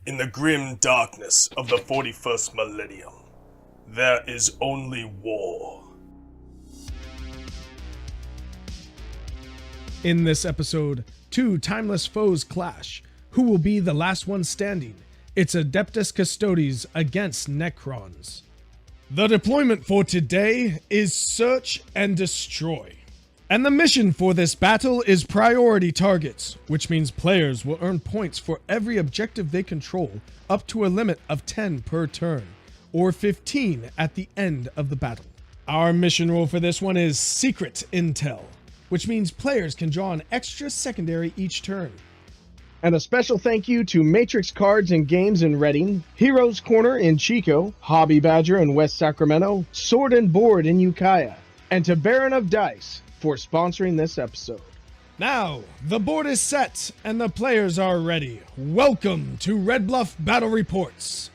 In the grim darkness of the 41st millennium, there is only war. In this episode, two timeless foes clash. Who will be the last one standing? It's Adeptus Custodes against Necrons. The deployment for today is Search and Destroy. And the mission for this battle is Priority Targets, which means players will earn points for every objective they control, up to a limit of 10 per turn, or 15 at the end of the battle. Our mission rule for this one is Secret Intel, which means players can draw an extra secondary each turn. And a special thank you to Matrix Cards and Games in Reading, Heroes Corner in Chico, Hobby Badger in West Sacramento, Sword and Board in Ukiah, and to Baron of Dice for sponsoring this episode. Now, the board is set and the players are ready. Welcome to Red Bluff Battle Reports.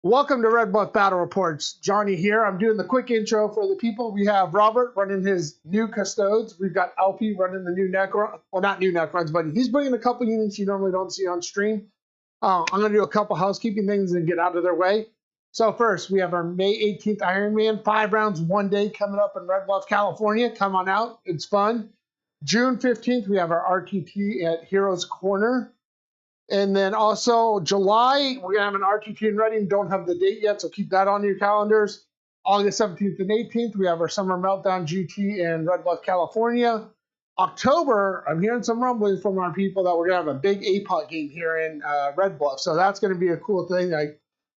Welcome to Red Bluff Battle Reports. Johnny here. I'm doing the quick intro for the people. We have Robert running his new Custodes. We've got LP running the new Necron. Well, not new Necrons, but he's bringing a couple units you normally don't see on stream. I'm going to do a couple housekeeping things and get out of their way. So first, we have our May 18th Iron Man, 5 rounds, 1 day coming up in Red Bluff, California. Come on out. It's fun. June 15th, we have our RTT at Heroes Corner. And then also July, we're going to have an RTT in Reading. Don't have the date yet, so keep that on your calendars. August 17th and 18th, we have our Summer Meltdown GT in Red Bluff, California. October, I'm hearing some rumblings from our people that we're going to have a big APOC game here in Red Bluff. So that's going to be a cool thing.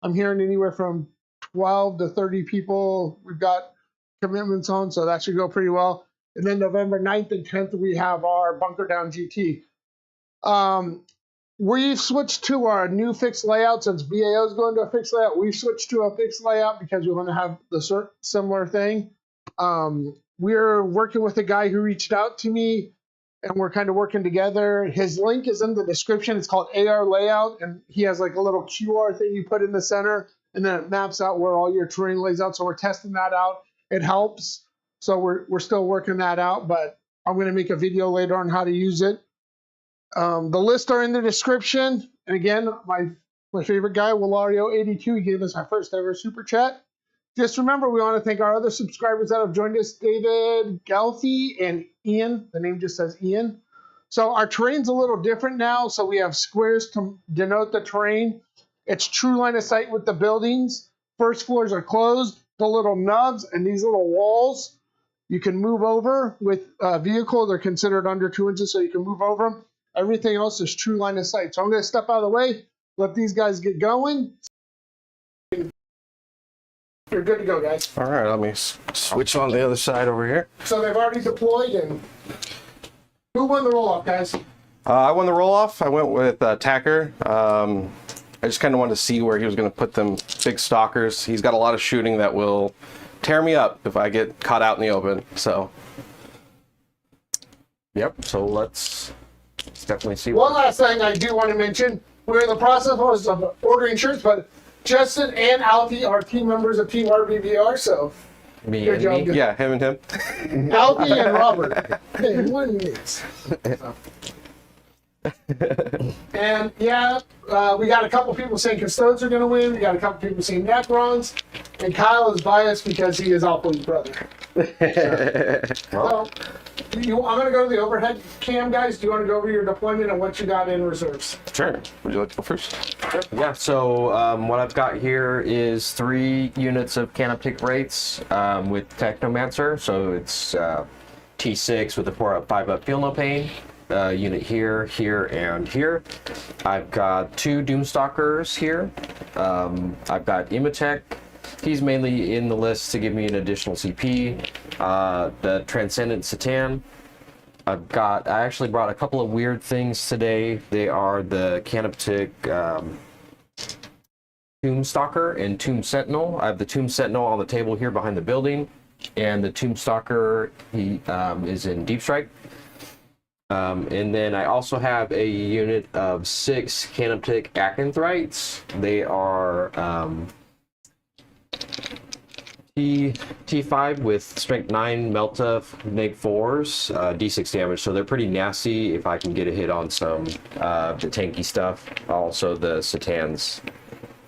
I'm hearing anywhere from 12 to 30 people we've got commitments on, so that should go pretty well. And then November 9th and 10th, we have our Bunker Down GT. We've switched to our new fixed layout since BAO is going to a fixed layout. We've switched to a fixed layout because we want to have the similar thing. We're working with a guy who reached out to me, and we're kind of working together. His link is in the description. It's called AR Layout, and he has like a little QR thing you put in the center, and then it maps out where all your terrain lays out. So we're testing that out. It helps. So we're still working that out, but I'm going to make a video later on how to use it. The lists are in the description. And again, my favorite guy, Willario82, he gave us our first ever super chat. Just remember, we want to thank our other subscribers that have joined us, David Galthy and Ian. The name just says Ian. So our terrain's a little different now. So we have squares to denote the terrain. It's true line of sight with the buildings. First floors are closed. The little nubs and these little walls, you can move over with a vehicle. They're considered under 2 inches, so you can move over them. Everything else is true line of sight. So I'm going to step out of the way, let these guys get going. You're good to go, guys. All right, let me switch on the other side over here. So they've already deployed, and who won the roll-off, guys? I won the roll-off. I went with Tacker. I just kind of wanted to see where he was going to put them big stalkers. He's got a lot of shooting that will tear me up if I get caught out in the open. So, yep, so let's definitely see. One last thing I do want to mention. We're in the process of ordering shirts, but Justin and Alfie are team members of Team RBBR, so Me good and job, me? Yeah, him and him. Alfie and Robert. Hey, one mix. And yeah, we got a couple people saying Custodes are going to win. We got a couple people saying Necrons. And Kyle is biased because he is Alpo's brother. So, I'm going to go to the overhead cam, guys. Do you want to go over your deployment and what you got in reserves? Sure. Would you like to go first? Yeah, so what I've got here is 3 units of Canoptic Wraiths with Technomancer. So it's T6 with a 4-up, 5-up Feel No Pain. Unit here, here, and here. I've got 2 Doomstalkers here. I've got Imatech. He's mainly in the list to give me an additional CP. The Transcendent Satan. I actually brought a couple of weird things today. They are the Canoptic Tombstalker and Tomb Sentinel. I have the Tomb Sentinel on the table here behind the building, and the Tombstalker, he is in Deep Strike. And then I also have a unit of 6 Canoptic Acanthrites. They are T5 with strength 9, Melta, neg 4s, D6 damage, so they're pretty nasty if I can get a hit on some the tanky stuff. Also the Satans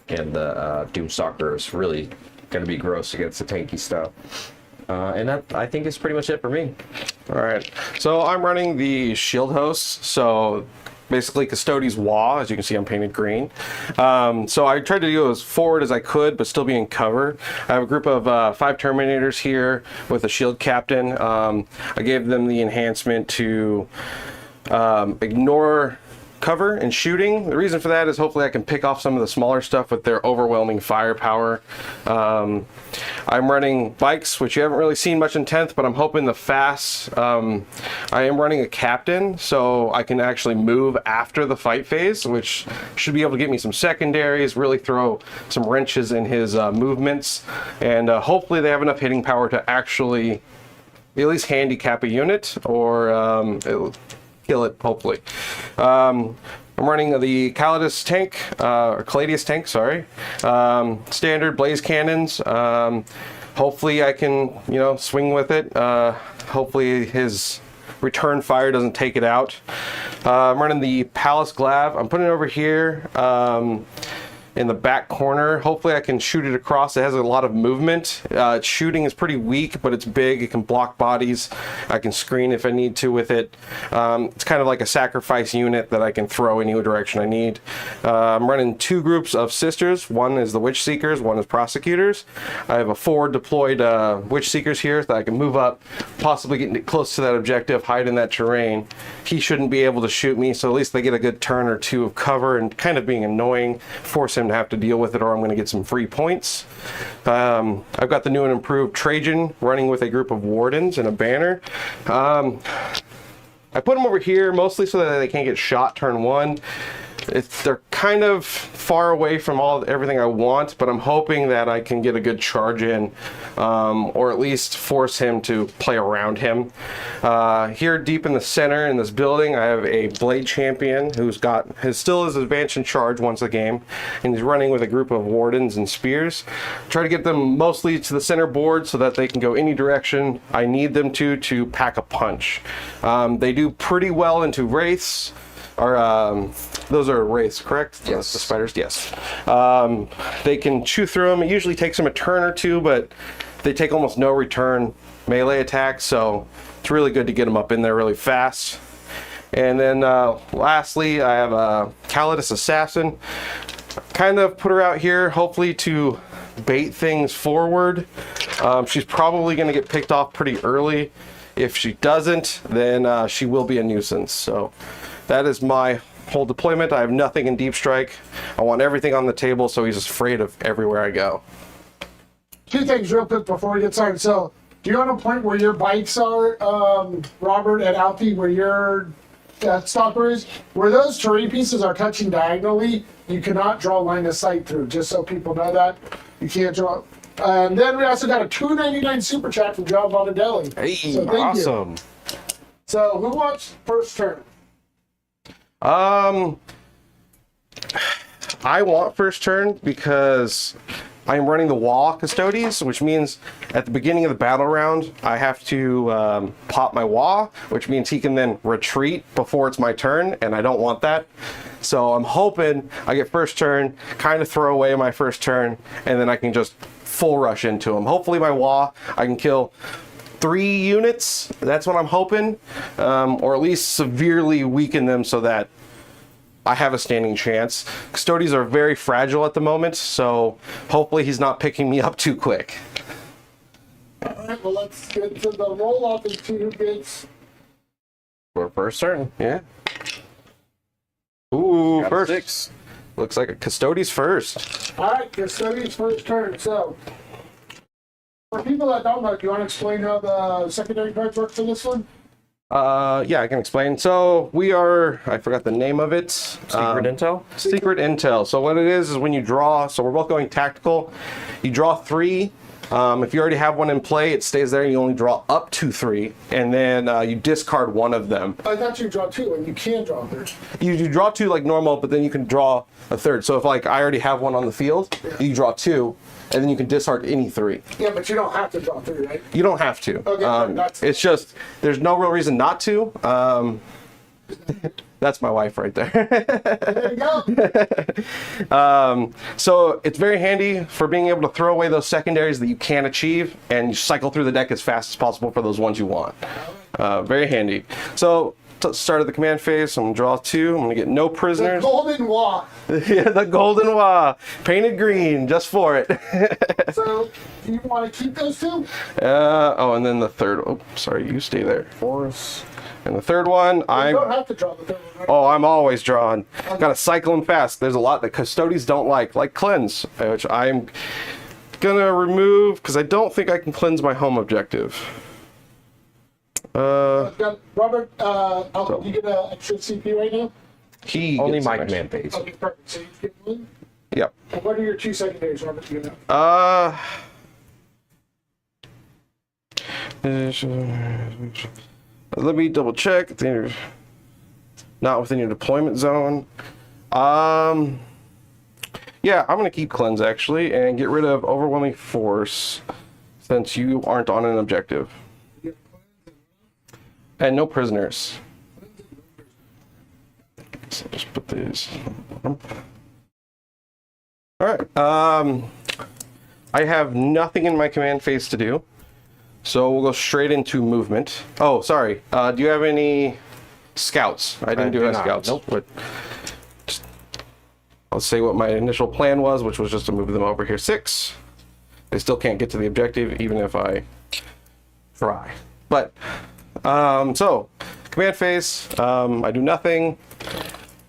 and the Doomstalker is really going to be gross against the tanky stuff. And that, I think, is pretty much it for me. All right, so I'm running the shield host, so basically Custodes Wah, as you can see I'm painted green. So I tried to go as forward as I could, but still be in cover. I have a group of 5 Terminators here with a shield captain. I gave them the enhancement to ignore cover and shooting. The reason for that is hopefully I can pick off some of the smaller stuff with their overwhelming firepower. I'm running bikes, which you haven't really seen much in 10th, but I'm hoping the fast. I am running a captain, so I can actually move after the fight phase, which should be able to get me some secondaries, really throw some wrenches in his movements, and hopefully they have enough hitting power to actually at least handicap a unit, or kill it, hopefully. I'm running the Calidus tank, or Caladius tank, sorry. Standard blaze cannons. Hopefully I can, swing with it. Hopefully his return fire doesn't take it out. I'm running the Palace Glav. I'm putting it over here in the back corner. Hopefully I can shoot it across. It has a lot of movement. Its shooting is pretty weak, but it's big. It can block bodies. I can screen if I need to with it. It's kind of like a sacrifice unit that I can throw any direction I need. I'm running 2 groups of sisters. One is the Witch Seekers, one is Prosecutors. I have a 4 deployed Witch Seekers here that I can move up, possibly get close to that objective, hide in that terrain. He shouldn't be able to shoot me, so at least they get a good turn or 2 of cover and kind of being annoying, force him to have to deal with it, or I'm going to get some free points. I've got the new and improved Trajan running with a group of Wardens and a banner. I put them over here mostly so that they can't get shot turn 1. They're kind of far away from everything I want, but I'm hoping that I can get a good charge in, or at least force him to play around him. Here deep in the center in this building, I have a Blade Champion who's got still his advantage in charge once a game, and he's running with a group of Wardens and Spears. Try to get them mostly to the center board so that they can go any direction I need them to pack a punch. They do pretty well into Wraiths. Those are wraiths, correct? Yes. The spiders, yes. They can chew through them. It usually takes them a turn or 2, but they take almost no return melee attacks, so it's really good to get them up in there really fast. And then lastly, I have a Calidus Assassin. Kind of put her out here, hopefully to bait things forward. She's probably going to get picked off pretty early. If she doesn't, then she will be a nuisance. So that is my whole deployment. I have nothing in Deep Strike. I want everything on the table so he's afraid of everywhere I go. 2 things real quick before we get started. So, do you have a point where your bikes are, Robert, and Alfie, where your stopper is? Where those terrain pieces are touching diagonally, you cannot draw line of sight through, just so people know that. You can't draw. And then we also got a $2.99 super chat from John Bonnadelli. Hey, so thank awesome. You. So, who wants first turn? I want first turn because I'm running the Wall Custodes, which means at the beginning of the battle round, I have to pop my Wall, which means he can then retreat before it's my turn, and I don't want that. So I'm hoping I get first turn, kind of throw away my first turn, and then I can just full rush into him. Hopefully my Wall, I can kill 3 units, that's what I'm hoping, or at least severely weaken them so that I have a standing chance. Custodes are very fragile at the moment, so hopefully he's not picking me up too quick. Alright, well let's get to the roll-off and see who gets... For first turn, yeah. Ooh, Got first. 6. Looks like a Custodes first. Alright, Custodes first turn, so... For people that don't know, do you want to explain how the secondary cards work for this one? Yeah, I can explain. So we are, I forgot the name of it. Secret Intel? Secret Intel. So what it is when you draw, so we're both going tactical. You draw 3 If you already have one in play, it stays there. You only draw up to 3, and then you discard one of them. I thought you draw 2, and you can draw a third. You draw 2 like normal, but then you can draw a third. So if like I already have one on the field, you draw 2, and then you can discard any 3. Yeah, but you don't have to draw 3, right? You don't have to. Okay, it's just there's no real reason not to. That's my wife right there. There you go. So it's very handy for being able to throw away those secondaries that you can't achieve and you cycle through the deck as fast as possible for those ones you want. Very handy. So start of the command phase, I'm going to draw 2. I'm going to get no prisoners. The golden wah. Yeah, the golden wah. Painted green just for it. So, you want to keep those 2? Oh, and then the third. Oh, sorry, you stay there. Force. And the third one, You don't have to draw the third one, right? Oh, I'm always drawing. Gotta cycle them fast. There's a lot that Custodes don't like Cleanse, which I'm gonna remove because I don't think I can cleanse my home objective. Robert, you get an extra CP right now? He Only gets my an extra- command phase. Okay, perfect. So you get 1. Yep. And what are your 2 secondaries, Robert? You know? Let me double check. Not within your deployment zone. Yeah, I'm gonna keep Cleanse actually and get rid of Overwhelming Force since you aren't on an objective. And no prisoners. So just put these. Alright. I have nothing in my command phase to do. So we'll go straight into movement. Oh, sorry. Do you have any scouts? I didn't do any scouts. Nope. But I'll say what my initial plan was, which was just to move them over here 6. They still can't get to the objective even if I try. But so command phase. I do nothing.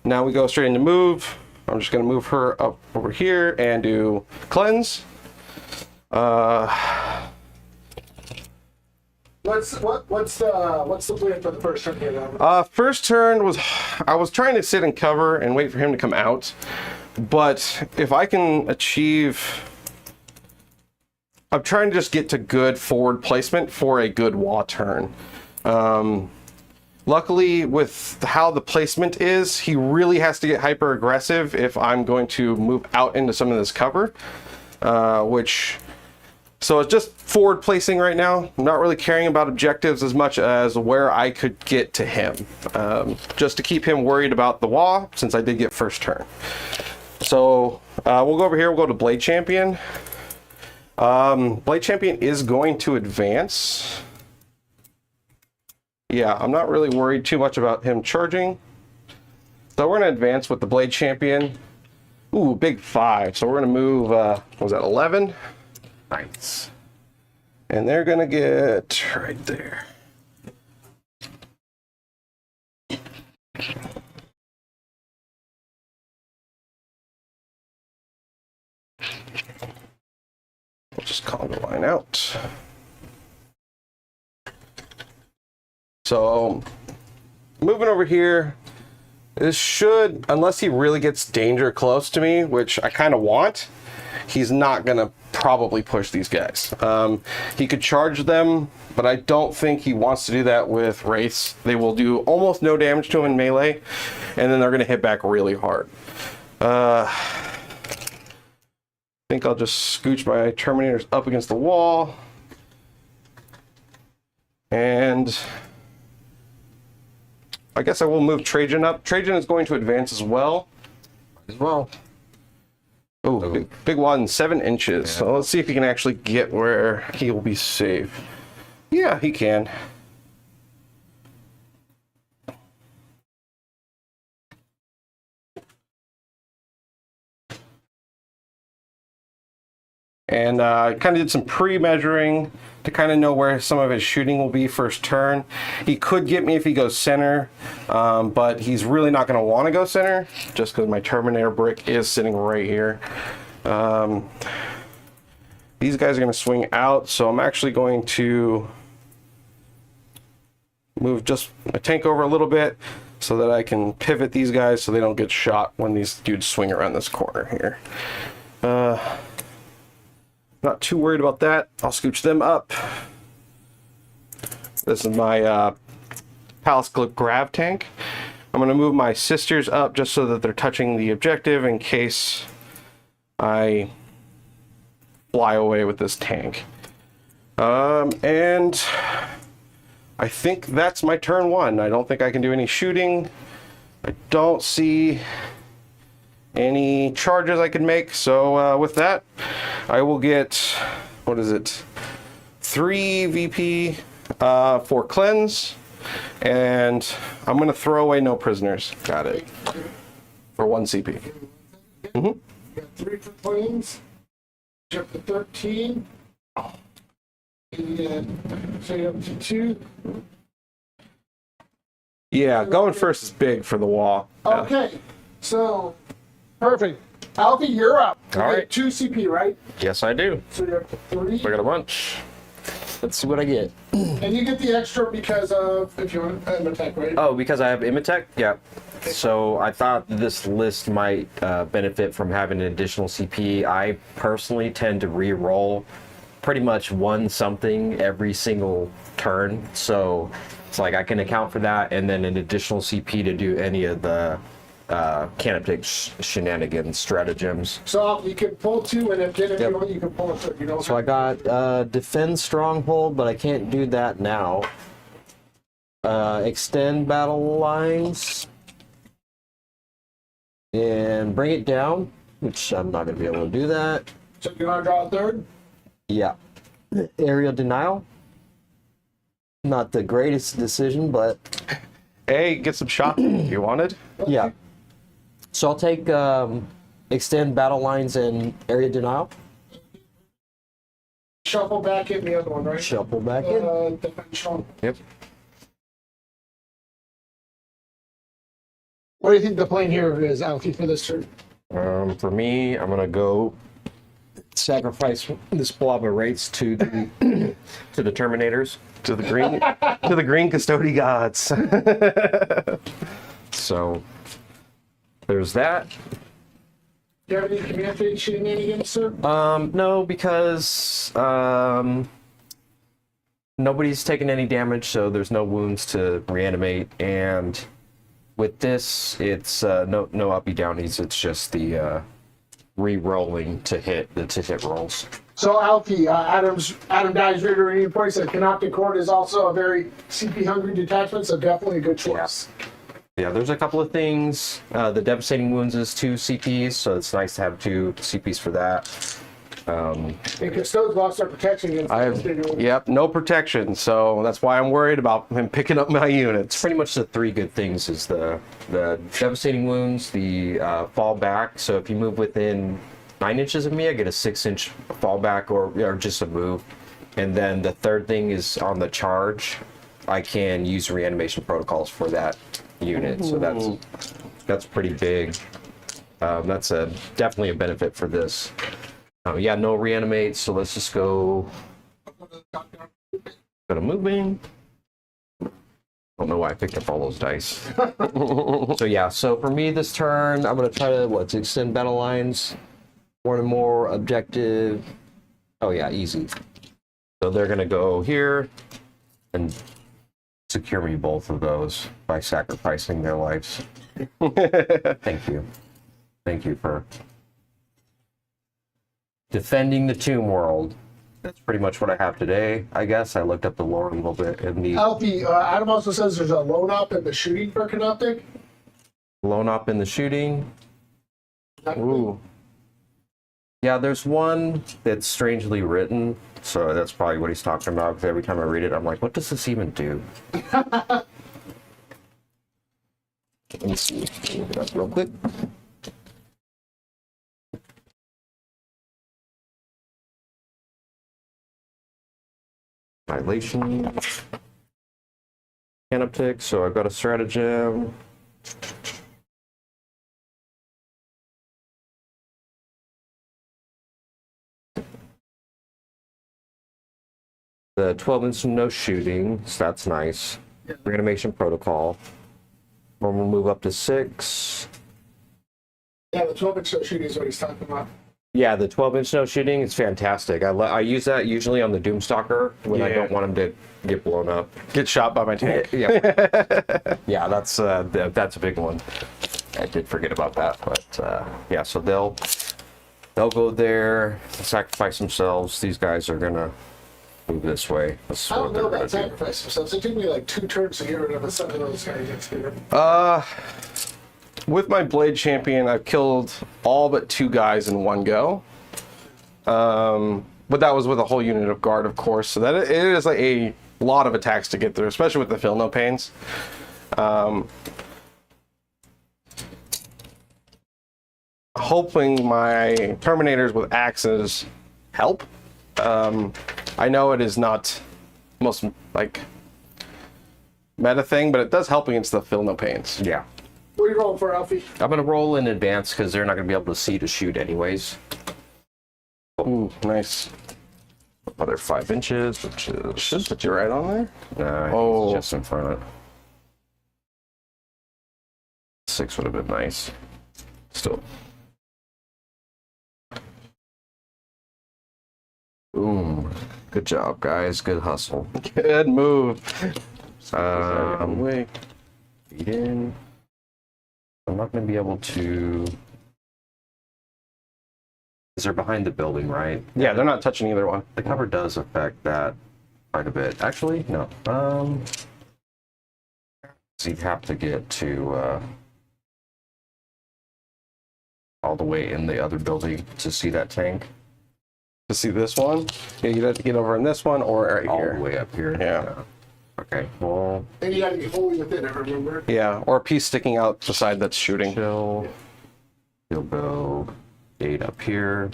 Now we go straight into move. I'm just going to move her up over here and do cleanse. What's the plan for the first turn here, Robert? First turn was I was trying to sit and cover and wait for him to come out, but if I can achieve, I'm trying to just get to good forward placement for a good Wa turn. Luckily, with how the placement is, he really has to get hyper aggressive if I'm going to move out into some of this cover, so it's just forward placing right now. I'm not really caring about objectives as much as where I could get to him. Just to keep him worried about the Wa, since I did get first turn. So we'll go over here, we'll go to Blade Champion. Blade Champion is going to advance. Yeah, I'm not really worried too much about him charging. So we're gonna advance with the Blade Champion. Ooh, big 5. So we're gonna move, what was that, 11? Nice. And they're gonna get right there. We'll just call the line out. So moving over here, this should, unless he really gets danger close to me, which I kind of want, he's not gonna probably push these guys. He could charge them, but I don't think he wants to do that with Wraiths. They will do almost no damage to him in melee, and then they're gonna hit back really hard. I think I'll just scooch my Terminators up against the wall. And I guess I will move Trajan up. Trajan is going to advance as well. Oh, big one, 7 inches. Yeah. So let's see if he can actually get where he will be safe. Yeah, he can. And I kind of did some pre-measuring to kind of know where some of his shooting will be first turn. He could get me if he goes center, but he's really not going to want to go center just because my Terminator brick is sitting right here. These guys are going to swing out, so I'm actually going to move just my tank over a little bit so that I can pivot these guys so they don't get shot when these dudes swing around this corner here. not too worried about that. I'll scooch them up. This is my Palace Grav tank. I'm going to move my sisters up just so that they're touching the objective in case I fly away with this tank. And I think that's my turn 1. I don't think I can do any shooting. I don't see any charges I can make. So with that, I will get, what is it? 3 VP for cleanse. And I'm going to throw away no prisoners. Got it. For 1 CP. Mm-hmm. You got 3 for cleanse. Jump to 13. And say up to 2. Yeah, going first is big for the wall. Okay, so perfect. Alfie, you're up. All right. 2 CP, right? Yes, I do. So you're up to 3. I got a bunch. Let's see what I get. And you get the extra because of, if you want an attack, right? Oh, because I have Imitech? Yeah. So I thought this list might benefit from having an additional CP. I personally tend to re-roll pretty much 1 something every single turn. So it's like I can account for that and then an additional CP to do any of the Canoptic shenanigans, stratagems. So you can pull 2, and if you want, you can pull a 3. You know. So I got Defend Stronghold, but I can't do that now. Extend Battle Lines. And Bring It Down, which I'm not going to be able to do that. So you want to draw a 3rd? Yeah. Aerial Denial. Not the greatest decision, but... Hey, get some shot if you wanted. Yeah. So I'll take Extend Battle Lines and Area Denial. Shuffle back in the other one, right? Shuffle back in. Defend strong. Yep. What do you think the plan here is, Alfie, for this turn? For me, I'm going to go sacrifice this blob of rates to the, to the Terminators. To the green custody gods. So there's that. Do you have any command phase shenanigans, sir? No, because nobody's taken any damage, so there's no wounds to reanimate. And with this, it's no uppy downies. It's just the re-rolling to hit rolls. So Alfie, Adam Dies Rigor in points that Canoptic Horde is also a very CP hungry detachment, so definitely a good choice. Yeah, there's a couple of things. The Devastating Wounds is 2 CPs, so it's nice to have 2 CPs for that. And Custodes lost our protection against Yep, no protection, so that's why I'm worried about him picking up my units. Pretty much the 3 good things is the Devastating Wounds, the fall back. So if you move within 9 inches of me, I get a 6-inch fallback or just a move. And then the 3rd thing is on the charge, I can use reanimation protocols for that unit. So that's pretty big. That's definitely a benefit for this. Yeah, no reanimate, so let's just go to moving. Don't know why I picked up all those dice. So yeah, so for me this turn, I'm gonna try to extend battle lines. 1 or more objective. Oh yeah, easy. So they're gonna go here and secure me both of those by sacrificing their lives. Thank you. Thank you for defending the Tomb World. That's pretty much what I have today, I guess. I looked up the lore a little bit in the... Alfie, Adam also says there's a loan up in the shooting for Canoptic. Loan up in the shooting. Ooh. Yeah, there's one that's strangely written, so that's probably what he's talking about, because every time I read it, I'm like, what does this even do? Let me see. Look it up real quick. Annihilation. Canoptic, so I've got a stratagem. The 12-inch no shooting, so that's nice. Reanimation protocol. We'll move up to 6. Yeah, the 12-inch no shooting is what he's talking about. Yeah, the 12-inch snow shooting is fantastic. I use that usually on the Doomstalker when I don't want him to get blown up. Get shot by my tank. Yeah, yeah, that's a big one. I did forget about that, but yeah. So they'll go there, sacrifice themselves. These guys are gonna move this way. That's I don't what know they're about gonna do. sacrifice themselves. It took me like 2 turns to get rid of some of those guys here. With my Blade Champion, I've killed all but 2 guys in one go. But that was with a whole unit of guard, of course. So that it is like a lot of attacks to get through, especially with the Feel No Pains. Hoping my Terminators with axes help. I know it is not most like meta thing, but it does help against the Feel No Pains. Yeah. What are you rolling for, Alfie? I'm gonna roll in advance because they're not gonna be able to see to shoot anyways. Ooh, nice. Another 5 inches, which is Should put you right on there. it's just in front. 6 would have been nice. Still. Boom. Good job, guys. Good hustle. Good move. Wait. Feed in. I'm not going to be able to. Because they're behind the building, right? Yeah, they're not touching either one. The cover does affect that quite a bit. Actually, no. So you'd have to get to all the way in the other building to see that tank. To see this one, yeah, you'd have to get over in this one or right All here. the way up here. Yeah. Okay. Well, And you gotta be wholly within it, remember? Yeah, or a piece sticking out the side that's shooting. chill. He'll go 8 up here.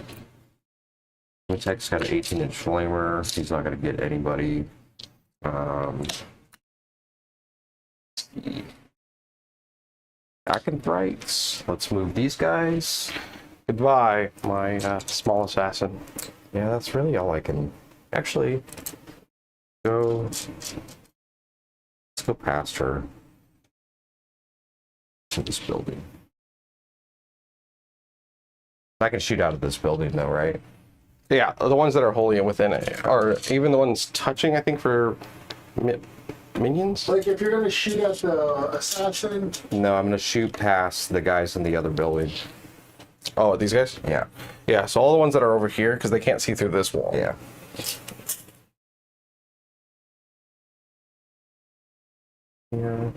Matirx got an 18-inch flamer. He's not going to get anybody. Back and rights. Let's move these guys. Goodbye, my small assassin. Yeah, that's really all I can actually go. Let's go past her to this building. I can shoot out of this building though, right? Yeah, the ones that are wholly within it, or even the ones touching, I think, for minions? Like if you're gonna shoot at the assassin, No, I'm gonna shoot past the guys in the other building. Oh, these guys? Yeah. Yeah, so all the ones that are over here, because they can't see through this wall. Yeah. Yeah.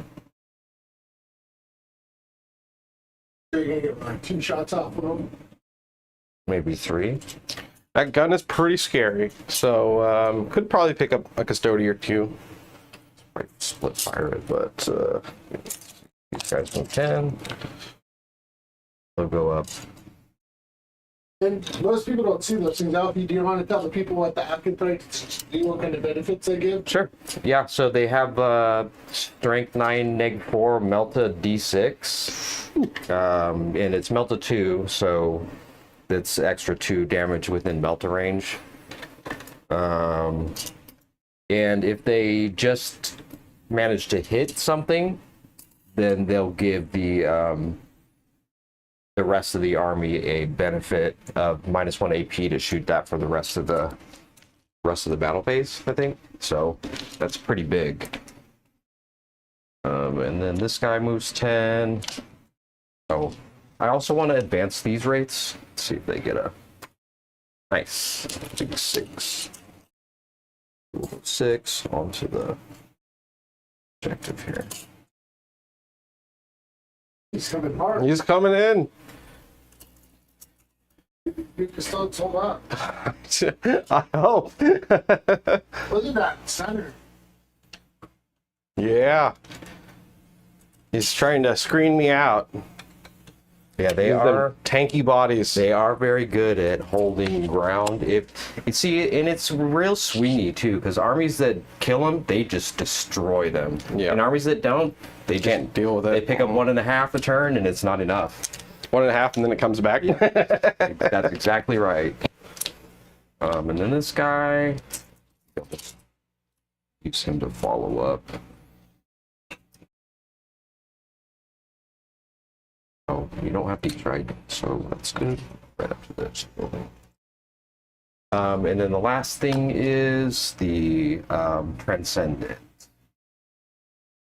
you're gonna get like 2 shots off of them. Maybe 3. That gun is pretty scary, so could probably pick up a Custody or 2. Might split fire it, but these guys move 10. They'll go up. And most people don't see those things. Alfie, do you want to tell the people what the Archetypes do, what kind of benefits they give? Sure. Yeah, so they have strength 9, neg 4, Melta D6. And it's Melta 2, so that's extra 2 damage within Melta range. And if they just manage to hit something, then they'll give the rest of the army a benefit of -1 AP to shoot that for the rest of the battle phase, I think. So that's pretty big. And then this guy moves 10. Oh, I also want to advance these rates. Let's see if they get a nice big 6. 6 onto the objective here. He's coming hard. He's coming in. You can still hold up. I hope. Look at that center. Yeah. He's trying to screen me out. Yeah, they These are tanky bodies. They are very good at holding ground. If you see, and it's real swingy too, because armies that kill them, they just destroy them. Yeah. And armies that don't, they can't just, deal with it. They pick up 1.5 a turn, and it's not enough. 1.5, and then it comes back. That's exactly right. And then this guy, use him to follow up. Oh, you don't have deep strike, so that's good. Right up to this building. And then the last thing is the Transcendent.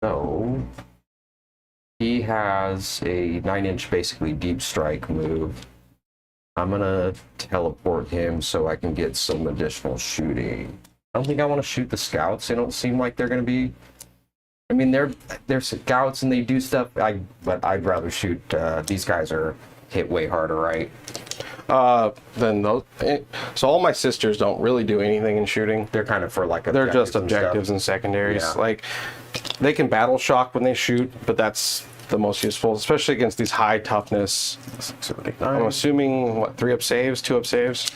So he has a 9-inch basically deep strike move. I'm gonna teleport him so I can get some additional shooting. I don't think I want to shoot the scouts. They don't seem like they're gonna be. I mean, they're scouts and they do stuff. But I'd rather shoot. These guys are hit way harder, right? Then those. So all my sisters don't really do anything in shooting. They're kind of for like They're just objectives and secondaries. Yeah. Like they can battle shock when they shoot, but that's the most useful, especially against these high toughness. I'm assuming what 3-up saves, 2-up saves.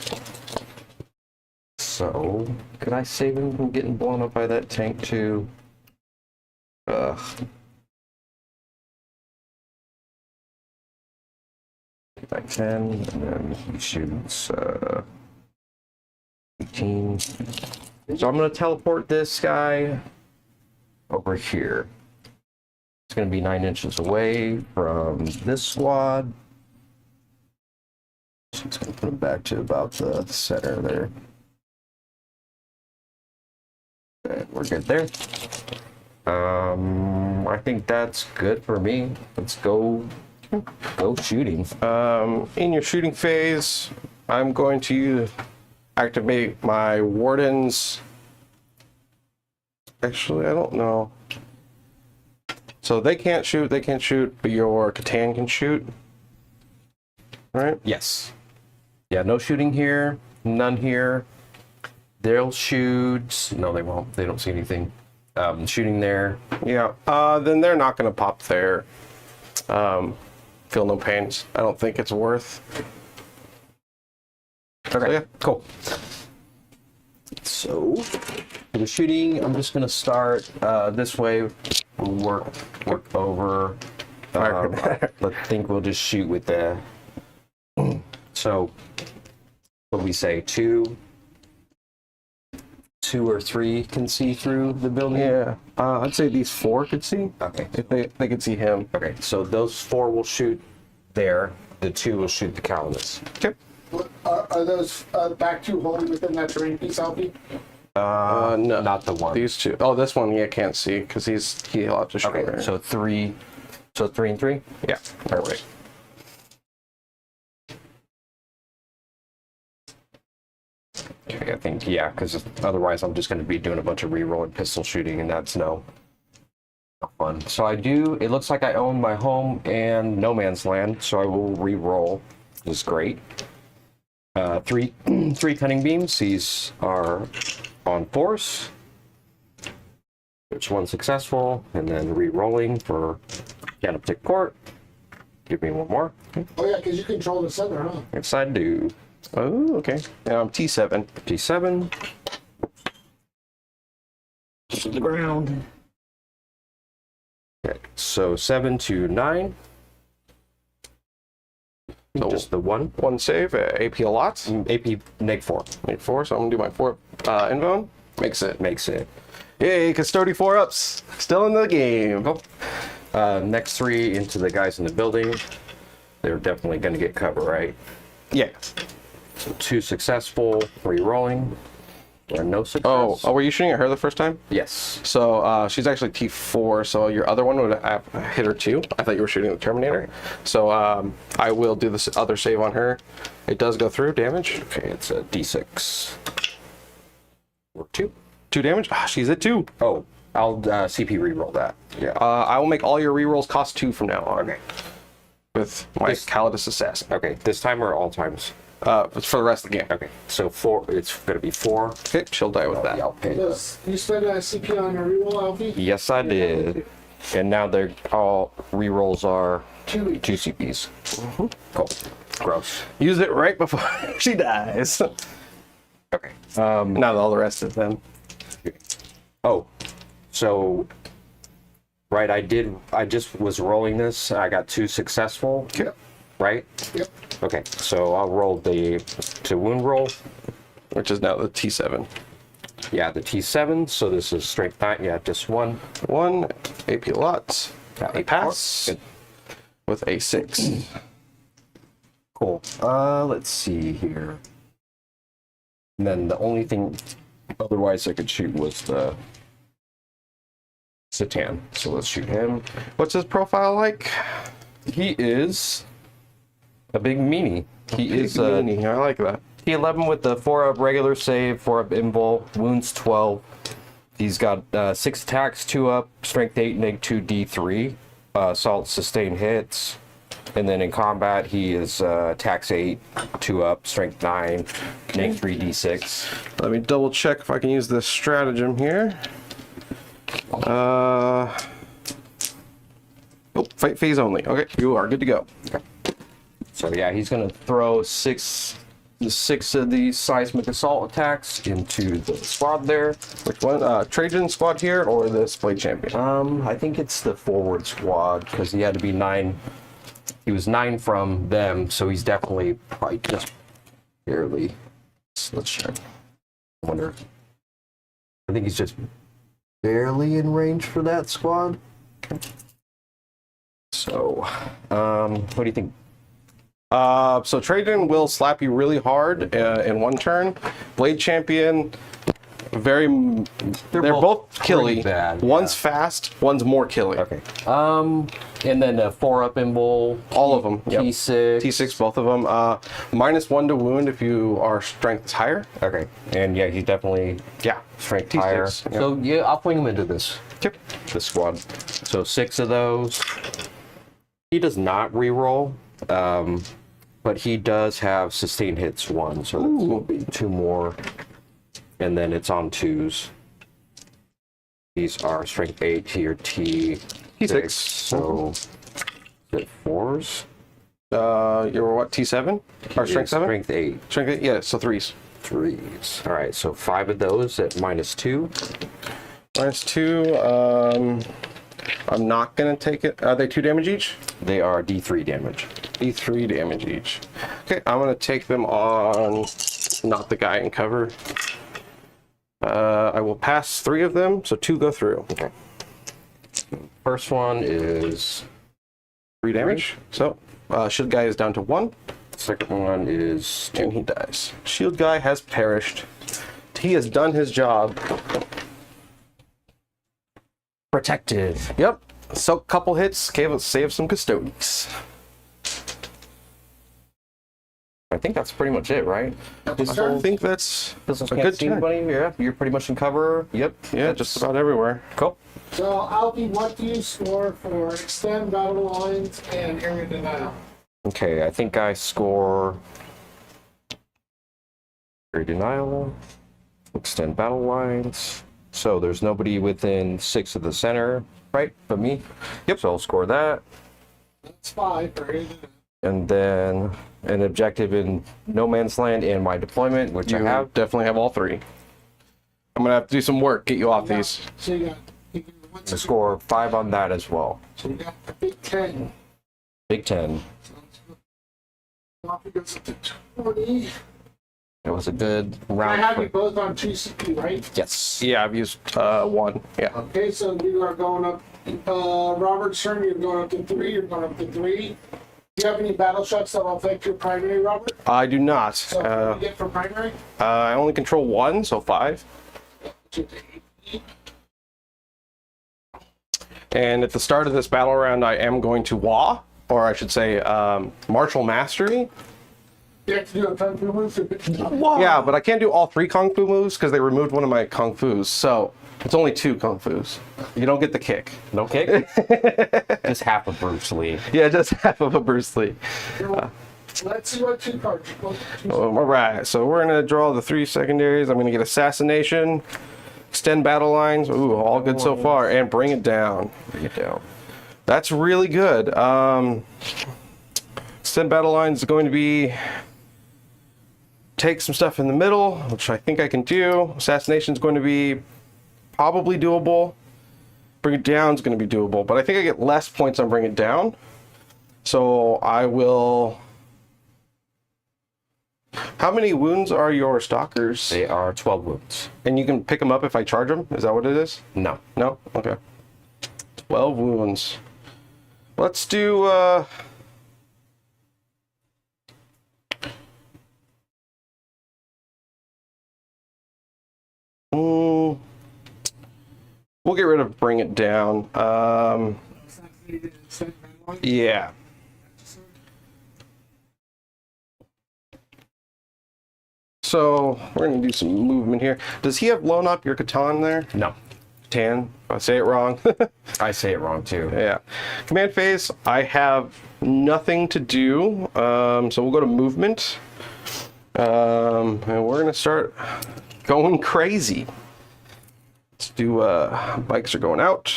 So could I save him from getting blown up by that tank too? Ugh. If I can, and then he shoots 18. So I'm gonna teleport this guy over here. It's gonna be 9 inches away from this squad. So it's gonna put him back to about the center there. And we're good there. I think that's good for me. Let's go shooting. In your shooting phase, I'm going to activate my wardens. Actually, I don't know. So they can't shoot, but your Catan can shoot. Right? Yes. Yeah, no shooting here, none here. They'll shoot. No, they won't. They don't see anything. Shooting there. Yeah. Then they're not going to pop their feel no pains. I don't think it's worth. Okay. So, yeah. Cool. So for the shooting, I'm just going to start this way. We'll work over. I think we'll just shoot with the. So what do we say? Two or three can see through the building? Yeah. I'd say these 4 could see. Okay. If they could see him. Okay, so those 4 will shoot there. The 2 will shoot the colonists. Okay. Are those back 2 holding within that terrain piece, Alfie? No. Not the one. These 2. Oh, this one, can't see because he'll have to shoot. Okay, right. so 3. So 3 and 3? Yeah. Perfect. Okay, I think, yeah, because otherwise I'm just going to be doing a bunch of reroll and pistol shooting, and that's not fun. So it looks like I own my home and no man's land, so I will reroll. This is great. 3 cunning beams. These are on force. Which one successful, and then re-rolling for Canoptic Court. Give me one more. Oh yeah, because you control the center, huh? Yes, I do. Oh, okay. Now I'm T7. T7. To the ground. Okay, so 7 to 9. So just the one. 1 save, AP a lot. AP neg 4. Neg 4, so I'm gonna do my 4 invone. Makes it. Makes it. Yay, Custody 4-ups. Still in the game. Oh. Next 3 into the guys in the building. They're definitely going to get cover, right? Yeah. So 2 successful, re-rolling, or no success. Oh, were you shooting at her the first time? Yes. So she's actually T4, so your other one would have hit her too. I thought you were shooting the Terminator. Okay. So I will do this other save on her. It does go through damage. Okay, it's a D6. Or 2. 2 damage. She's at 2. Oh, I'll CP re-roll that. Yeah. I will make all your rerolls cost 2 from now on. Okay. With my Calidus Assassin. Okay, this time or all times? For the rest of the game. Okay, so 4. It's going to be 4. Okay, she'll die with that. Yeah, I'll pay. You spend a CP on a reroll, Alfie? Yes, I did. And now they're all rerolls are 2 CPs. Mm-hmm. Cool. Gross. Use it right before she dies. Okay. Not all the rest of them. Oh, so right, I just was rolling this. I got 2 successful. Yep. Right? Yep. Okay, so I'll roll the wound roll. Which is now the T7. Yeah, the T7. So this is strength 9. Yeah, just 1. 1 AP lots. Got A pass. Good. with a 6. Cool. Let's see here. And then the only thing otherwise I could shoot was the Satan. So let's shoot him. What's his profile like? He is a big meanie. He is Meanie. I like that. T11 with the 4-up regular save, 4-up invul, wounds 12. He's got 6 attacks, 2-up, strength 8, neg 2, d3, assault, sustain hits. And then in combat, he is attacks 8, 2-up, strength 9, neg 3, d6. Let me double check if I can use this stratagem here. Oh, fight phase only. Okay, you are good to go. Okay. So yeah, he's gonna throw 6 of these seismic assault attacks into the squad there. Which one? Trajan squad here or this blade champion? I think it's the forward squad because he had to be 9. He was 9 from them, so he's definitely probably just barely. Let's check. I wonder. I think he's just barely in range for that squad. So, what do you think? So Trajan will slap you really hard in one turn. Blade champion, they're both killy. Bad, one's fast, one's more killy. Okay. And then a 4-up invul. All of them. Yep. T6. T6, both of them. -1 to wound if you are strength is higher. Okay. And yeah, he's definitely strength T6, higher. yep. So yeah, I'll fling him into this. Yep. This squad. So 6 of those. He does not reroll, but he does have sustain hits 1, so that will be 2 more. And then it's on 2s. These are strength 8 here, T6. So is it 4s? You're what, T7? Or strength 7? Strength 8. Strength 8, yeah, so 3s. 3s. All right, so 5 of those at -2. -2, I'm not gonna take it. Are they 2 damage each? They are D3 damage. D3 damage each. Okay, I'm gonna take them on not the guy in cover. I will pass 3 of them, so 2 go through. Okay. First one is 3 damage. So, shield guy is down to 1. second one is 2. And he dies. Shield guy has perished. He has done his job. Protective. Yep. So, couple hits, save some Custodes. I think that's pretty much it, right? I think that's a Can't good see turn. anybody? Yeah, you're pretty much in cover. Yep. Yeah, just about everywhere. Cool. So, Alfie, what do you score for extend battle lines and area denial? Okay, I think I score area denial, extend battle lines. So there's nobody within 6 of the center, right? But me. Yep. So I'll score that. That's 5 for area denial. And then an objective in no man's land and my deployment, which I have. Definitely have all 3. I'm gonna have to do some work, get you off these. So you got I score 5 on that as well. So you got the big 10. Big 10. Alfie goes up to 20. It was a good I round. have you both on 2 CP, right? Yes. Yeah, I've used 1. Yeah. Okay, so you are going up, Robert Sherman, you're going up to 3, you're going up to 3. Do you have any battle shots that will affect your primary, Robert? I do not. So what do you get for primary? I only control 1, so 5. And at the start of this battle round, I am going to Wa, or I should say, Martial Mastery. You have to do a kung fu move to Yeah, but I can't do all 3 Kung Fu moves because they removed one of my Kung Fus. So it's only 2 Kung Fus. You don't get the kick. No kick? Just half of Bruce Lee. Yeah, just half of a Bruce Lee. Let's see what 2 cards you pull. All right, so we're going to draw the 3 secondaries. I'm going to get Assassination, extend battle lines. Ooh, all good so far. And bring it down. Bring it down. That's really good. Extend battle lines is going to be take some stuff in the middle, which I think I can do. Assassination is going to be probably doable. Bring it down is going to be doable, but I think I get less points on bring it down. So I will... How many wounds are your stalkers? They are 12 wounds. And you can pick them up if I charge them? Is that what it is? No. No? Okay. 12 wounds. Let's do we'll get rid of bring it down. Yeah. So we're gonna do some movement here. Does he have blown up your Catan there? No. Tan? If I say it wrong. I say it wrong too. Yeah. Command phase, I have nothing to do. So we'll go to movement. And we're gonna start going crazy. Let's do bikes are going out.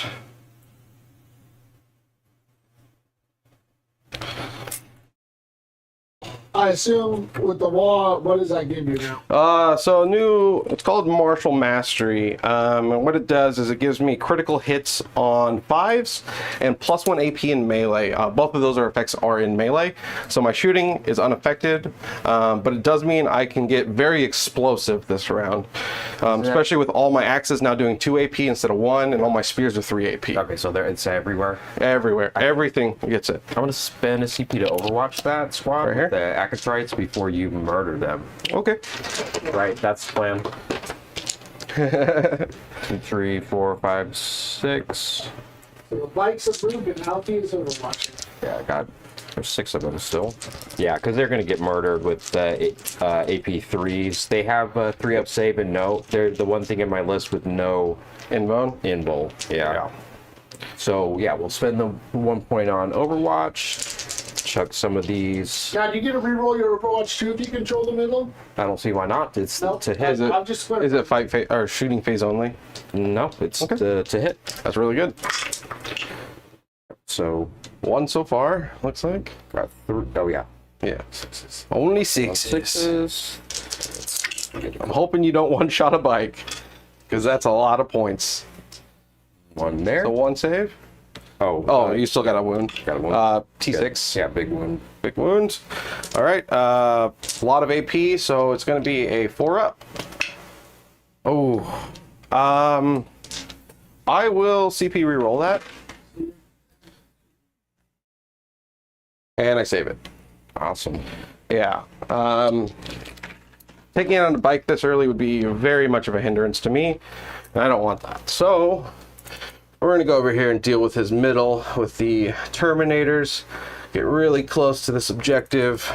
I assume with the wall, what does that give you now? So new, it's called Martial Mastery. And what it does is it gives me critical hits on 5s and +1 AP in melee. Both of those effects are in melee. So my shooting is unaffected, but it does mean I can get very explosive this round. Especially with all my axes now doing 2 AP instead of 1, and all my spears are 3 AP. Okay, so it's everywhere. Everywhere. Everything gets it. I'm gonna spend a CP to overwatch that squad Right here? with the Acatrites before you murder them. Okay. Right, that's the plan. 2, 3, 4, 5, 6. So the bikes approved and Alfie is overwatching. Yeah, I got. There's 6 of them still. Yeah, because they're gonna get murdered with AP3s. They have 3-up save and no. They're the one thing in my list with no invul. Yeah. So yeah, we'll spend the 1 point on Overwatch. Chuck some of these. Now, do you get to reroll your Overwatch too if you control the middle? I don't see why not. It's No, to hit. I'm just Is it fight phase or shooting phase only? No, it's Okay. to hit. That's really good. So 1 so far, looks like. got 3. Oh yeah. Yeah. Only 6s. 6s. I'm hoping you don't one-shot a bike, because that's a lot of points. 1 there. So 1 save. Oh, You still got a wound. got a wound. T6. Yeah, big one. Big wounds. All right. A lot of AP, so it's going to be a 4-up. Oh. I will CP reroll that. And I save it. Awesome. Yeah. Taking it on a bike this early would be very much of a hindrance to me, and I don't want that. So we're going to go over here and deal with his middle with the Terminators, get really close to this objective,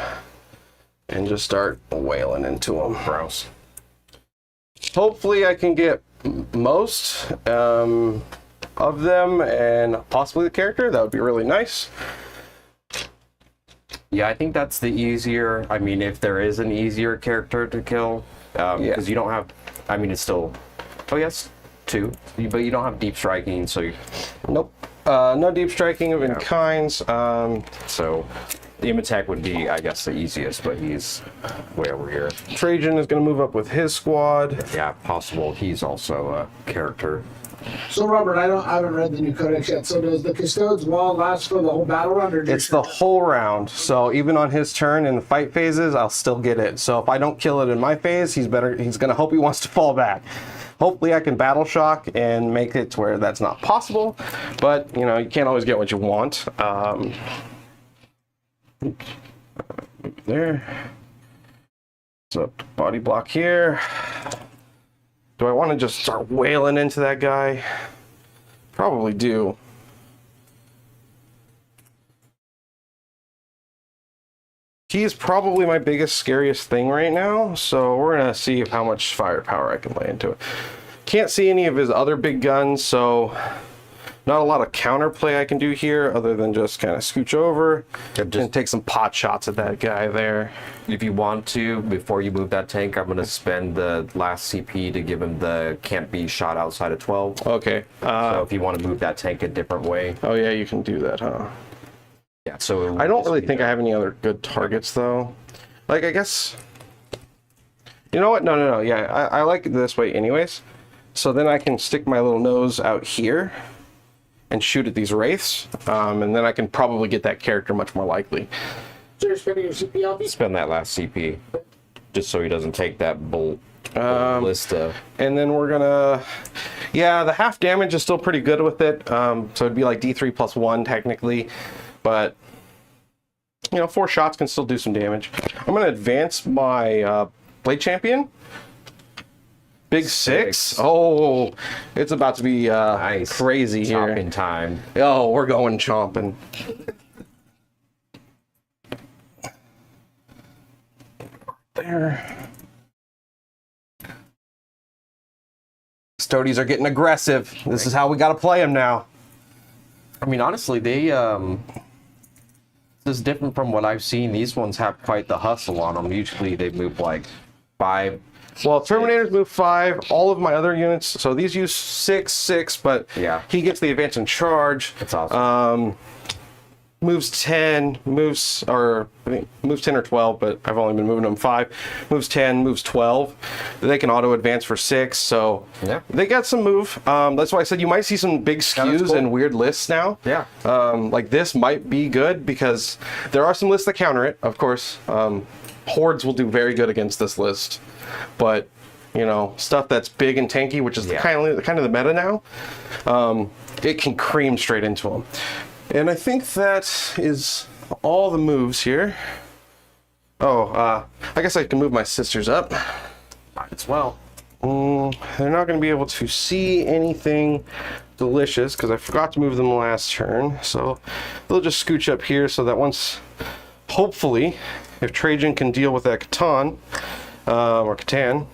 and just start wailing into him. Gross. Hopefully I can get most of them and possibly the character. That would be really nice. Yeah, I think that's the easier. I mean, if there is an easier character to kill, because you don't have. I mean, it's still. Oh yes, 2, but you don't have deep striking, so. Nope. No deep striking of any Yeah. kinds. So, the Imitac would be, I guess, the easiest, but he's way over here. Trajan is going to move up with his squad. Yeah, possible. He's also a character. So, Robert, I haven't read the new codex yet. So, does the Custodes wall last for the whole battle round, or It's the whole round, so even on his turn in the fight phases, I'll still get it. So if I don't kill it in my phase, he's gonna hope he wants to fall back. Hopefully I can battle shock and make it to where that's not possible, but you know, you can't always get what you want. There. So body block here. Do I want to just start wailing into that guy? Probably do. He's probably my biggest, scariest thing right now, so we're gonna see how much firepower I can lay into it. Can't see any of his other big guns, so not a lot of counterplay I can do here other than just kind of scooch over and take some pot shots at that guy there. If you want to, before you move that tank, I'm going to spend the last CP to give him the can't be shot outside of 12. Okay. So if you want to move that tank a different way. Oh yeah, you can do that, huh? Yeah, so I don't really think I have any other good targets though. Like, I guess, you know what? No. Yeah, I like it this way anyways. So then I can stick my little nose out here and shoot at these wraiths, and then I can probably get that character much more likely. So, you're spending your CP on these? spend that last CP just so he doesn't take that ballista. And then we're gonna, Yeah, the half damage is still pretty good with it. So it'd be like D3 plus 1 technically, but you know, 4 shots can still do some damage. I'm going to advance my Blade Champion. Big 6. Oh, it's about to be Nice. crazy here. Chopping time. Oh, we're going chomping. There. Custodes are getting aggressive. This is how we got to play them now. I mean, honestly, they this is different from what I've seen. These ones have quite the hustle on them. Usually they move like 5. Well, Terminators move 5. All of my other units, so these use 6, but Yeah. he gets the advance and charge. That's awesome. Moves 10, moves 10 or 12, but I've only been moving them 5. Moves 10, moves 12. They can auto advance for 6, so Yeah. they got some move. That's why I said you might see some big skews cool. and weird lists now. Yeah. Like this might be good because there are some lists that counter it, of course. Hordes will do very good against this list, but you know, stuff that's big and tanky, which is kind of the meta now, it can cream straight into them. And I think that is all the moves here. Oh, I guess I can move my sisters up. Might as well. They're not going to be able to see anything delicious because I forgot to move them last turn. So they'll just scooch up here so that once, hopefully, if Trajan can deal with that Catan, or Catan,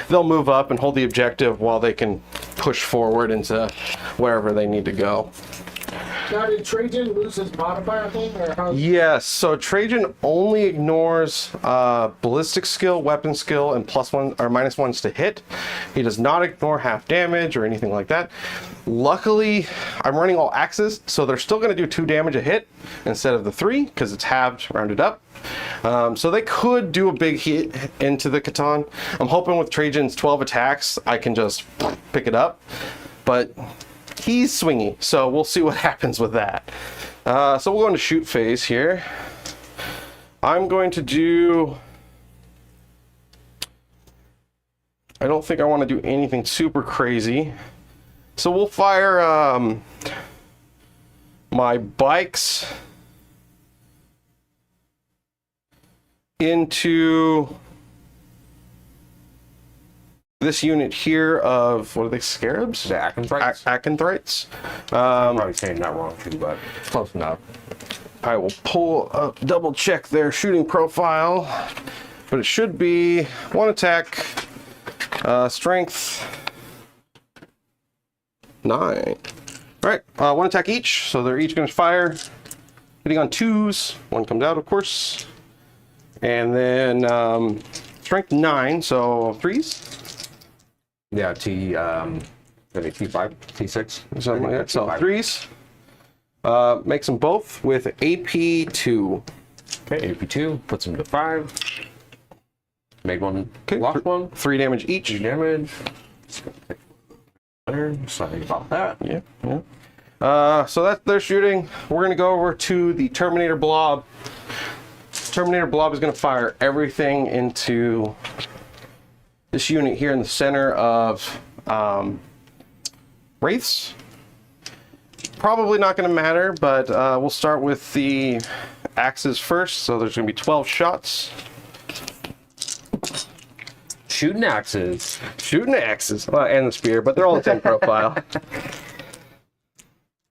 they'll move up and hold the objective while they can push forward into wherever they need to go. Now, did Trajan lose his modifier thing, or how? Yes, so Trajan only ignores ballistic skill, weapon skill, and +1 or -1s to hit. He does not ignore half damage or anything like that. Luckily, I'm running all axes, so they're still going to do 2 damage a hit instead of the 3 because it's halved, rounded up. So they could do a big hit into the Catan. I'm hoping with Trajan's 12 attacks, I can just pick it up, but he's swingy, so we'll see what happens with that. So we'll go into shoot phase here. I'm going to do... I don't think I want to do anything super crazy. So we'll fire my bikes into this unit here of, what are they, scarabs? The Acanthrites? Acanthrites. I'm probably saying that wrong too, but it's close enough. I will pull up, double check their shooting profile, but it should be 1 attack, strength 9. All right, 1 attack each, so they're each going to fire, hitting on 2s. 1 comes out, of course, and then strength 9, so 3s. Yeah, maybe T5, T6. Something like that. So T5. 3s. Makes them both with AP 2. Okay, AP2 puts him to 5. Made one, Okay, lost one. 3 damage each. 3 damage. Sorry about that. Yeah. So that's their shooting. We're gonna go over to the Terminator Blob. Terminator Blob is gonna fire everything into this unit here in the center of Wraiths. Probably not going to matter, but we'll start with the axes first. So there's going to be 12 shots. Shooting axes. Shooting axes. Well, and the spear, but they're all the 10 profile.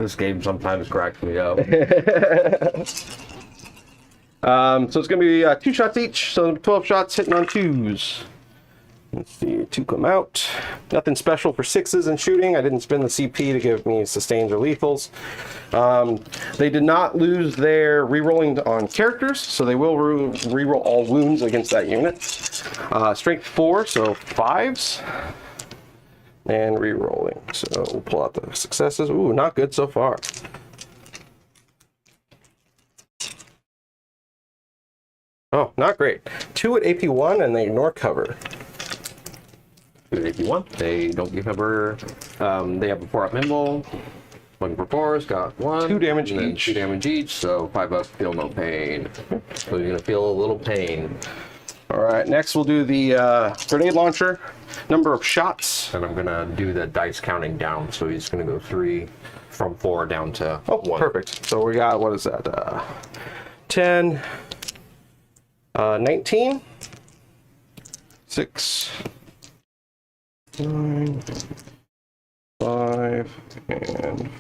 This game sometimes cracks me up. So it's going to be 2 shots each. So 12 shots hitting on 2s. Let's see, 2 come out. Nothing special for 6s in shooting. I didn't spend the CP to give me sustains or lethals. They did not lose their rerolling on characters, so they will reroll all wounds against that unit. Strength 4, so 5s. And rerolling. So we'll pull out the successes. Ooh, not good so far. Oh, not great. 2 at AP1 and they ignore cover. AP1. They don't give cover. They have a 4-up nimble. Looking for 4s, got 1. 2 damage and then each. 2 damage each, so 5 up, feel no pain. So you're gonna feel a little pain. All right, next we'll do the grenade launcher. Number of shots. And I'm gonna do the dice counting down, so he's gonna go 3 from 4 down to 1. Perfect. So we got, what is that? 10, 19, 6, 9, 5, and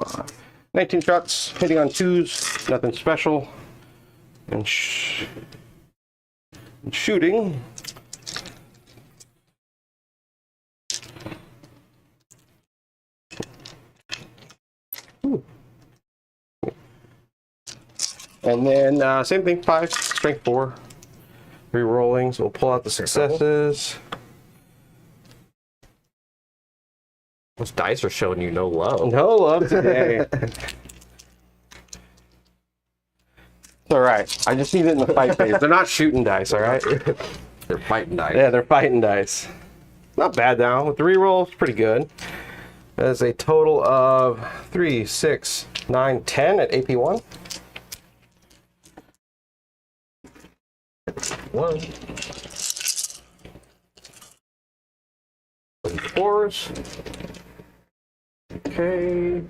5. 19 shots, hitting on 2s, nothing special. And shooting. Ooh. And then same thing, 5, strength 4. Re-rolling, so we'll pull out the successes. Those dice are showing you no love. No love today. It's alright. I just need it in the fight phase. They're not shooting dice, alright? They're fighting dice. Yeah, they're fighting dice. Not bad now. With the reroll, it's pretty good. That is a total of 3, 6, 9, 10 at AP1. 1. 4s. Okay.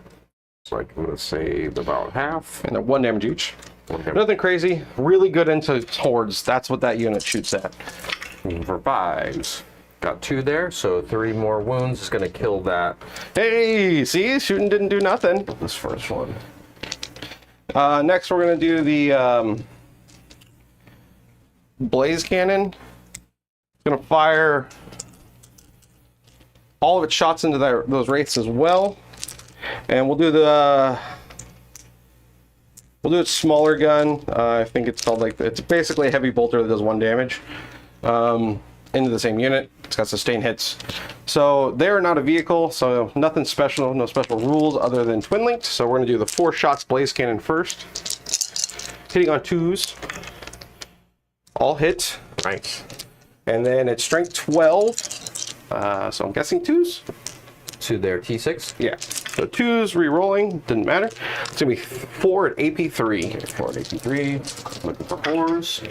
So I'm gonna save about half. And they're 1 damage each. 1 damage. Nothing crazy. Really good into hordes. That's what that unit shoots at. For 5s. Got 2 there, so 3 more wounds is gonna kill that. Hey, see? Shooting didn't do nothing. This first one. Next, we're going to do the blaze cannon. It's going to fire all of its shots into those wraiths as well. And we'll do its smaller gun. I think it's called it's basically a heavy bolter that does 1 damage into the same unit. It's got sustained hits. So they're not a vehicle, so nothing special, no special rules other than twin linked. So we're going to do the 4 shots blaze cannon first. Hitting on 2s. All hit. Nice. And then it's strength 12. So I'm guessing 2s. To their T6? Yeah. So 2s re-rolling, didn't matter. It's going to be 4 at AP3. 4 at AP3. Looking for 4s.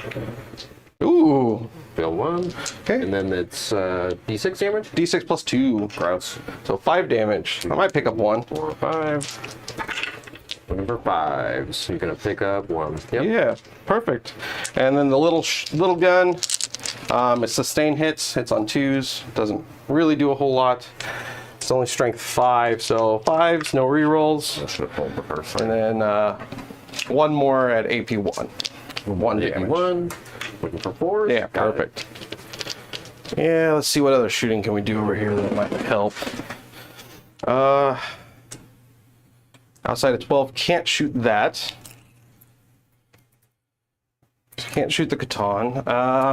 Ooh. Fail 1. Okay. And then it's D6 damage? D6 plus 2. Gross. So 5 damage. I might pick up 1. 4, 5. Looking for 5s. So you're going to pick up 1. Yep. Yeah, perfect. And then the little gun, it's sustained hits. It's on 2s. Doesn't really do a whole lot. It's only strength 5, so 5s, no rerolls. I should have pulled the first And one. then 1 more at AP1. 1 damage. 1. Looking for 4s. Yeah, Got perfect. Yeah, let's see what other shooting can we do over here that might help. Outside of 12, can't shoot that. Can't shoot the Catan.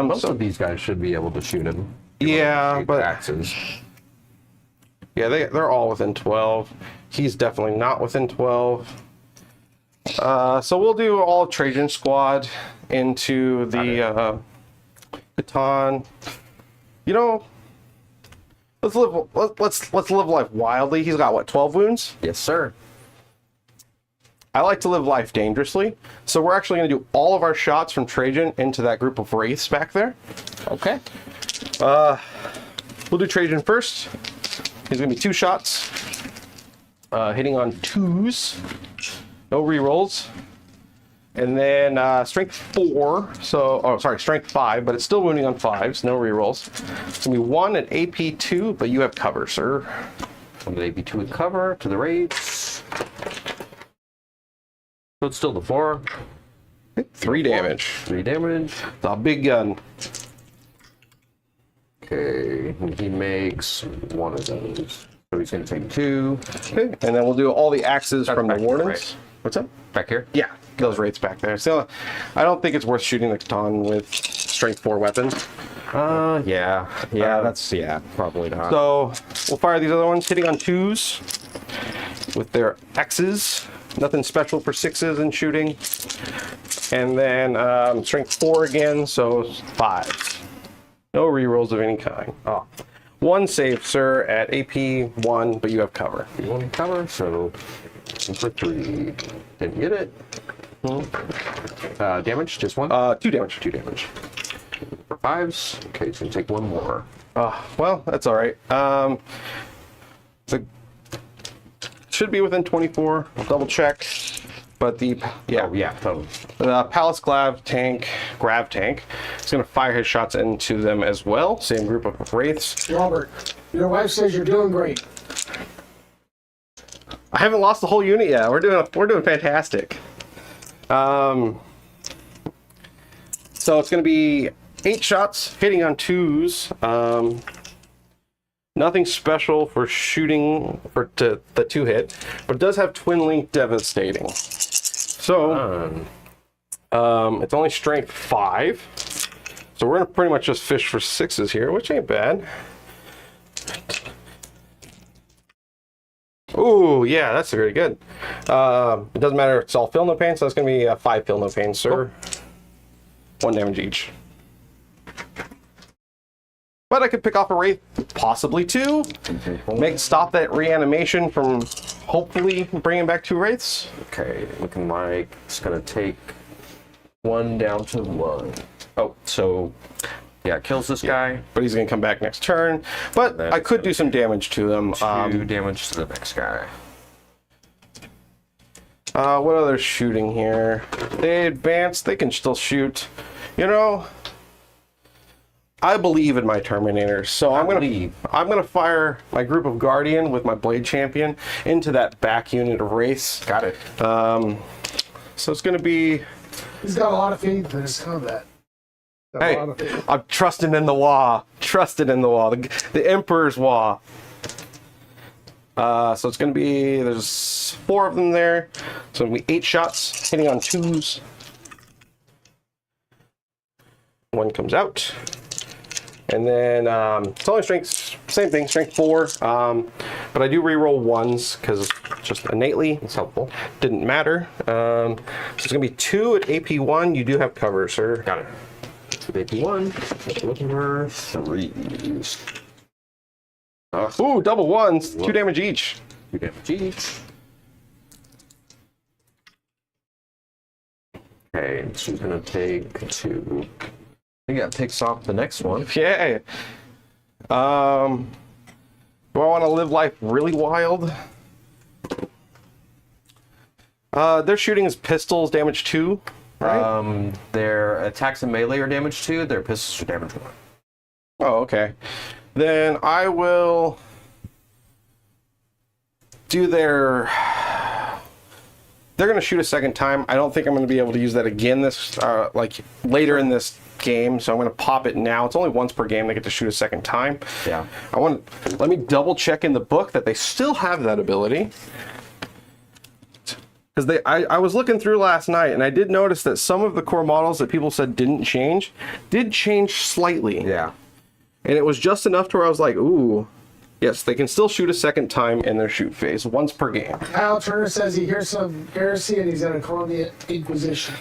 Most of these guys should be able to shoot him. Yeah, but axes. yeah, they're all within 12. He's definitely not within 12. So we'll do all Trajan squad into the Catan. You know, let's live life wildly. He's got what, 12 wounds? Yes, sir. I like to live life dangerously, so we're actually going to do all of our shots from Trajan into that group of wraiths back there. Okay. We'll do Trajan first. He's going to be 2 shots, hitting on 2s, no rerolls, and then strength 4. So, strength 5, but it's still wounding on 5s, no rerolls. It's going to be 1 at AP2, but you have cover, sir. From the AP2 with cover to the raids. So it's still the 4. 3 damage. 3 damage. It's a big gun. Okay. And he makes 1 of those. So he's going to take 2. Okay. And then we'll do all the axes from the back here, wardens. right? What's that? Back here? Yeah, those wraiths back there. So I don't think it's worth shooting the Catan with strength 4 weapons. Yeah. Yeah, probably not. So we'll fire these other ones, hitting on 2s with their X's. Nothing special for 6s in shooting. And then strength 4 again, so 5s. No rerolls of any kind. Oh. 1 save, sir, at AP1, but you have cover. You want to cover, so for 3. Didn't get it. Damage, just 1? 2 damage. 2 damage. For 5s. Okay, so you take 1 more. Well, that's all right. The should be within 24. I'll double check. But the Totally. the Palace grav tank is going to fire his shots into them as well. Same group of wraiths. Robert, your wife says you're doing great. I haven't lost the whole unit yet. We're doing fantastic. So it's going to be 8 shots hitting on 2s. Nothing special for shooting for the 2 hit, but it does have twin link devastating. So it's only strength 5. So we're gonna pretty much just fish for 6s here, which ain't bad. Ooh, yeah, that's very good. It doesn't matter, it's all feel no pain, so that's gonna be 5 feel no pain, sir. 1 damage each. But I could pick off a wraith, possibly 2. Stop that reanimation from hopefully bringing back 2 wraiths. Okay, looking like it's gonna take 1 down to 1. Oh, so yeah, it kills this guy. But he's gonna come back next turn. But I could do some damage to them. 2 damage to the next guy. What other shooting here? They advance, they can still shoot. You know, I believe in my Terminators, so I'm gonna fire my group of Guardian with my Blade Champion into that back unit of Wraiths. Got it. So it's gonna be. He's got a lot of faith in his combat. Hey, I'm trusting in the Wa. Trusted in the Wa. The Emperor's Wa. So it's gonna be. There's 4 of them there. So it'll be 8 shots hitting on 2s. 1 comes out. And then it's only strength, same thing, strength 4. But I do reroll 1s because just innately it's helpful. Didn't matter. So it's gonna be 2 at AP 1. You do have cover, sir. Got it. 2 AP 1. Looking for 3s. Ooh, double 1s. 2 damage each. 2 damage each. Okay, she's gonna take 2. I think that picks off the next one. Yeah. Do I want to live life really wild? Their shooting is pistols, damage 2, right? Their attacks and melee are damage 2. Their pistols are damage 1. Oh, okay. Then I will do their. They're going to shoot a second time. I don't think I'm going to be able to use that again this like later in this game, so I'm going to pop it now. It's only once per game they get to shoot a second time. Yeah. Let me double check in the book that they still have that ability. Because I was looking through last night and I did notice that some of the core models that people said did change slightly. Yeah. And it was just enough to where I was like, ooh. Yes, they can still shoot a second time in their shoot phase, once per game. Kyle Turner says he hears some heresy and he's going to call the Inquisition.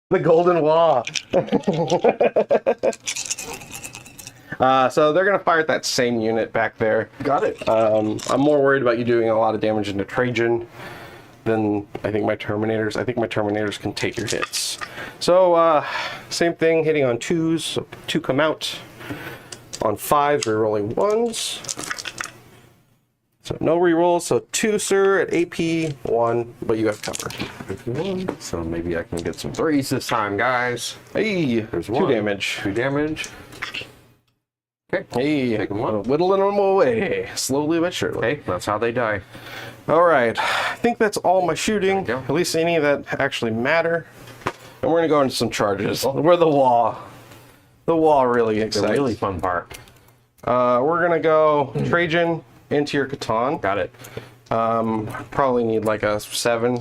The Golden Wall. So they're going to fire at that same unit back there. Got it. I'm more worried about you doing a lot of damage into Trajan than I think my Terminators. I think my Terminators can take your hits. So same thing, hitting on 2s. So 2 come out. On 5s, we're rolling 1s. So no rerolls. So 2, sir, at AP 1, but you have cover. AP 1. So maybe I can get some 3s this time, guys. Hey, there's 2 damage. 2 damage. Okay. Hey, take them one. whittling them away, slowly but surely. Okay, that's how they die. All right, I think that's all my shooting. There you go. At least any that actually matter. And we're gonna go into some charges. We're the wall. The wall really excites. The really fun part. We're gonna go Trajan into your Catan. Got it. Probably need like a 7,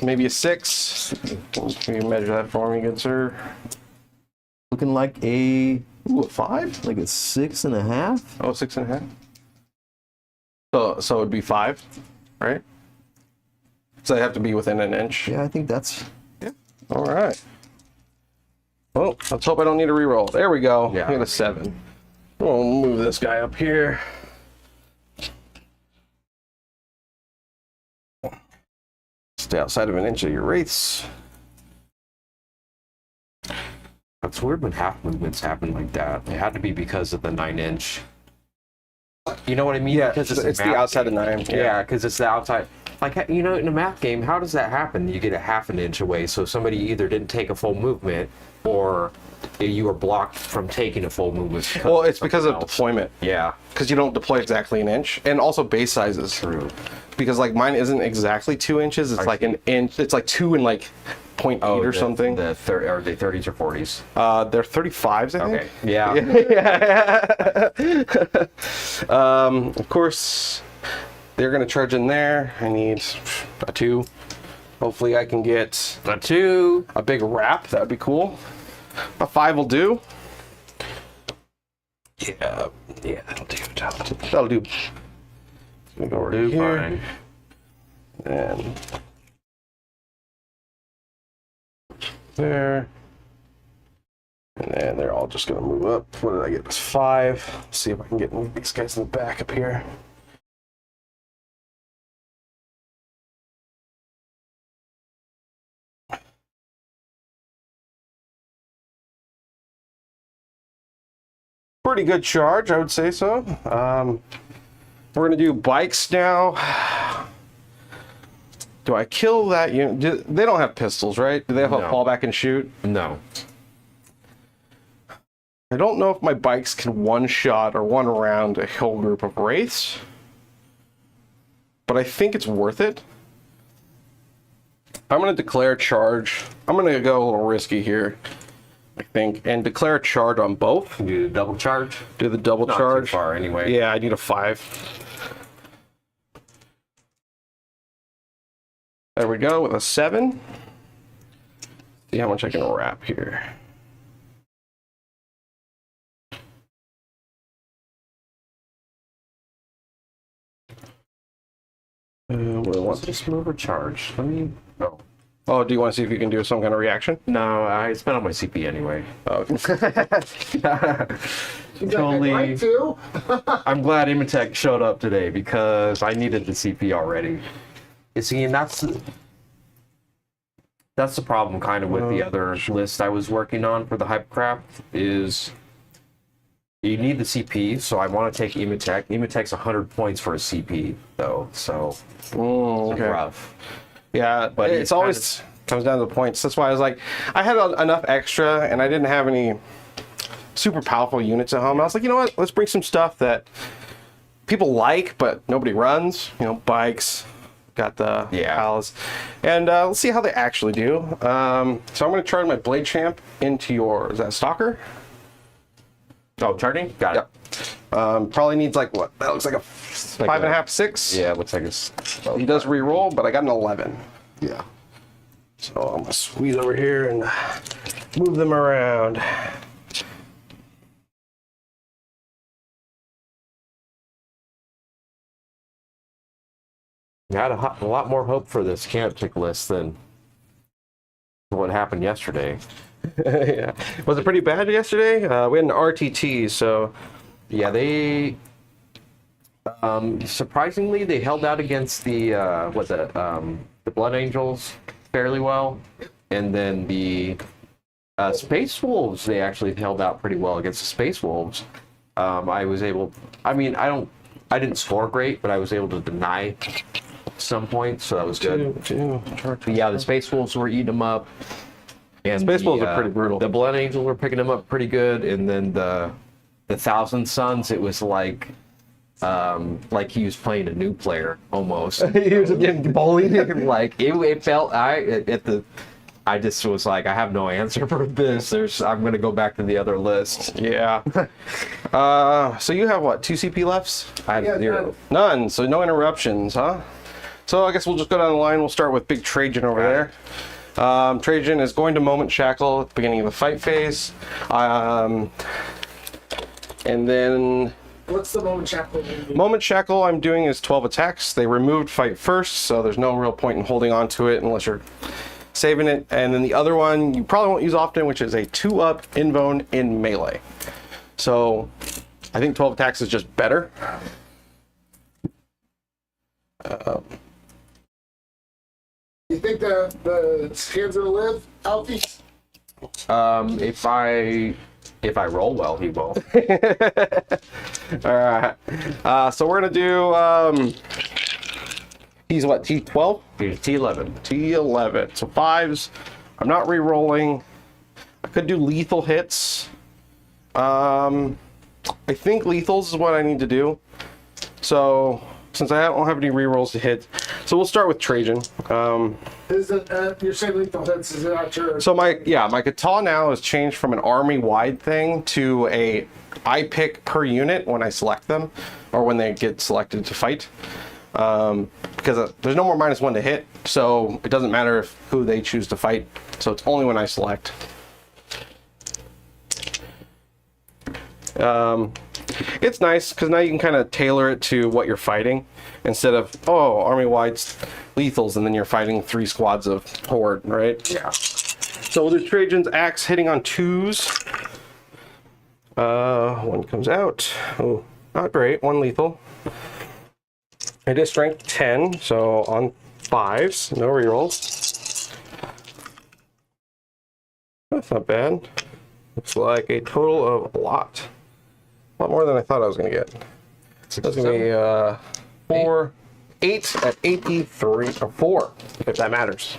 maybe a 6. Can you measure that for me, good sir? Looking like a 5? like a 6.5. Oh, 6.5. So it'd be 5, right? So they have to be within an inch. Yeah, I think that's. All right. Well, let's hope I don't need a reroll. There we go. Yeah. I get a 7. We'll move this guy up here. Stay outside of an inch of your wraiths. It's weird when half movements happen like that. It had to be because of the 9-inch. You know what I mean? Yeah, because it's the outside of 9. Yeah, because it's the outside. Like, you know, in a math game, how does that happen? You get a half an inch away, so somebody either didn't take a full movement, or you were blocked from taking a full movement. Well, it's because of deployment. Yeah. Because you don't deploy exactly an inch, and also base sizes. True. Because like mine isn't exactly 2 inches. It's like an inch. It's like 2 and like 0.8 or something. Are they 30s or 40s? They're 35s, I think. Okay. Yeah. Of course, they're gonna charge in there. I need a 2. Hopefully, I can get A 2. a big wrap. That would be cool. A 5 will do. Yeah, that'll do. That'll do. Gonna go over here. Fine. And there. And then they're all just gonna move up. What did I get? It's 5. Let's see if I can get these guys in the back up here. Pretty good charge, I would say so. We're gonna do bikes now. Do I kill that unit? They don't have pistols, right? Do they have a No. fallback and shoot? No. I don't know if my bikes can one-shot or one round a whole group of wraiths, but I think it's worth it. I'm gonna declare charge. I'm gonna go a little risky here, I think, and declare a charge on both. You do the double charge? Do the double Not charge. too far anyway. Yeah, I need a 5. There we go with a 7. See how much I can wrap here. Let's just move or charge. Let me. Oh. Oh, do you want to see if you can do some kind of reaction? No, I spent on my CP anyway. Oh. Totally. I'd like to. I'm glad Imitech showed up today because I needed the CP already. You see, and that's the problem kind of with the other list I was working on for the Hypercraft is you need the CP, so I want to take Imitech. Imitech's 100 points for a CP, though, so it's rough. Yeah, But it's it always comes down to the points. That's why I was like, I had enough extra, and I didn't have any super powerful units at home. I was like, you know what? Let's bring some stuff that people like, but nobody runs. You know, bikes. Got the pals, and let's see how they actually do. So I'm going to charge my Blade Champ into your, is that Stalker? Oh, charging? Got it. Probably needs like what? That looks like a 5.5, 6. Yeah, it looks like it's. He does re-roll, but I got an 11. Yeah. So I'm gonna squeeze over here and move them around. I had a lot more hope for this Canoptic list than what happened yesterday. Yeah. Was it pretty bad yesterday? We had an RTT, so yeah, they surprisingly they held out against the the Blood Angels fairly well, and then the Space Wolves they actually held out pretty well against the Space Wolves. I was able. I mean, I didn't score great, but I was able to deny some points, so that was good. But yeah, the Space Wolves were eating them up. And Space Wolves are pretty brutal. The Blood Angels were picking them up pretty good, and then the Thousand Suns, it was like he was playing a new player almost. he was getting bullied. Like it felt. I just was like, I have no answer for this. I'm gonna go back to the other list. Yeah. So you have what? 2 CP lefts? I have 0. None. So no interruptions, huh? So I guess we'll just go down the line. We'll start with Big Trajan over there. Trajan is going to Moment Shackle at the beginning of the fight phase. And then... What's the Moment Shackle? Moment Shackle I'm doing is 12 attacks. They removed Fight First, so there's no real point in holding on to it unless you're saving it. And then the other one you probably won't use often, which is a 2-up Invone in melee. So I think 12 attacks is just better. You think the hands gonna live, Alfie? If I roll well, he will. All right. So we're gonna do. He's what? T12. Here's T11. T11. So 5s. I'm not re-rolling. I could do lethal hits. I think lethals is what I need to do. So since I don't have any re-rolls to hit, so we'll start with Trajan. Is it, you're saying lethal hits, is it not your... So my Kata now has changed from an army-wide thing to I pick per unit when I select them, or when they get selected to fight. Because there's no more -1 to hit, so it doesn't matter who they choose to fight. So it's only when I select. It's nice because now you can kind of tailor it to what you're fighting instead of army-wide lethals and then you're fighting 3 squads of horde, right? Yeah. So we'll do Trajan's axe hitting on 2s. 1 comes out. Oh, not great. 1 lethal. It is strength 10, so on 5s, no rerolls. That's not bad. Looks like a total of a lot more than I thought I was going to get. That's going to be 8 at AP3, or 4, if that matters.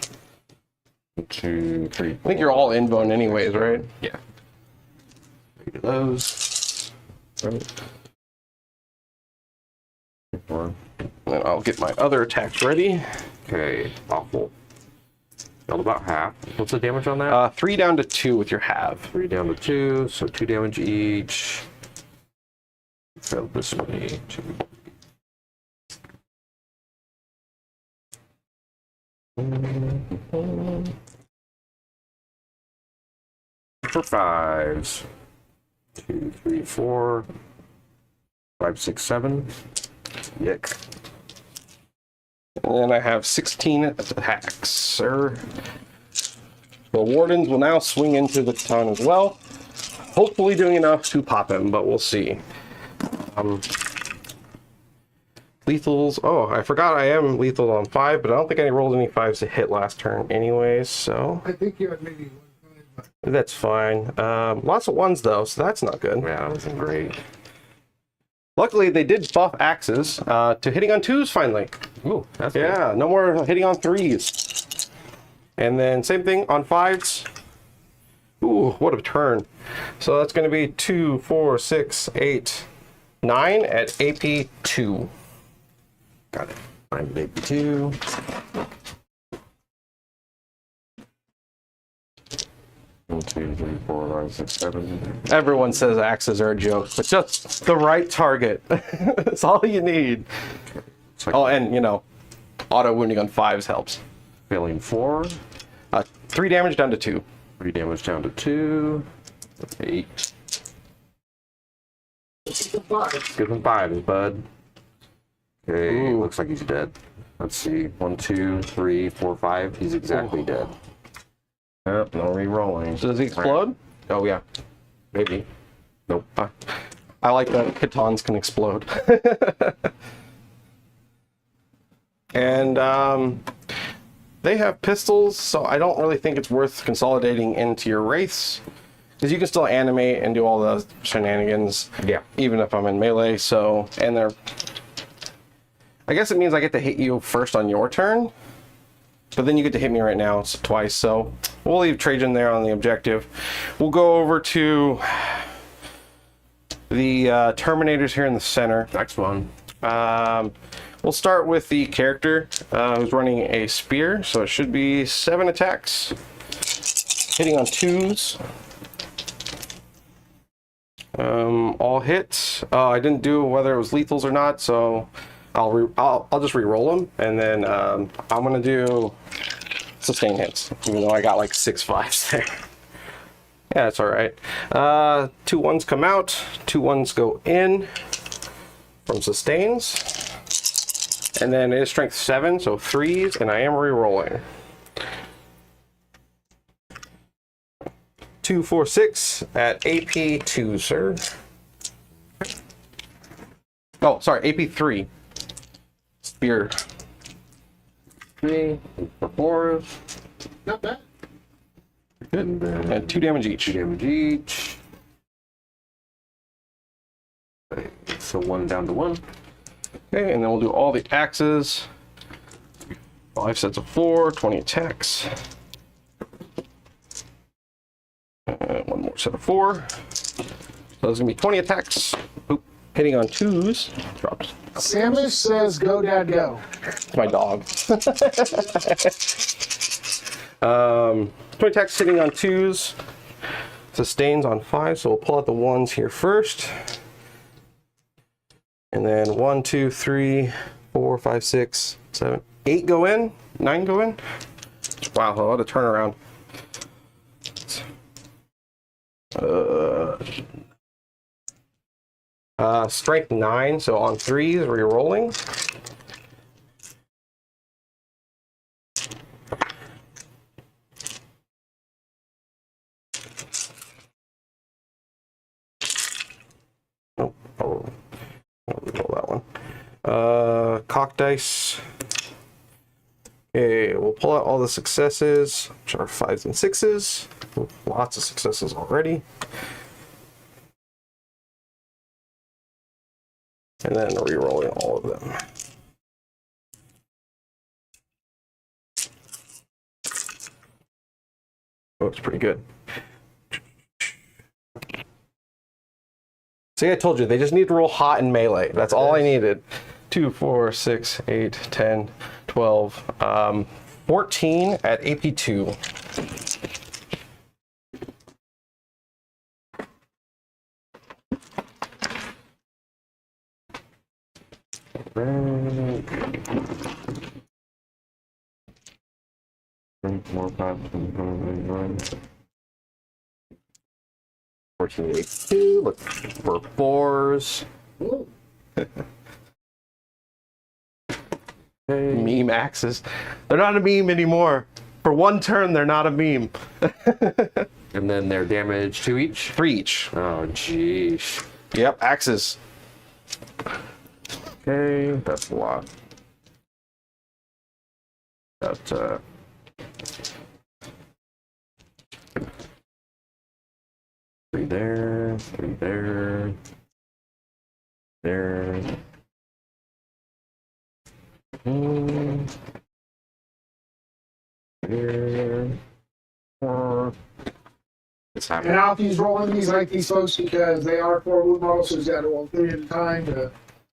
2, 3. I think you're all in bone anyways, right? Yeah. 3 of those. Right. And I'll get my other attacks ready. Okay, awful. Failed about half. What's the damage on that? 3 down to 2 with your halve. 3 down to 2, so 2 damage each. Failed this way. 2. For 5s. 2, 3, 4, 5, 6, 7. Yick. And then I have 16 attacks, sir. The Wardens will now swing into the Catan as well. Hopefully doing enough to pop him, but we'll see. Lethals. Oh, I forgot I am lethal on 5, but I don't think I rolled any 5s to hit last turn anyways, so I think you had maybe 1 5, but... that's fine. Lots of 1s though, so that's not good. Yeah, that wasn't great. Luckily, they did buff axes to hitting on 2s finally. Ooh, that's Yeah, no more hitting on 3s. And then same thing on 5s. Ooh, what a turn. So that's going to be 2, 4, 6, 8, 9 at AP 2. Got it. 9 at AP 2. One, 2, 3, 4, 5, 6, 7. Everyone says axes are a joke, but just the right target. That's all you need. Like Oh, and, auto wounding on 5s helps. failing 4. 3 damage down to 2. 3 damage down to 2. 8. Give him 5, bud. Okay, Ooh. looks like he's dead. Let's see. 1, 2, 3, 4, 5. He's exactly dead. Yep, no re-rolling. Does he explode? Oh, yeah. Maybe. Nope. I like that Catans can explode. And they have pistols, so I don't really think it's worth consolidating into your wraiths. Because you can still animate and do all the shenanigans. Yeah. Even if I'm in melee, so... And they're... I guess it means I get to hit you first on your turn. But then you get to hit me right now twice, so... We'll leave Trajan there on the objective. We'll go over to... the Terminators here in the center. Next one. We'll start with the character who's running a spear, so it should be 7 attacks. Hitting on 2s. All hits. I didn't do whether it was lethals or not, so I'll just re-roll them, and then I'm gonna do sustain hits, even though I got like 6 5s there. Yeah, it's all right. 2 1s come out, 2 1s go in from sustains. And then it is strength 7, so 3s, and I am re-rolling. 2, 4, 6 at AP 2, sir. Oh, sorry, AP 3. Spear. 3, 4, 4s. Not bad. And 2 damage each. 2 damage each. Okay, so 1 down to 1. Okay, and then we'll do all the axes. 5 sets of 4, 20 attacks. 1 more set of 4. So there's gonna be 20 attacks. Oop, hitting on 2s. Drops. Samish says, "Go, Dad, go." It's my dog. 20 attacks hitting on 2s. Sustains on 5, so we'll pull out the 1s here first. And then 1, 2, 3, 4, 5, 6, 7, 8 go in. 9 go in. Wow, a lot of turnaround. Strength 9, so on 3s, re-rolling. I'll re-roll that one. Cock dice. Okay, we'll pull out all the successes, which are 5s and 6s. Lots of successes already. And then re-rolling all of them. Oh, it's pretty good. See, I told you, they just need to roll hot and melee. That's all I needed. 2, 4, 6, 8, 10, 12, 14 at AP2. More 14, 82. Look for 4s. Meme axes. They're not a meme anymore. For one turn, they're not a meme. And then their damage 2 each? 3 each. Oh, jeez. Yep, axes. Okay, that's a lot. That's, 3 there, 3 there, there. There. 4. It's And happening. now if he's rolling these like these folks because they are 4 wound models, so he's got to roll 3 at a time to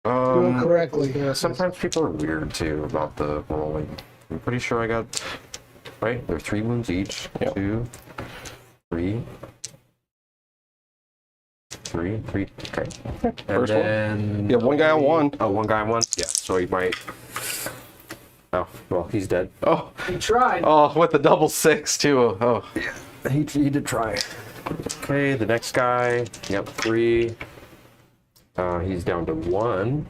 do it correctly. Yeah, sometimes people are weird too about the rolling. I'm pretty sure I got, right? They're 3 wounds each. Yep. 2, 3. 3. Okay. And First then one. You have 1 guy on 1. Oh, 1 guy on 1? Yeah, so he might. Oh, well, he's dead. Oh, He tried. oh, with the double 6 too. Oh, He did try. Okay, the next guy. Yep, 3. He's down to 1.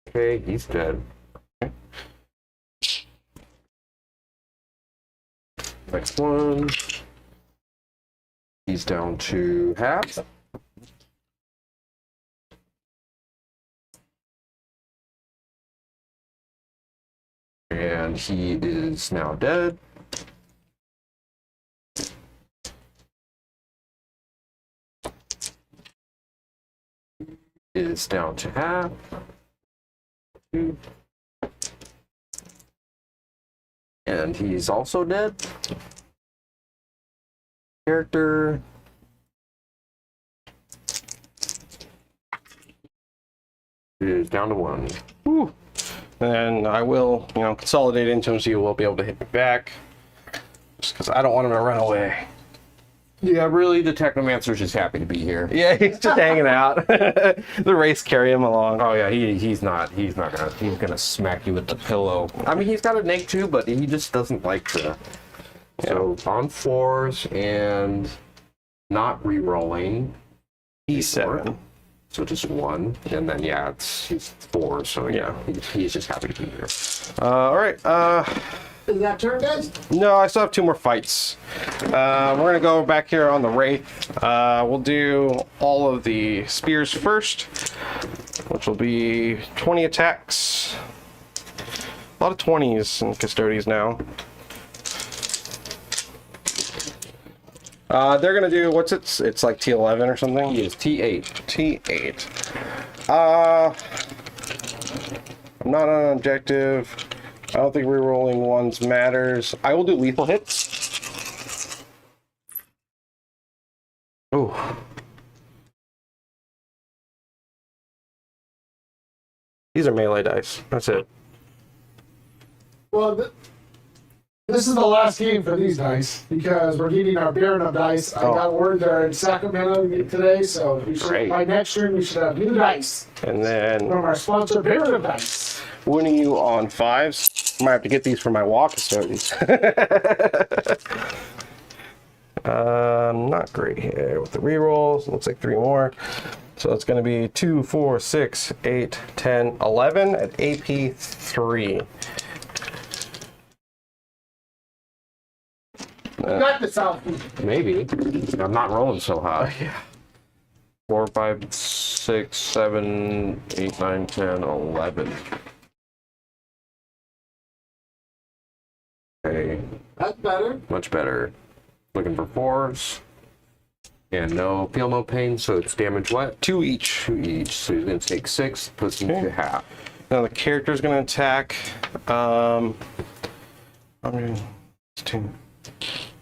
Okay, he's dead. Next one. He's down to half. And he is now dead. Is down to half. 2. And he's also dead. Character. Is down to 1. whew. And I will, consolidate into him so you will be able to hit me back. Just because I don't want him to run away. Yeah, really, the Technomancer's just happy to be here. Yeah, he's just hanging out. The race carry him along. Oh yeah, he's gonna smack you with the pillow. I mean, he's got a neg too, but he just doesn't like to. So on 4s and not re-rolling. E7. So just 1, and then yeah, he's 4. So yeah, he's just happy to be here. All right. Is that turn, guys? No, I still have 2 more fights. We're gonna go back here on the Wraith. We'll do all of the spears first, which will be 20 attacks. lot of 20s and Custodes now. They're gonna do, what's it? It's like T11 or something? He is T8. T8. I'm not on an objective. I don't think rerolling ones matters. I will do lethal hits. Ooh. These are melee dice. That's it. Well, this is the last game for these dice because we're getting our Baron of dice. I got word they're in Sacramento today, so we should, by next stream we should have new dice. And then From our sponsor, Baron of Dice. winning you on 5s. I might have to get these for my walk Custodes. Not great here with the rerolls. Looks like 3 more. So it's going to be 2, 4, 6, 8, 10, 11 at AP 3. You got this out. Maybe. I'm not rolling so high. Yeah. 4, 5, 6, 7, 8, 9, 10, 11. Okay, That's better. much better. Looking for 4s. And no, feel no pain, so it's damage what? 2 each. 2 each. So he's going to take 6, puts him to half. Now the character's going to attack. I'm going to 2,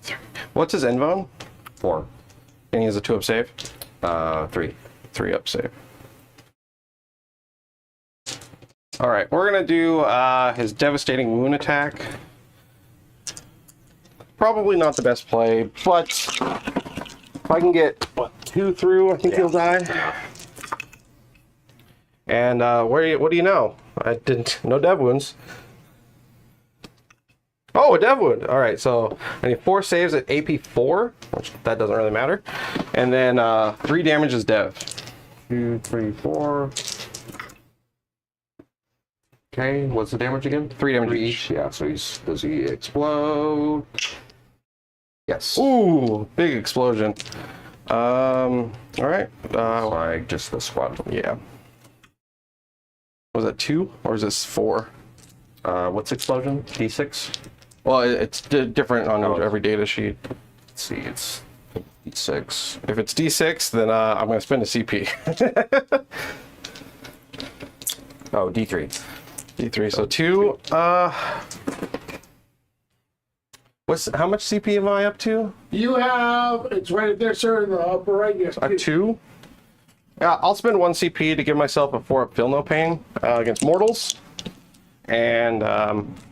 3. What's his invuln? 4. And he has a 2 up save. 3. 3 up save. All right, we're gonna do his devastating wound attack. Probably not the best play, but if I can get 2 through, I think he'll die. And what do you know? I didn't. No dev wounds. Oh, a dev wound. All right, so I need 4 saves at AP 4, which that doesn't really matter, and then 3 damage is dev. 2, 3, 4. Okay, what's the damage again? 3 damage each. Yeah, so does he explode? Yes. Ooh, big explosion. All right. Like just the squad. Yeah. Was that 2 or is this 4? What's explosion? D6? Well, it's different on every data sheet. Let's see, it's D6. If it's D6, then I'm going to spend a CP. Oh, D3. D3, so 2. How much CP am I up to? You have, it's right there, sir, in the upper right. You I have 2. Yeah, I'll spend 1 CP to give myself a 4 up feel no pain against mortals. And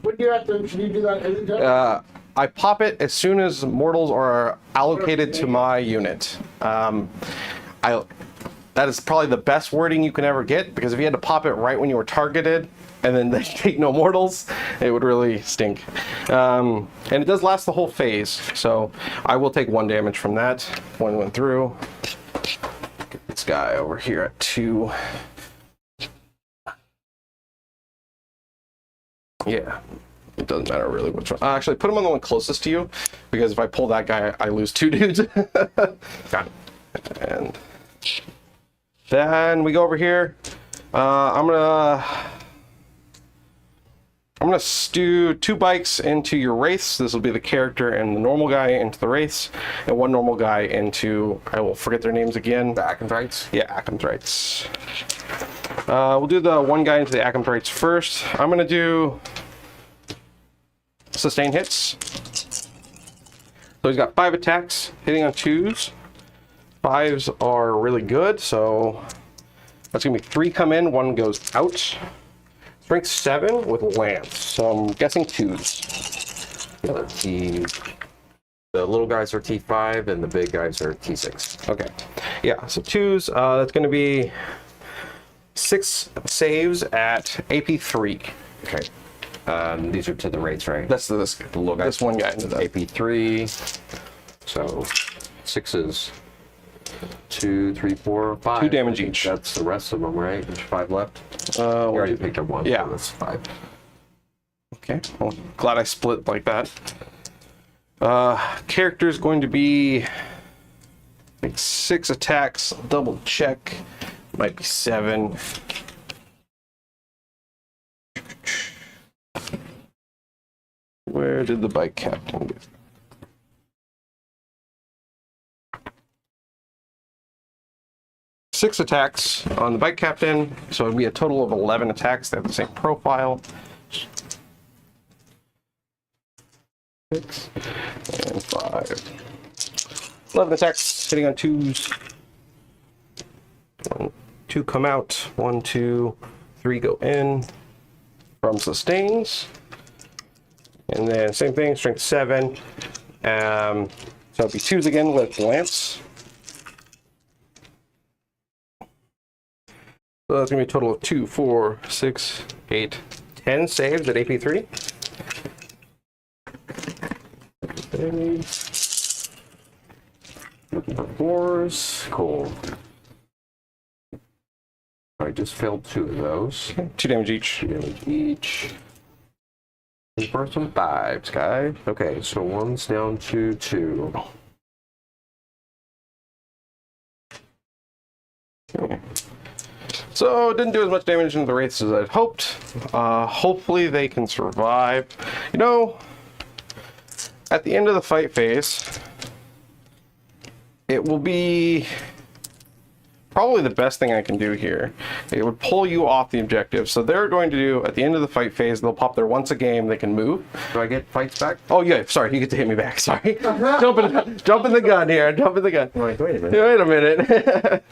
When you have to, should you do that every time? I pop it as soon as mortals are allocated to my unit. That is probably the best wording you can ever get, because if you had to pop it right when you were targeted and then they take no mortals, it would really stink. And it does last the whole phase, so I will take 1 damage from that. 1 went through. Get this guy over here at 2. Yeah, it doesn't matter really which one. Actually, put him on the one closest to you, because if I pull that guy, I lose 2 dudes. Got it. And then we go over here. I'm gonna stew 2 bikes into your wraiths. This will be the character and the normal guy into the wraiths, and 1 normal guy into, I will forget their names again. The Acanthrites? Yeah, Acanthrites. We'll do the 1 guy into the Acanthrites first. I'm gonna do sustain hits. So he's got 5 attacks, hitting on 2s. 5s are really good, so that's gonna be 3 come in, 1 goes out. Strength 7 with lance, so I'm guessing 2s. The other the little guys are T5 and the big guys are T6. Okay, yeah, so 2s, that's gonna be 6 saves at AP 3. Okay. These are to the rates, right? That's the little guy. this 1 guy into that. AP 3. So 6s. 2, 3, 4, 5. 2 damage each. That's the rest of them, right? There's 5 left. You Uh, already picked up 1. yeah. So that's 5. Okay, well, glad I split like that. Character's going to be like 6 attacks, double check, might be 7. Where did the bike captain get? Six attacks on the bike captain, so it'd be a total of 11 attacks. They have the same profile. 6 and 5. 11 attacks, hitting on 2s. 1, 2 come out. 1, 2, 3 go in from sustains. And then same thing, strength 7. So it'd be 2s again with lance. So that's gonna be a total of 2, 4, 6, 8, 10 saves at AP 3. Looking for 4s. Cool. I just failed 2 of those. 2 damage each. 2 damage each. And for some 5s, guys. Okay, so 1's down to 2. Okay. So, didn't do as much damage into the wraiths as I'd hoped. Hopefully they can survive. You know, at the end of the fight phase, it will be probably the best thing I can do here. It would pull you off the objective. So they're going to do, at the end of the fight phase, they'll pop there once a game, they can move. Do I get fights back? Oh yeah, sorry, you get to hit me back, sorry. Jumping the gun here, jumping the gun. Wait a minute. Wait a minute.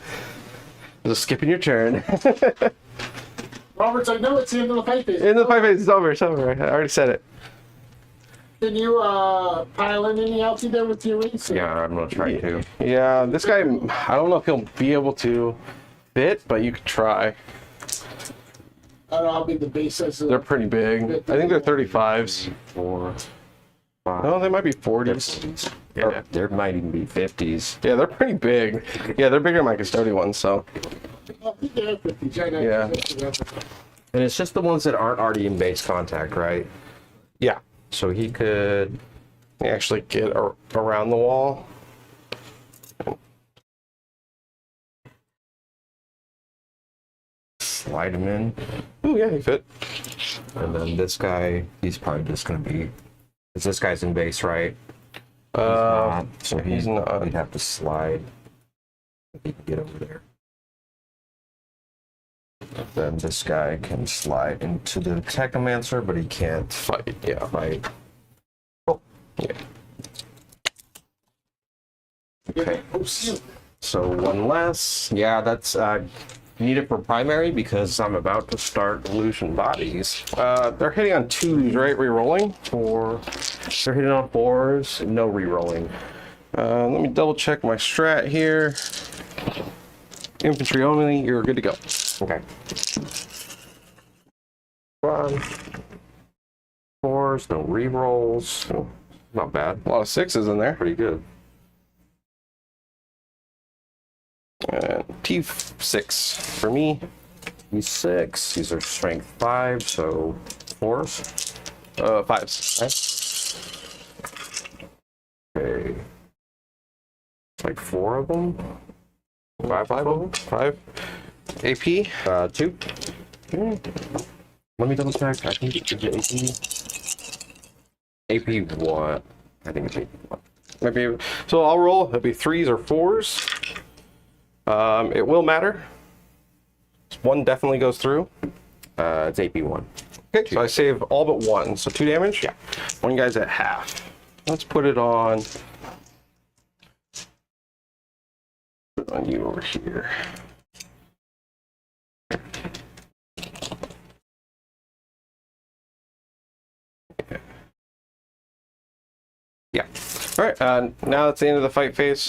Just skipping your turn. Robert's like, no, it's the end of the fight phase. In the fight phase, it's over, I already said it. Can you pile in any LT there with your wings? Yeah, I'm gonna try to. Yeah, this guy, I don't know if he'll be able to fit, but you could try. I don't know how big the base is. They're pretty big. I think they're 35s. 4, 5. No, they might be 40s. Yeah, there might even be 50s. Yeah, they're pretty big. Yeah, they're bigger than my custodian ones, so. I think they're 50. Yeah. And it's just the ones that aren't already in base contact, right? Yeah. So he could Actually get around the wall. slide him in. Oh yeah, he fit. And then this guy, he's probably just gonna be, because this guy's in base, right? So he's not. He'd have to slide. If he can get over there. Then this guy can slide into the Technomancer, but he can't Fight, yeah. fight. Yeah. Okay. So one less. Yeah, that's needed for primary because I'm about to start illusion bodies. They're hitting on 2s, right? Rerolling? 4. They're hitting on 4s. No rerolling. Let me double check my strat here. Infantry only, you're good to go. Okay. 1. 4s, no rerolls. Oh, not bad. A lot of 6s in there. Pretty good. T6 for me. He's 6. These are strength 5, so 4s. 5s. Okay. Like 4 of them. 5 of them. 5. AP. 2. Okay. Let me double check. I think it's AP. AP 1. I think it's AP 1. Maybe. So I'll roll. It'll be 3s or 4s. It will matter. 1 definitely goes through. It's AP 1. Okay, so I save all but 1. So 2 damage. Yeah. 1 guy's at half. Let's put it on. Put it on you over here. Yeah. All right. Now that's the end of the fight phase.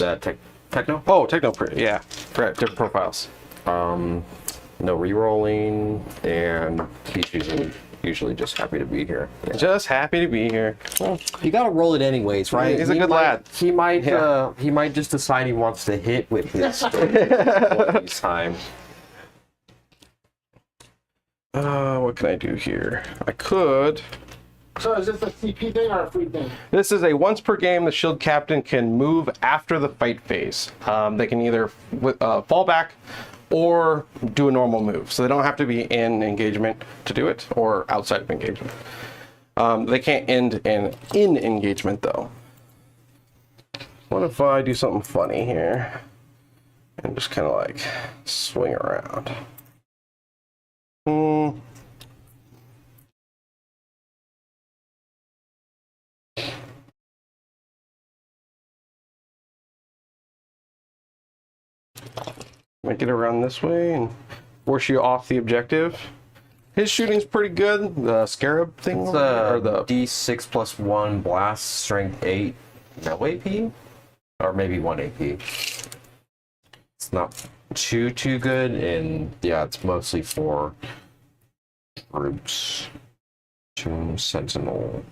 Techno? Oh, techno. Yeah. Right. Different profiles. No rerolling, and he's usually just happy to be here. Yeah. Just happy to be here. You gotta roll it anyways, right? He's a good lad. He might just decide he wants to hit with his this time. What can I do here? I could. So is this a CP thing or a free thing? This is a once per game the shield captain can move after the fight phase. They can either fall back or do a normal move. So they don't have to be in engagement to do it or outside of engagement. They can't end in engagement though. What if I do something funny here and just kind of like swing around? Make it around this way and force you off the objective. His shooting's pretty good. The scarab thing, It's or the D6 plus 1 blast, strength 8, no AP? Or maybe 1 AP. It's not too good, and yeah, it's mostly for groups. Tomb Sentinel.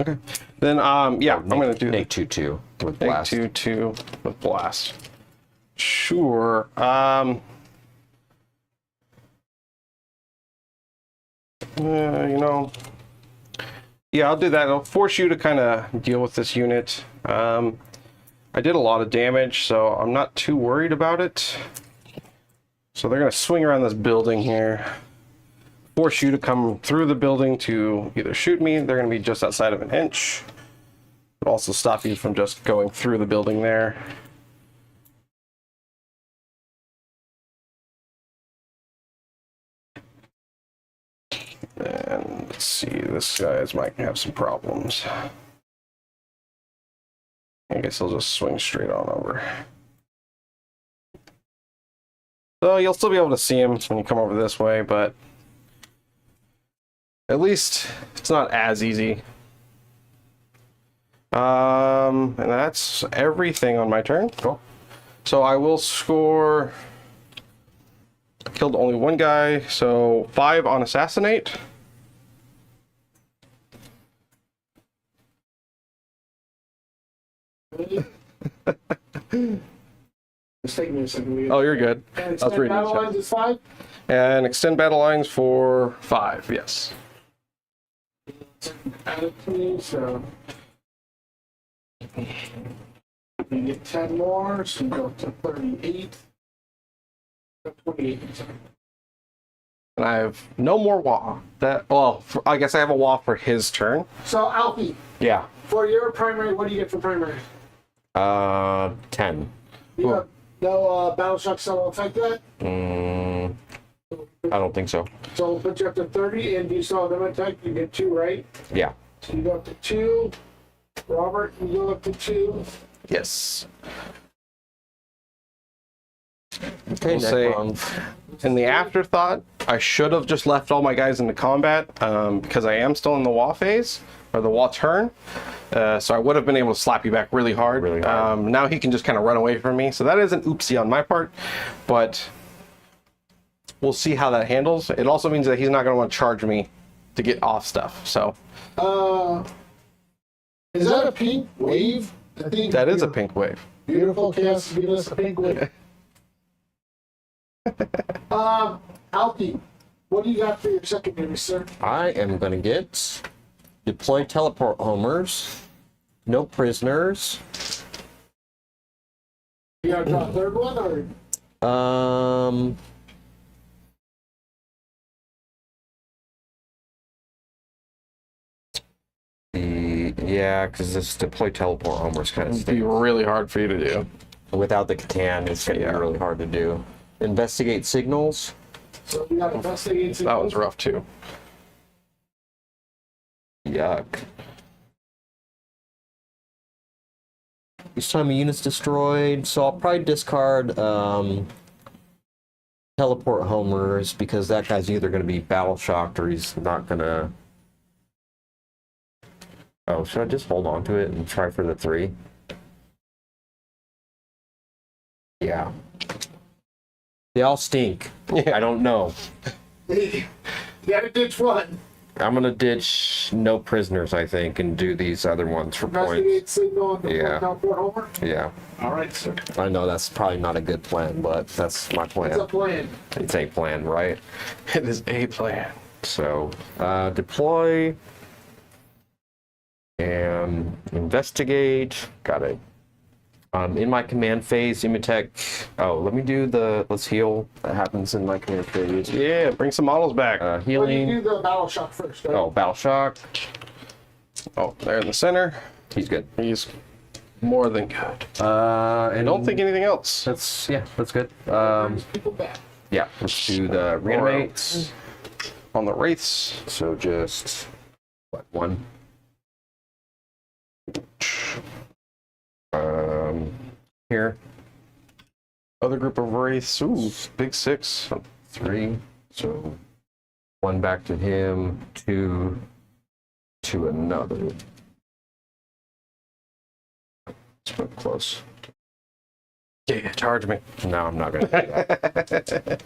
Okay. Then yeah, I'm gonna do Make 2/2 with Make blast. 2/2 with blast. Sure. You know, yeah, I'll do that. It'll force you to kind of deal with this unit. I did a lot of damage, so I'm not too worried about it. So they're gonna swing around this building here, force you to come through the building to either shoot me. They're gonna be just outside of an inch, but also stop you from just going through the building there. And let's see, this guy's might have some problems. I guess I'll just swing straight on over. So you'll still be able to see him when you come over this way, but at least it's not as easy. And that's everything on my turn. Cool. So I will score. Killed only one guy, so 5 on assassinate. It's taking me a second. Oh, you're good. And I was extend reading battle the lines is 5. And extend battle lines for 5, yes. Add it to me, so you get 10 more, so you go to 38. 28. And I have no more wall. I guess I have a wall for his turn. So Alfie, Yeah. for your primary, what do you get for primary? 10. You have no battle shock, so will affect that. I don't think so. So we'll put you up to 30, and you saw them attack. You get 2, right? Yeah. So you go up to 2. Robert, you go up to 2. Yes. Okay, We'll say- Necrons. In the afterthought, I should have just left all my guys into combat because I am still in the wall phase, or the wall turn. So I would have been able to slap you back really hard. Really hard. Now he can just kind of run away from me. So that is an oopsie on my part, but we'll see how that handles. It also means that he's not going to want to charge me to get off stuff. So Is that a pink wave? I think that is a pink wave. Beautiful chaos giving us a pink wave. Alfie, what do you got for your secondary, sir? I am gonna get deploy teleport homers, no prisoners. You gotta draw a third one, or Yeah, because this deploy teleport homers kind of It'd be stinks. really hard for you to do. Without the Catan, it's gonna be really hard to do. Investigate signals. so you got investigate. That one's rough too. Yuck. Each time a unit's destroyed, so I'll probably discard teleport homers because that guy's either going to be battle shocked or he's not going to. Oh, should I just hold on to it and try for the 3? Yeah. They all stink. I don't know. You gotta ditch one. I'm going to ditch no prisoners, I think, and do these other ones for points. Investigate signal and Yeah. teleport homer. Yeah. All right, sir. I know that's probably not a good plan, but that's my plan. It's a plan. It's a plan, right? It is a plan. So, deploy and investigate. Got a In my command phase, Imitech. Oh, let me do the. Let's heal. That happens in my command phase. Yeah, bring some models back. Well, Healing. you do the battle shock first, right? Oh, battle shock. Oh, there in the center. He's good. He's more than good. And I don't think anything else. that's that's good. Brings people back. Yeah, let's do the reanimates. On the wraiths. So just what, one. Here, Other group of wraiths. Ooh, big 6. 3. So one back to him, 2 to another. Let's put close. Yeah, charge me. No, I'm not gonna do that.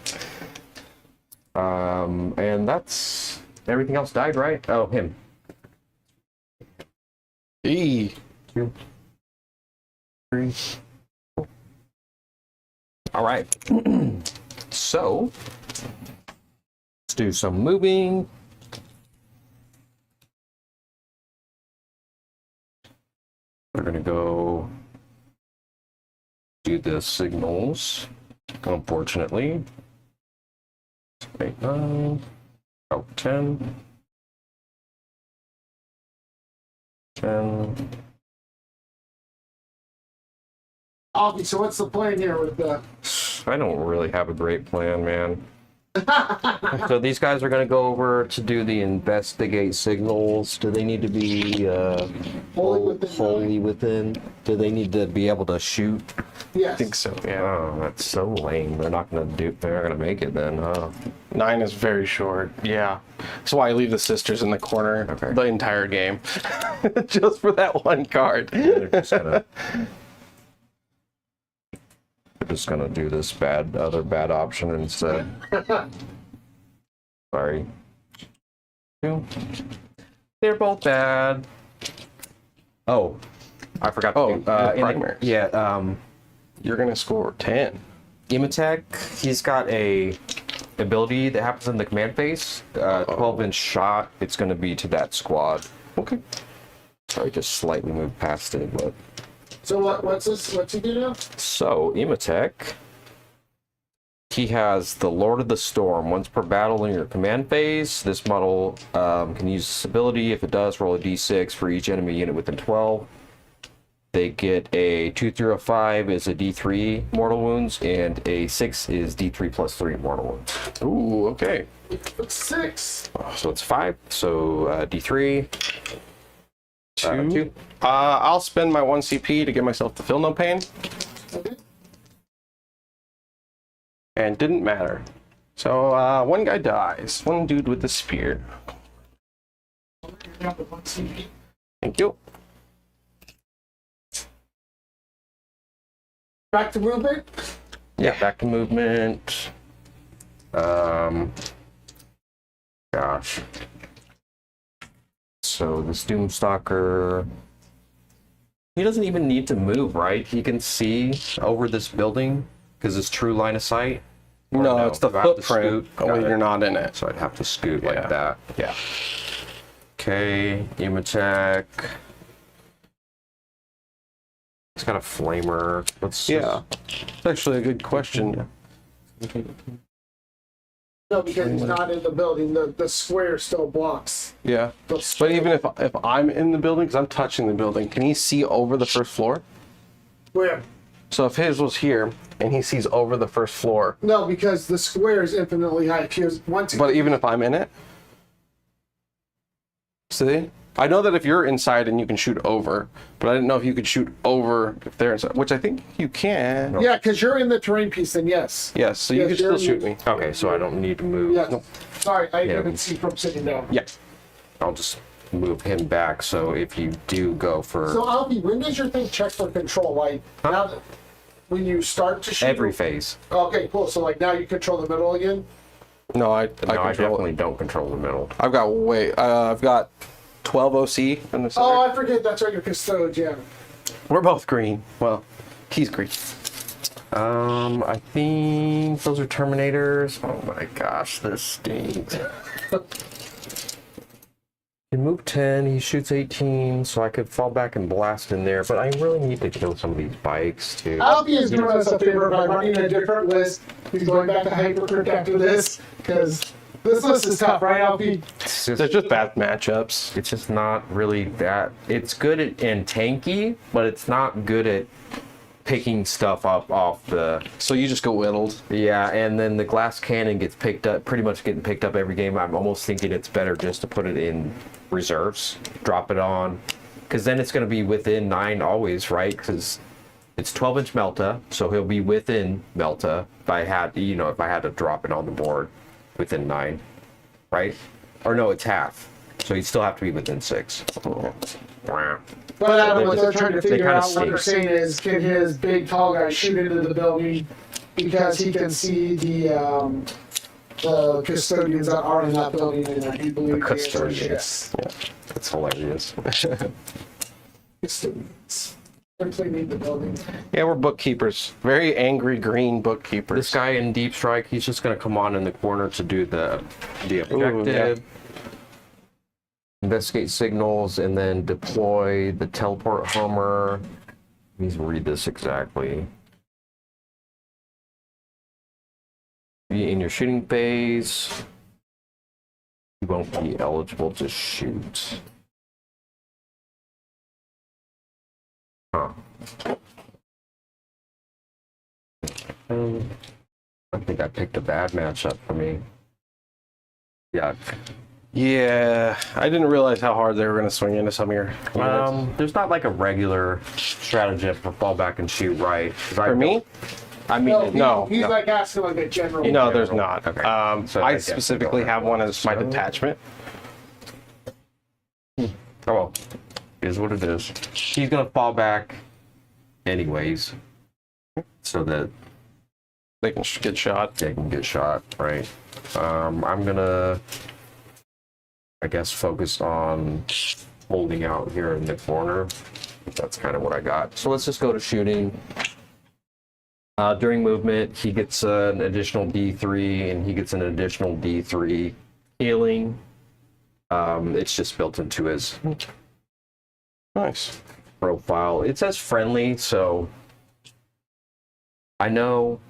And that's everything else died, right? Oh, him. E. 2, 3. All right. So let's do some moving. We're gonna go do the signals. Unfortunately, 8, 9, 10, 10. Avi, so what's the plan here with the... I don't really have a great plan, man. So these guys are going to go over to do the investigate signals. Do they need to be wholly within? Do they need to be able to shoot? Yes. I think so, yeah. Oh, that's so lame. They're not going to do. They're not going to make it then, huh? 9 is very short. Yeah. That's why I leave the sisters in the corner the entire game. Just for that one card. They're just gonna do this other bad option instead. Sorry. 2. They're both bad. Oh, I forgot. Oh, primaries. Yeah. You're gonna score 10. Imitech, he's got a ability that happens in the command phase. 12-inch shot. It's gonna be to that squad. Okay. Sorry, just slightly moved past it, but. So what's this? What's he do now? So, Imitech, he has the Lord of the Storm. Once per battle in your command phase, this model can use this ability. If it does, roll a d6 for each enemy unit within 12. They get a 2 through a 5 is a d3 mortal wounds, and a 6 is d3 plus 3 mortal wounds. Ooh, okay. It's 6. So it's 5. So d3. 2. I'll spend my 1 CP to give myself the feel no pain. Okay. And didn't matter. So one guy dies. One dude with the spear. Thank you. Back to movement. Yeah, back to movement. Gosh. So this Doomstalker, he doesn't even need to move, right? He can see over this building because it's true line of sight. Or No, it's the do I have to footprint scoot? when Got you're it. not in it. So I'd have to scoot Yeah. like that. Yeah. Okay, Imitech. He's got a flamer. Let's Yeah. It's actually a good question. No, because he's not in the building. The square still blocks. Yeah. The But even if I'm in the building, because I'm touching the building, can he see over the first floor? Where? So if his was here and he sees over the first floor, No, because the square is infinitely high. Because once but even if I'm in it, see? I know that if you're inside and you can shoot over, but I didn't know if you could shoot over if they're inside, which I think you can. yeah, because you're in the terrain piece, then yes. Yes, so you Yes, can still you're shoot in me. Okay, so I don't need to move. Yeah. Sorry, I Yeah. didn't see from sitting down. Yeah. I'll just move him back. So if you do go for So Alfie, when does your thing check for control? Like now that when you start to shoot. every phase, Okay, cool. So like now you control the middle again. No, I no, I control definitely it. don't control the middle. I've got I've got 12 OC in the center. Oh, I forget. That's right. Your Custodes, yeah. We're both green. Well, he's green. I think those are Terminators. Oh my gosh, this stinks. He move 10, he shoots 18, so I could fall back and blast in there, but I really need to kill some of these bikes too. Alfie is doing us a favor by running a different list. He's going back to Hypercrypt after this, because this list is tough, right, Alfie? They're just bad matchups. It's just not really that. It's good at and tanky, but it's not good at picking stuff up off the. So you just go whittled. Yeah, and then the glass cannon gets picked up, pretty much getting picked up every game. I'm almost thinking it's better just to put it in reserves, drop it on, because then it's going to be within 9 always, right? Because it's 12-inch Melta, so he'll be within Melta. If I had, if I had to drop it on the board within 9, right? Or no, it's half, so he'd still have to be within 6. Wow. But Adam, what they're trying to figure kinda out, what they're saying is, can his big tall guy shoot into the building because he can see the custodians that are in that building, and I do believe The custodians. Yeah, that's hilarious. Custodians. Simply need the building. Yeah, we're bookkeepers. Very angry green bookkeepers. This guy in Deep Strike, he's just going to come on in the corner to do the objective. Yeah. Investigate signals, and then deploy the teleport Hummer. Let me read this exactly. Be in your shooting phase. You won't be eligible to shoot. Huh. I think I picked a bad matchup for me. Yeah. Yeah, I didn't realize how hard they were going to swing into some of your units. There's not like a regular strategy for fall back and shoot right. For me? I mean, He's like asking like a general. No, there's not. Okay. So I guess we specifically don't have one as my so. detachment. Oh well, it is what it is. He's gonna fall back anyways, so that They can get shot. they can get shot, right? I'm gonna, I guess, focus on holding out here in the corner. That's kind of what I got. So let's just go to shooting. During movement, he gets an additional D3, and he gets an additional D3 healing. It's just built into his Nice. profile. It says friendly, so I know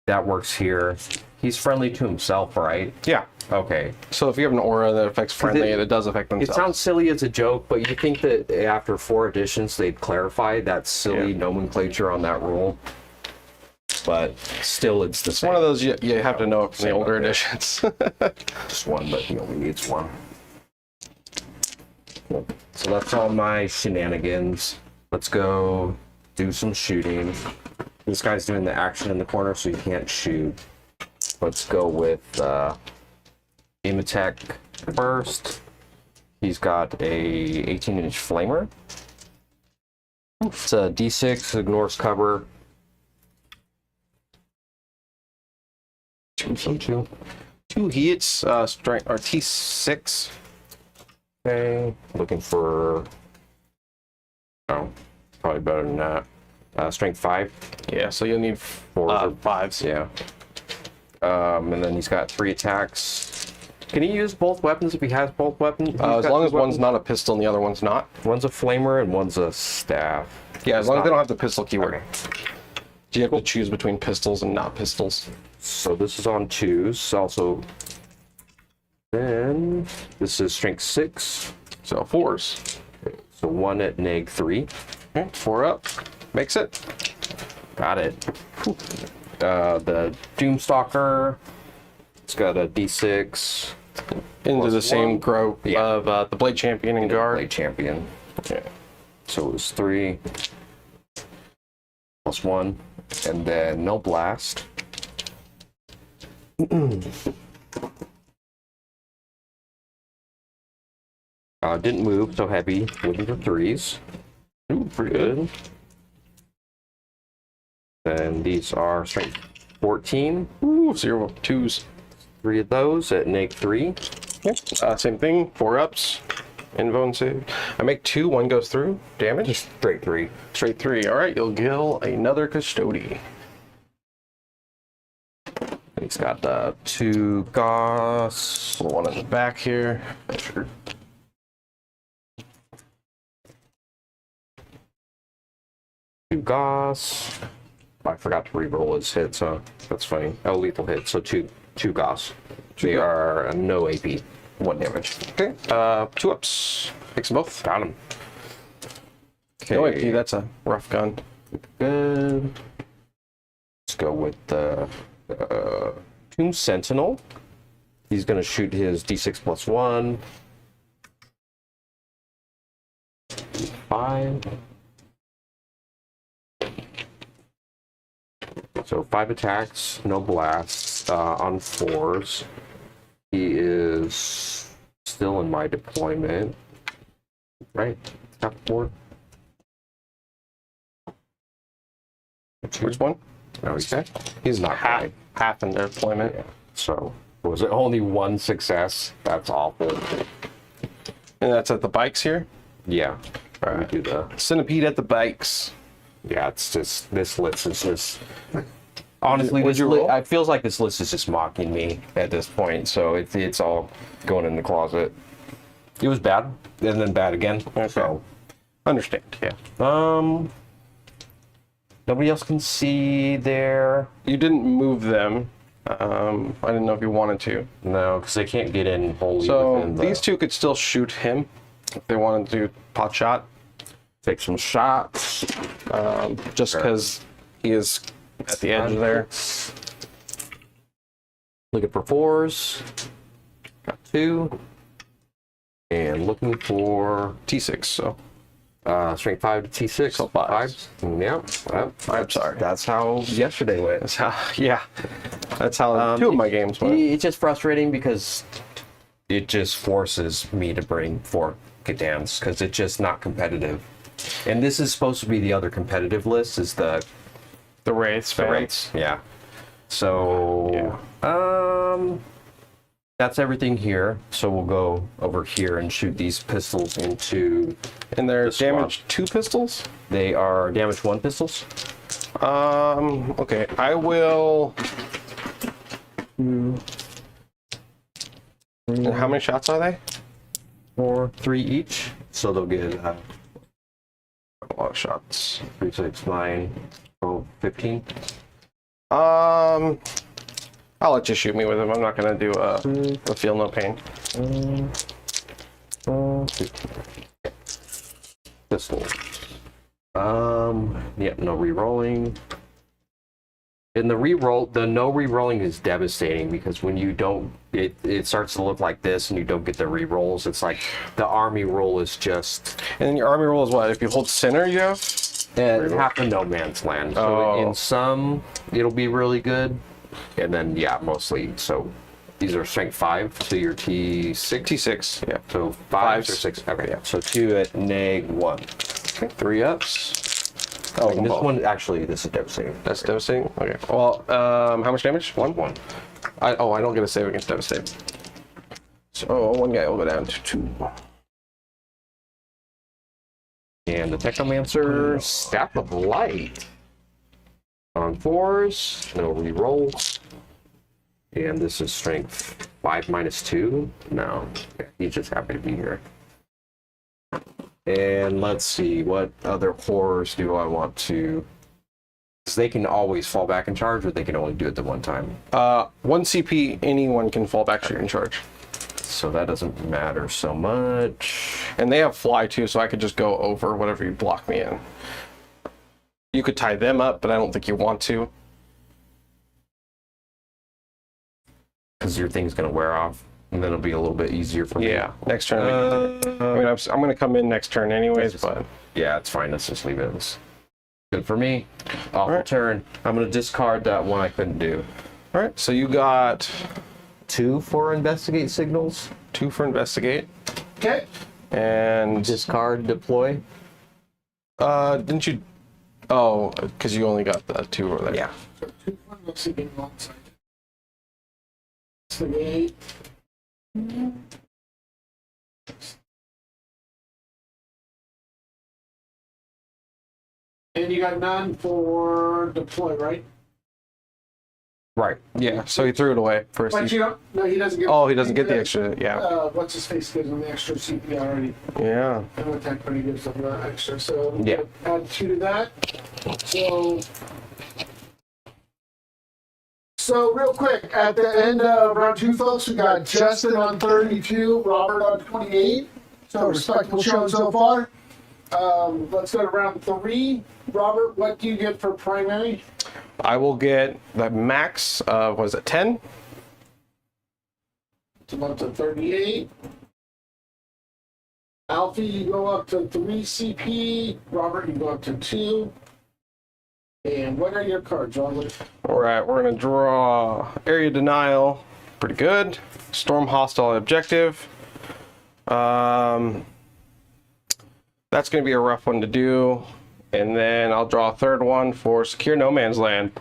that works here. He's friendly to himself, right? Yeah. Okay. So if you have an aura that affects friendly, it does affect It themselves. sounds silly as a joke, but you think that after 4 editions they'd clarify that silly nomenclature on that rule. But still, it's the same. One of those you have to know it from the older editions. Just one, but he only needs one. Cool. So that's all my shenanigans. Let's go do some shooting. This guy's doing the action in the corner, so you can't shoot. Let's go with aim attack first. He's got a 18-inch flamer. It's a D6, ignores cover. Two hits, strength or T6. Okay, looking for. Oh, probably better than that. Strength 5. Yeah, so you'll need 4 fives. Yeah. And then he's got 3 attacks. Can he use both weapons if he has both weapons? As long as one's not a pistol and the other one's not. One's a flamer and one's a staff. Yeah, as long as they don't have the pistol keyword. Okay. Do you have to choose between pistols and not pistols? So this is on 2s. Also, then this is strength 6. So 4s. So 1 at neg 3. Okay, 4 up. Makes it. Got it. The Doomstalker. It's got a D6. Into Plus the same 1. group Yeah. of the Blade Champion and Guard. Blade Champion. Okay. So it was 3 plus 1, and then no blast. Didn't move, so heavy. Moving to 3s. Ooh, pretty good. Then these are strength 14. Ooh, 0 2s. 3 of those at neg 3. Yep. Same thing. 4 ups. Invo and save. I make 2. 1 goes through. Damage. Just straight 3. Straight 3. All right, you'll kill another Custode. He's got 2 Gauss, one in the back here. Sure. 2 Gauss. I forgot to re-roll his hit, so that's funny. Oh, lethal hit, so two Gauss. They are no AP, 1 damage. Okay, 2 ups. Takes them both. Got him. Okay, no AP, that's a rough gun. Good. Let's go with the Tomb Sentinel. He's going to shoot his D6 plus 1. 5. So 5 attacks, no blasts, on 4s. He is still in my deployment. Right? Top board. Which one? No, he's not half in their deployment. Yeah. So was it only 1 success? That's awful. And that's at the bikes here? Yeah. All right. Do the centipede at the bikes. Yeah, it's just this list is just honestly. It feels like this list is just mocking me at this point. So it's all going in the closet. It was bad, and then bad again. Okay. So understand. Yeah. Nobody else can see there. You didn't move them. I didn't know if you wanted to. No, because they can't get in wholly. So these 2 could still shoot him if they wanted to do pot shot. Take some shots, just because he is at the edge there. Looking for 4s. Got 2. And looking for T6, so. Strength 5 to T6. So 5s. Yeah. I'm sorry. That's how yesterday went. That's how 2 of my games went. It's just frustrating because it just forces me to bring 4 Gadams because it's just not competitive. And this is supposed to be the other competitive list, is the Wraiths. The Wraiths, yeah. So, that's everything here. So we'll go over here and shoot these pistols into... And they're damage 2 pistols? They are damage 1 pistols. Okay, I will... And how many shots are they? 4, 3 each. So they'll get... a lot of shots. 3, 6, 9, 12, 15. I'll let you shoot me with him. I'm not gonna do a feel no pain. Pistol. Yep, no re-rolling. And the no re-rolling is devastating because when you don't, it starts to look like this and you don't get the re-rolls. It's like the army roll is just... And your army roll is what? If you hold center, you have? Half the no man's land. So in some, it'll be really good. And then, yeah, mostly. So these are strength 5 to your T6? T6, yeah. So 5s or 6. Okay, yeah. So 2 at neg 1. Okay, 3 ups. Oh, this one, actually, this is devastating. That's devastating? Okay. Well, how much damage? 1? 1. I don't get a save against devastating. So one guy will go down to 2. And the Technomancer, Staff of Light. On 4s, no re-rolls. And this is strength 5 minus 2. No, he's just happy to be here. And let's see, what other horrors do I want to... Because they can always fall back and charge, or they can only do it the one time. 1 CP, anyone can fall back and charge. So that doesn't matter so much. And they have fly too, so I could just go over whatever you block me in. You could tie them up, but I don't think you want to. Because your thing's going to wear off. And then it'll be a little bit easier for me. Yeah, next turn. I mean, I'm going to come in next turn anyways, but... Yeah, it's fine. Let's just leave it. It's good for me. Awful turn. I'm going to discard that one I couldn't do. All right, so you got... 2 for investigate signals. 2 for investigate. Okay. And... Discard, deploy. Didn't you... Oh, because you only got the 2 over there. Yeah. So 2 for investigate alongside. Investigate. And you got none for deploy, right? Right. Yeah, so he threw it away first. But you don't, no, he doesn't get. Oh, he doesn't get the extra, yeah. What's his face gives him the extra CP already. Yeah. And attack when he gives them the extra. So Yeah. add 2 to that. So real quick, at the end of round 2, folks, we got Justin on 32, Robert on 28. So respectable showing so far. Let's go to round 3. Robert, what do you get for primary? I will get the max, was it 10? It's up to 38. Alfie, you go up to 3 CP. Robert, you go up to 2. And what are your cards, Robert? All right, we're gonna draw area denial. Pretty good. Storm hostile objective. That's gonna be a rough one to do. And then I'll draw a third one for secure no man's land.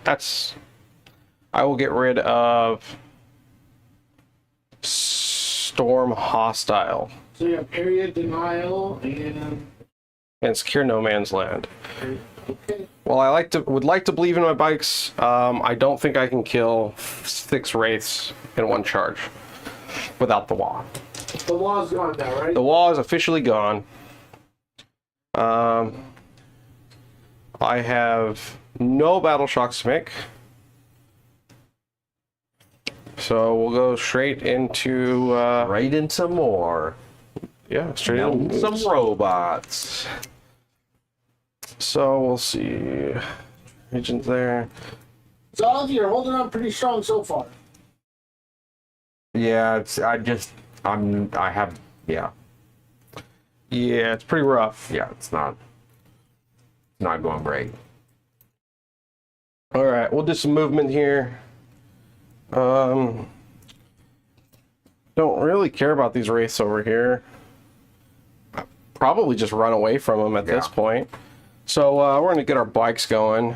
I will get rid of storm hostile So you have area denial and secure no man's land. okay. Well, I would like to believe in my bikes. I don't think I can kill 6 wraiths in one charge without the wall. The wall's gone now, right? The wall is officially gone. I have no battle shocks to make. So we'll go straight into Right into more. yeah, straight into Some robots. So we'll see. Regions there. So you're holding on pretty strong so far. Yeah, yeah, Yeah, it's pretty rough. yeah, it's not going great. All right, we'll do some movement here. Don't really care about these wraiths over here. Probably just run away from them at this point. So we're gonna get our bikes going,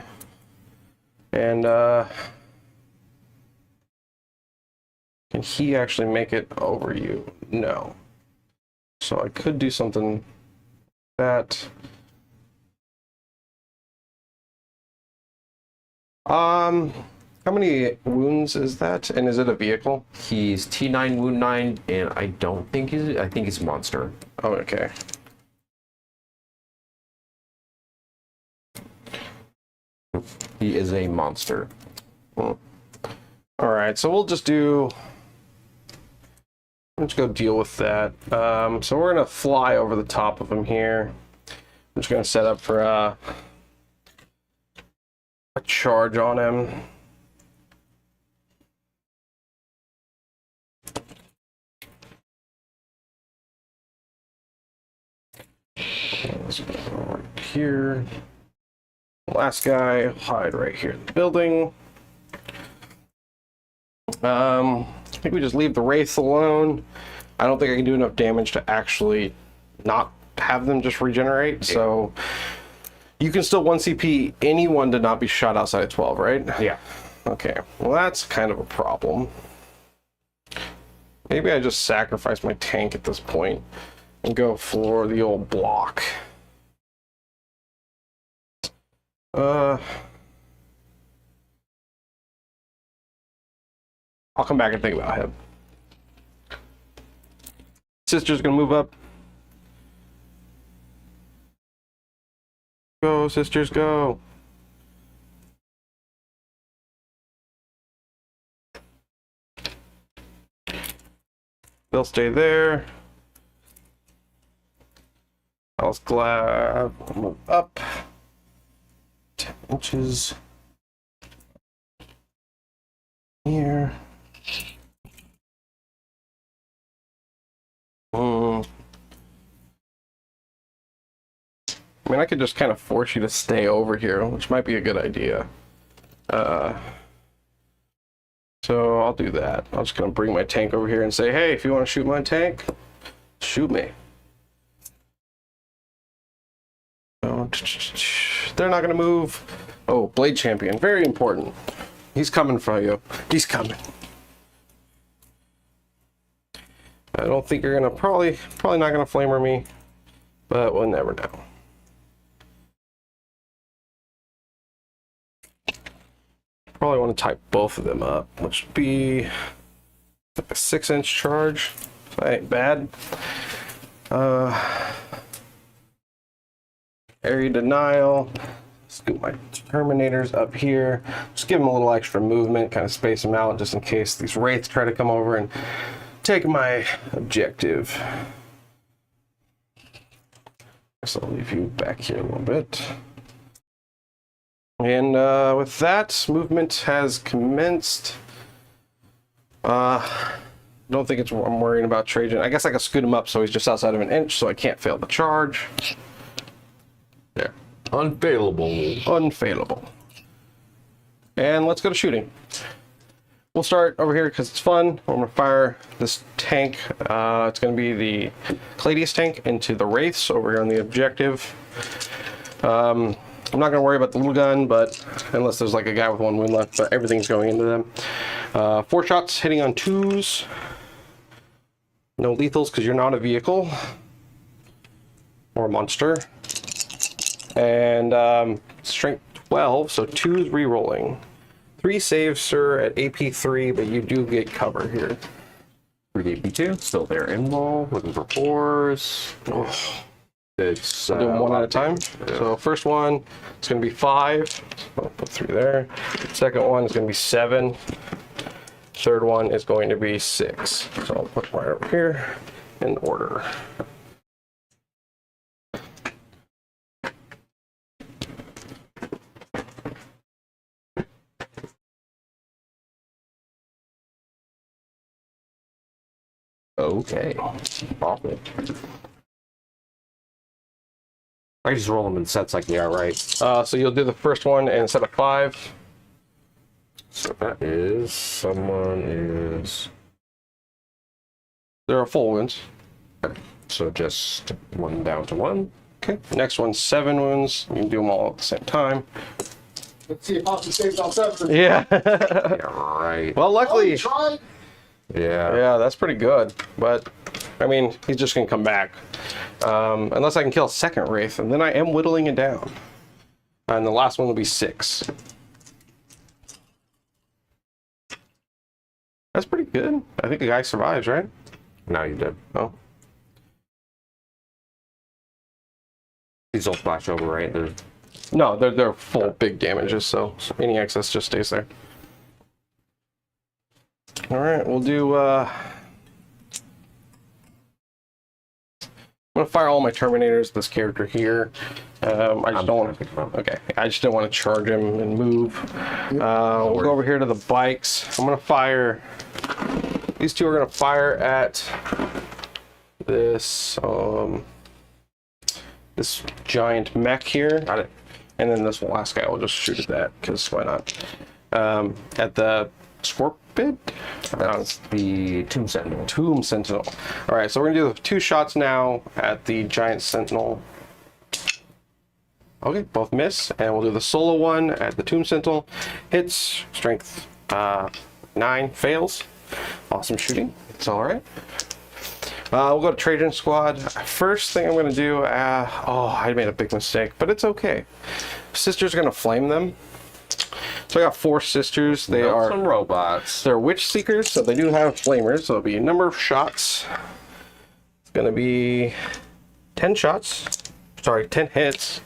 and can he actually make it over you? No. So I could do something like that. How many wounds is that? And is it a vehicle? He's T9 wound 9, and I think he's monster. Oh, okay. He is a monster. All right, so we'll just do. Let's go deal with that. So we're gonna fly over the top of him here. I'm just gonna set up for a charge on him. Let's go right here. Last guy, hide right here in the building. I think we just leave the wraiths alone. I don't think I can do enough damage to actually not have them just regenerate. Yeah. So you can still 1 CP anyone to not be shot outside of 12, right? Yeah. Okay. Well, that's kind of a problem. Maybe I just sacrifice my tank at this point and go for the old block. I'll come back and think about him. Sister's gonna move up. Go, sisters, go. They'll stay there. I'll move up 10 inches here. I mean, I could just kind of force you to stay over here, which might be a good idea. So I'll do that. I'm just gonna bring my tank over here and say, hey, if you want to shoot my tank, shoot me. They're not gonna move. Oh, Blade Champion, very important. He's coming for you. He's coming. I don't think you're gonna probably not gonna flamer me, but we'll never know. Probably want to type both of them up, which would be like a 6-inch charge. That ain't bad. Area denial. Scoop my Terminators up here. Just give them a little extra movement, kind of space them out just in case these Wraiths try to come over and take my objective. So I'll leave you back here a little bit. And with that, movement has commenced. Don't think I'm worrying about Trajan. I guess I can scoot him up so he's just outside of an inch, so I can't fail the charge. There. Unfailable. Unfailable. And let's go to shooting. We'll start over here because it's fun. I'm going to fire this tank. It's going to be the Cladius tank into the Wraiths over here on the objective. I'm not going to worry about the little gun, but unless there's like a guy with 1 wound left, but everything's going into them. 4 shots hitting on 2s. No lethals because you're not a vehicle or a monster. And strength 12, so 2s re-rolling. 3 saves, sir, at AP 3, but you do get cover here. 3 AP2, still there. Involve, looking for 4s. Oh. It's do them one at a time. Yeah. So first one, it's going to be 5. I'll put 3 there. Second one is going to be 7. Third one is going to be 6. So I'll put right over here in order. Okay. Awful. I just roll them in sets like they are, right? So you'll do the first one and set of 5. So that is, someone is... There are full wounds. Okay. So just 1 down to 1. Okay. Next one's 7 wounds. You can do them all at the same time. Let's see if Austin saves all 7. Yeah. Yeah, right. Well, luckily... Try. Yeah. Yeah, that's pretty good. But, I mean, he's just going to come back. Unless I can kill a second Wraith, and then I am whittling it down. And the last one will be 6. That's pretty good. I think the guy survives, right? Now you did. Oh. These will flash over, right? They're... No, they're full big damages, so any excess just stays there. All right, we'll do... I'm going to fire all my Terminators, this character here. I just don't want to... Okay, I just don't want to charge him and move. We'll go over here to the bikes. I'm going to fire... These 2 are going to fire at this this giant mech here. Got it. And then this last guy, I'll just shoot at that, because why not? At the Scorpid? That's the Tomb Sentinel. Tomb Sentinel. All right, so we're going to do the 2 shots now at the giant Sentinel. Okay, both miss. And we'll do the solo one at the Tomb Sentinel. Hits, strength 9, fails. Awesome shooting. It's all right. We'll go to Trajan Squad. First thing I'm going to do, oh, I made a big mistake, but it's okay. Sisters are going to flame them. So I got 4 sisters. They are some robots. They're witch seekers, so they do have flamers. So it'll be a number of shots. It's going to be 10 shots. Sorry, 10 hits.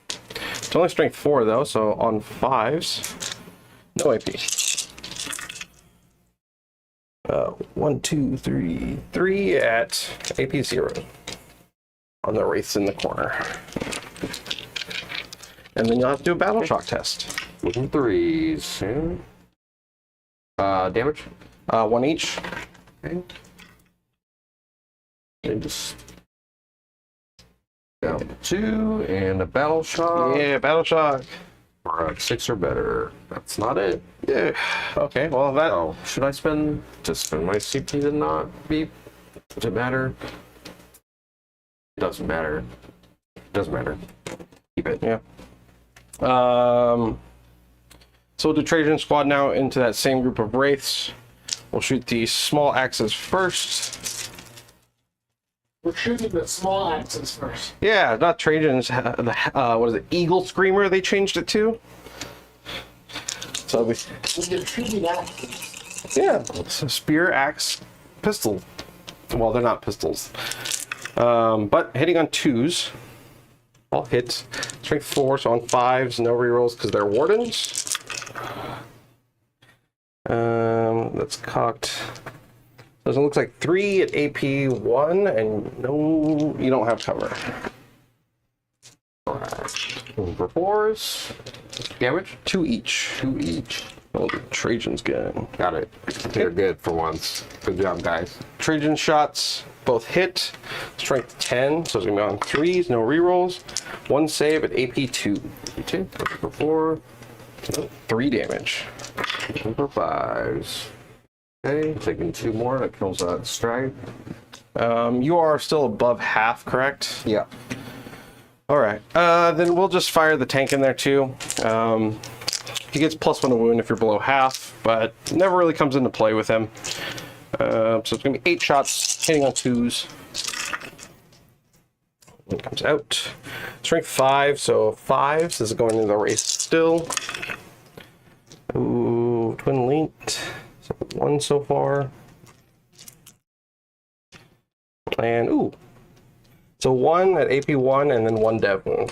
It's only strength 4 though, so on 5s, no AP. 1, 2, 3, 3 at AP 0 on the Wraiths in the corner. And then you'll have to do a battle shock test. Looking 3s. Yeah. Damage? 1 each. Okay. And just down to 2 and a battle shock. Yeah, battle shock. Or a 6 or better. That's not it. Yeah. Okay. Well, that. Oh, should I spend my CP to not be? Does it matter? It doesn't matter. It doesn't matter. Keep it. Yeah. So we'll do Trajan Squad now into that same group of Wraiths. We'll shoot the small axes first. We're shooting the small axes first. Yeah, not Trajan's. What is it? Eagle Screamer. They changed it to. So we, yeah, so spear, axe, pistol. Well, they're not pistols. But hitting on 2s, all hits. Strength 4, so on 5s, no rerolls because they're wardens. That's cocked. Doesn't look like 3 at AP 1, and no, you don't have cover. For 4s. Damage? 2 each. 2 each. Oh, Trajan's gun. Got it. They're good for once. Good job, guys. Trajan shots both hit. Strength 10, so it's gonna be on 3s, no rerolls. 1 save at AP 2. AP2. For 4. 3 damage. For 5s. Okay, taking 2 more. That kills that strike. You are still above half, correct? Yeah. All right. Then we'll just fire the tank in there too. He gets +1 to wound if you're below half, but never really comes into play with him. So it's gonna be 8 shots, hitting on 2s. It comes out. Strength 5, so 5s. This is going into the race still. Ooh, twin linked. So 1 so far. And ooh. So 1 at AP 1 and then 1 dev wound.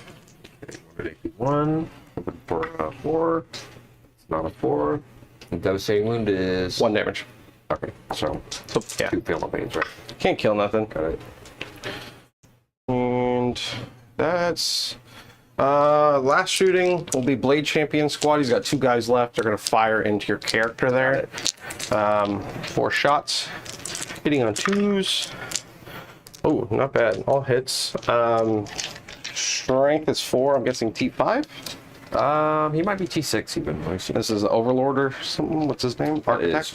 Okay, AP 1 for 4. It's not a 4. The devastating wound is 1 damage. Okay, so Yeah. 2 fail pains, right? Can't kill nothing. Got it. And that's last shooting will be Blade Champion squad. He's got 2 guys left. They're gonna fire into your character there. 4 shots, hitting on 2s. Oh, not bad. All hits. Strength is 4. I'm guessing T5. He might be T6 even. Let me see. This is Overlord or something. What's his name? Architect.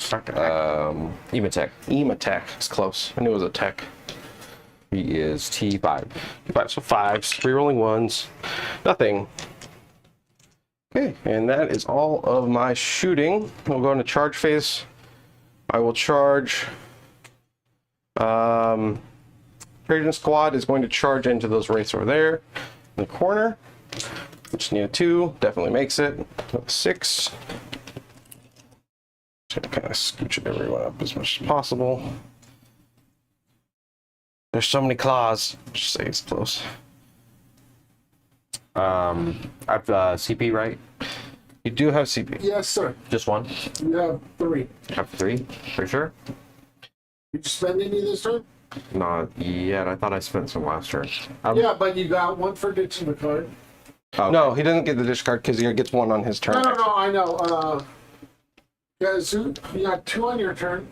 Ematech. Ematech. It's close. I knew it was a tech. He is T5. T5. So 5s. Rerolling 1s. Nothing. Okay, and that is all of my shooting. We'll go into charge phase. I will charge. Trajan squad is going to charge into those wraiths over there in the corner. We just need a 2. Definitely makes it. 6. Just gonna kind of scooch everyone up as much as possible. There's so many claws. Just say it's close. I've CP, right? You do have CP. Yes, sir. Just 1? You have 3. I have 3? For sure? Did you spend any this turn? Not yet. I thought I spent some last turn. Yeah, but you got 1 for ditching the card. Oh, No, he doesn't get the discard because he gets 1 on his turn. No, I know. Guys, you got 2 on your turn.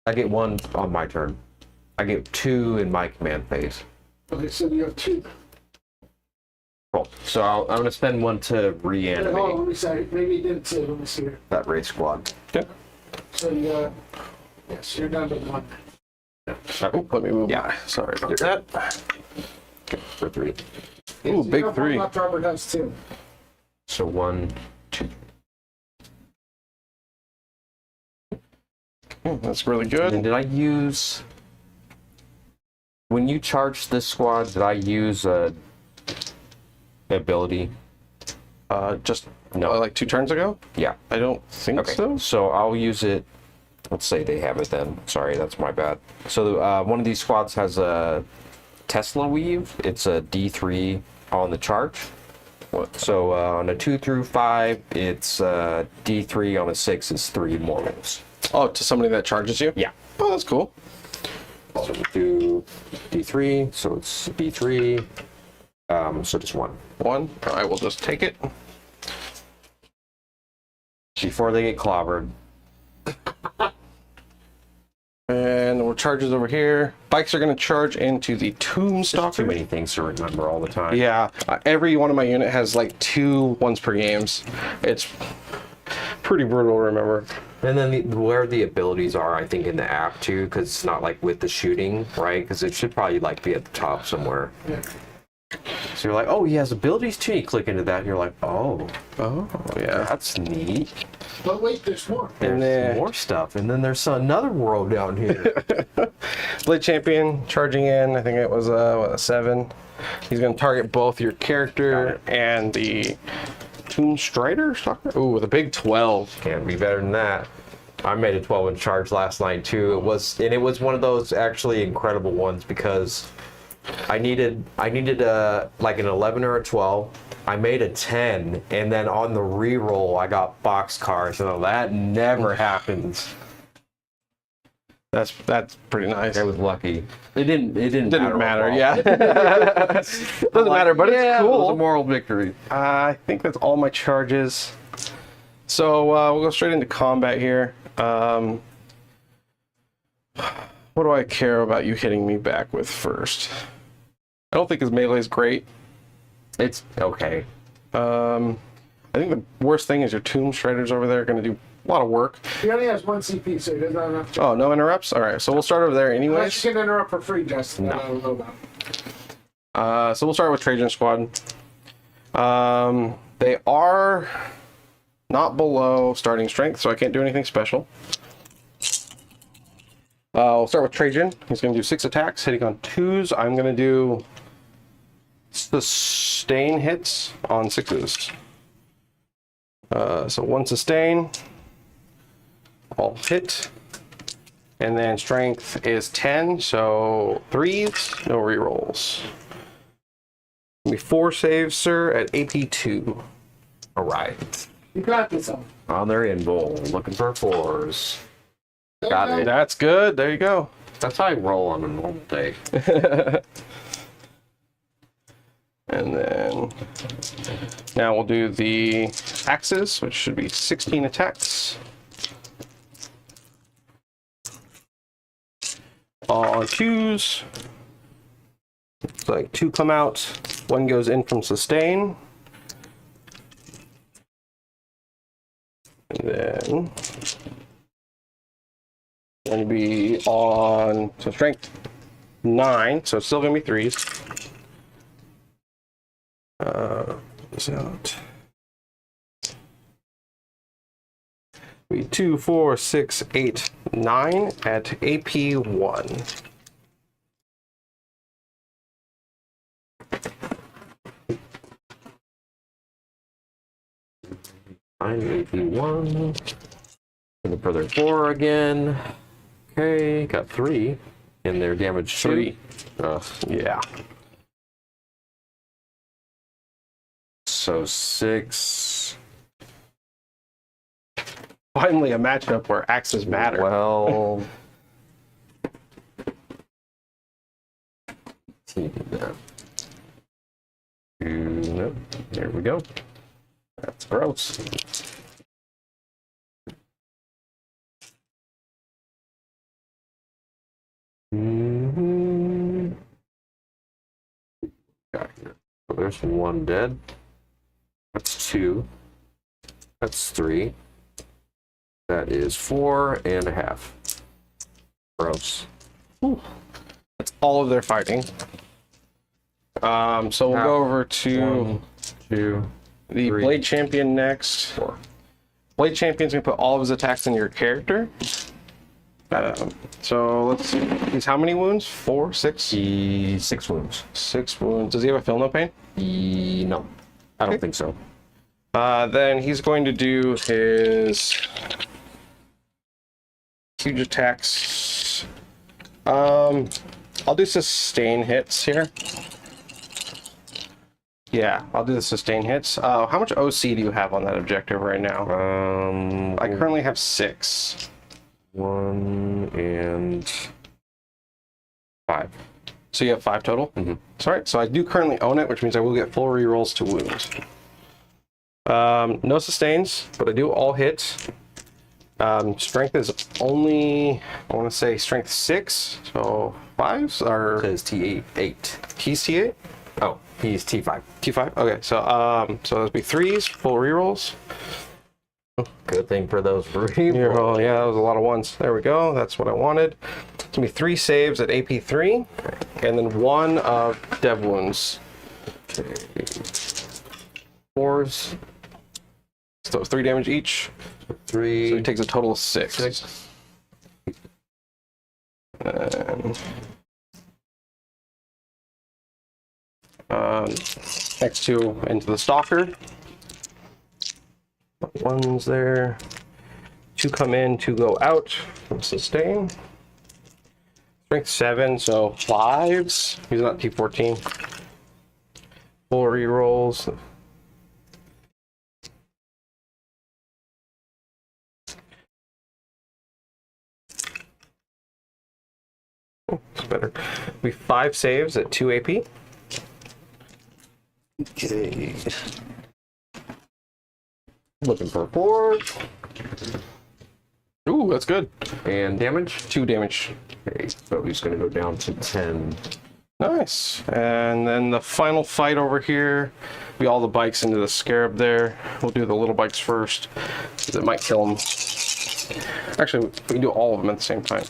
I get 1 on my turn. I get 2 in my command phase. Okay, so you have 2. Cool. So I'm going to spend 1 to Hold on, let reanimate me say. Maybe you didn't say. Let me see here. that raid squad. Okay. So you got. Yes, you're down to 1. Oh, let me move. Yeah. My. Sorry about that. For 3. Ooh, big 3. Left Robert has 2. So 1, 2. That's really And good. did I use... When you charged this squad, did I use a ability? Just No. like 2 turns ago? Yeah. I don't think Okay. so. So I'll use it. Let's say they have it then. Sorry, that's my bad. So one of these squads has a Tesla weave. It's a D3 on the charge. So on a 2 through 5, it's D3. On a 6, it's 3 more rolls. Oh, to somebody that charges you? Yeah. Oh, that's cool. So we do D3. So it's D3. So just 1. 1. I will just take it. Before they get clobbered. And we'll charges over here. Bikes are going to charge into the Tomb Stalker. Too many things to remember all the time. Yeah, every one of my unit has like 2 once per games. It's pretty brutal to remember. And then where the abilities are, I think, in the app too, because it's not like with the shooting, right? Because it should probably like be at the top somewhere. Yeah. So you're like, oh, he has abilities too. You click into that, and you're like, oh, Yeah. that's neat. But wait, there's more. There's more stuff, and then there's another world down here. Blade Champion charging in. I think it was a 7. He's going to target both your character and the Tomb Strider Stalker. Ooh, with a big 12. Can't be better than that. I made a 12-inch charge last night too. It was one of those actually incredible ones because I needed like an 11 or a 12. I made a 10, and then on the re-roll I got boxcars. And that never happens. That's pretty nice. I was lucky. It didn't matter. Yeah. Doesn't matter, but it's cool. It was a moral victory. I think that's all my charges. So we'll go straight into combat here. What do I care about you hitting me back with first? I don't think his melee is great. It's okay. I think the worst thing is your Tomb Striders over there are going to do a lot of work. He only has 1 CP, so he doesn't have enough. Oh, no interrupts? All right, so we'll start over there anyways. Unless you can interrupt for free, Justin. No. I don't know about. So we'll start with Trajan Squad. They are not below starting strength, so I can't do anything special. We'll start with Trajan. He's going to do 6 attacks, hitting on 2s. I'm going to do sustain hits on 6s. So 1 sustain, all hit, and then strength is 10, so 3s, no rerolls. Give me 4 saves, sir, at AP 2. All right. You got this one. On their invul, looking for 4s. Got it. That's good. There you go. That's how I roll on a normal day. And then now we'll do the axes, which should be 16 attacks. On 2s, it's like 2 come out, 1 goes in from sustain. And then going to be on strength 9, so it's still going to be 3s. This out. Be 2, 4, 6, 8, 9 at AP 1. AP 1. Looking for their 4 again. Okay, got 3 in their damage 3. Yeah. So 6. Finally, a matchup where axes matter. Well, nope. There we go. That's gross. Got here. So there's 1 dead. That's 2. That's 3. That is 4.5. Gross. That's all of their fighting. So we'll go over to 1, 2, the 3, Blade Champion next. 4. Blade Champion's gonna put all of his attacks in your character. So let's see. He's how many wounds? 4, 6? 6 wounds. 6 wounds. Does he have a feel no pain? No, I don't think so. Then he's going to do his huge attacks. I'll do sustain hits here. Yeah, I'll do the sustain hits. How much OC do you have on that objective right now? I currently have 6. 1 and 5. So you have 5 total? Mm-hmm. Sorry, so I do currently own it, which means I will get full rerolls to wounds. No sustains, but I do all hit. Strength is only, I want to say strength 6, so 5s are. It says T8. He's T8? Oh, he's T5. T5? Okay, so that'd be 3s, full rerolls. Good thing for those Reroll, yeah, that was a lot of 1s. There we go, that's what I wanted. It's gonna be 3 saves at AP 3, and then 1 of dev wounds. Okay. 4s. So 3 damage each. 3. So he takes a total of 6. 6. Next 2 into the Stalker. One's there. 2 come in, 2 go out. Sustain. Strength 7, so 5s. He's not T14. 4 rerolls. Oh, it's better. We 5 saves at 2 AP. Okay. Looking for 4. Ooh, that's good. And damage? 2 damage. Okay, so he's going to go down to 10. Nice. And then the final fight over here, we all the bikes into the scarab there. We'll do the little bikes first, because it might kill them. Actually, we can do all of them at the same time.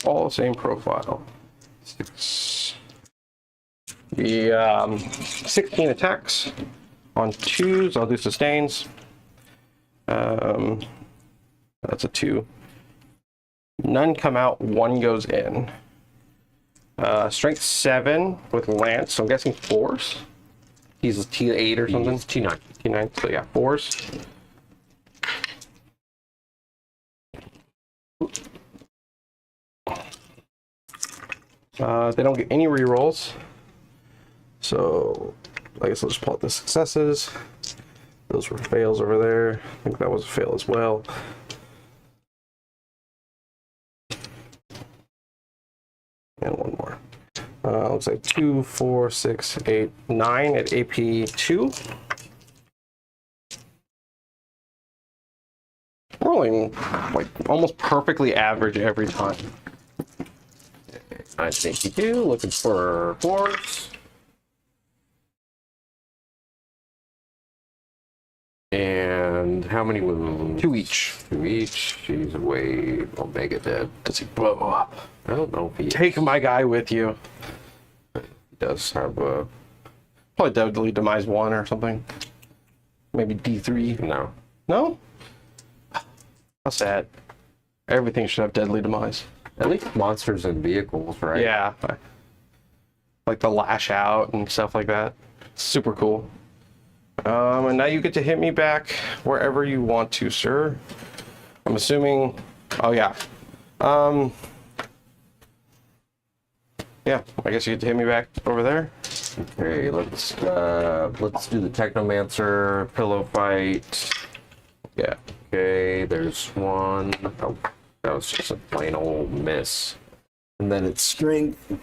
All the same profile. 6. The 16 attacks on 2s. I'll do sustains. That's a 2. None come out, 1 goes in. Strength 7 with lance, so I'm guessing 4s. He's a T8 or something. He's T9. T9, so yeah, 4s. They don't get any rerolls. So I guess I'll just pull out the successes. Those were fails over there. I think that was a fail as well. And one more. Looks like 2, 4, 6, 8, 9 at AP 2. Rolling like almost perfectly average every time. I think you do. Looking for 4s. And how many wounds? 2 each. 2 each. She's away. Omega dead. Does he blow up? I don't know if he Take my guy with you. does have a... Probably deadly demise 1 or something. Maybe D3. No. No? How sad. Everything should have deadly demise. At least monsters and vehicles, right? Yeah. Like the lash out and stuff like that. Super cool. And now you get to hit me back wherever you want to, sir. I'm assuming... Oh, yeah. Yeah, I guess you get to hit me back over there. Okay, let's do the Technomancer pillow fight. Yeah. Okay, there's 1. Oh, that was just a plain old miss. And then it's strength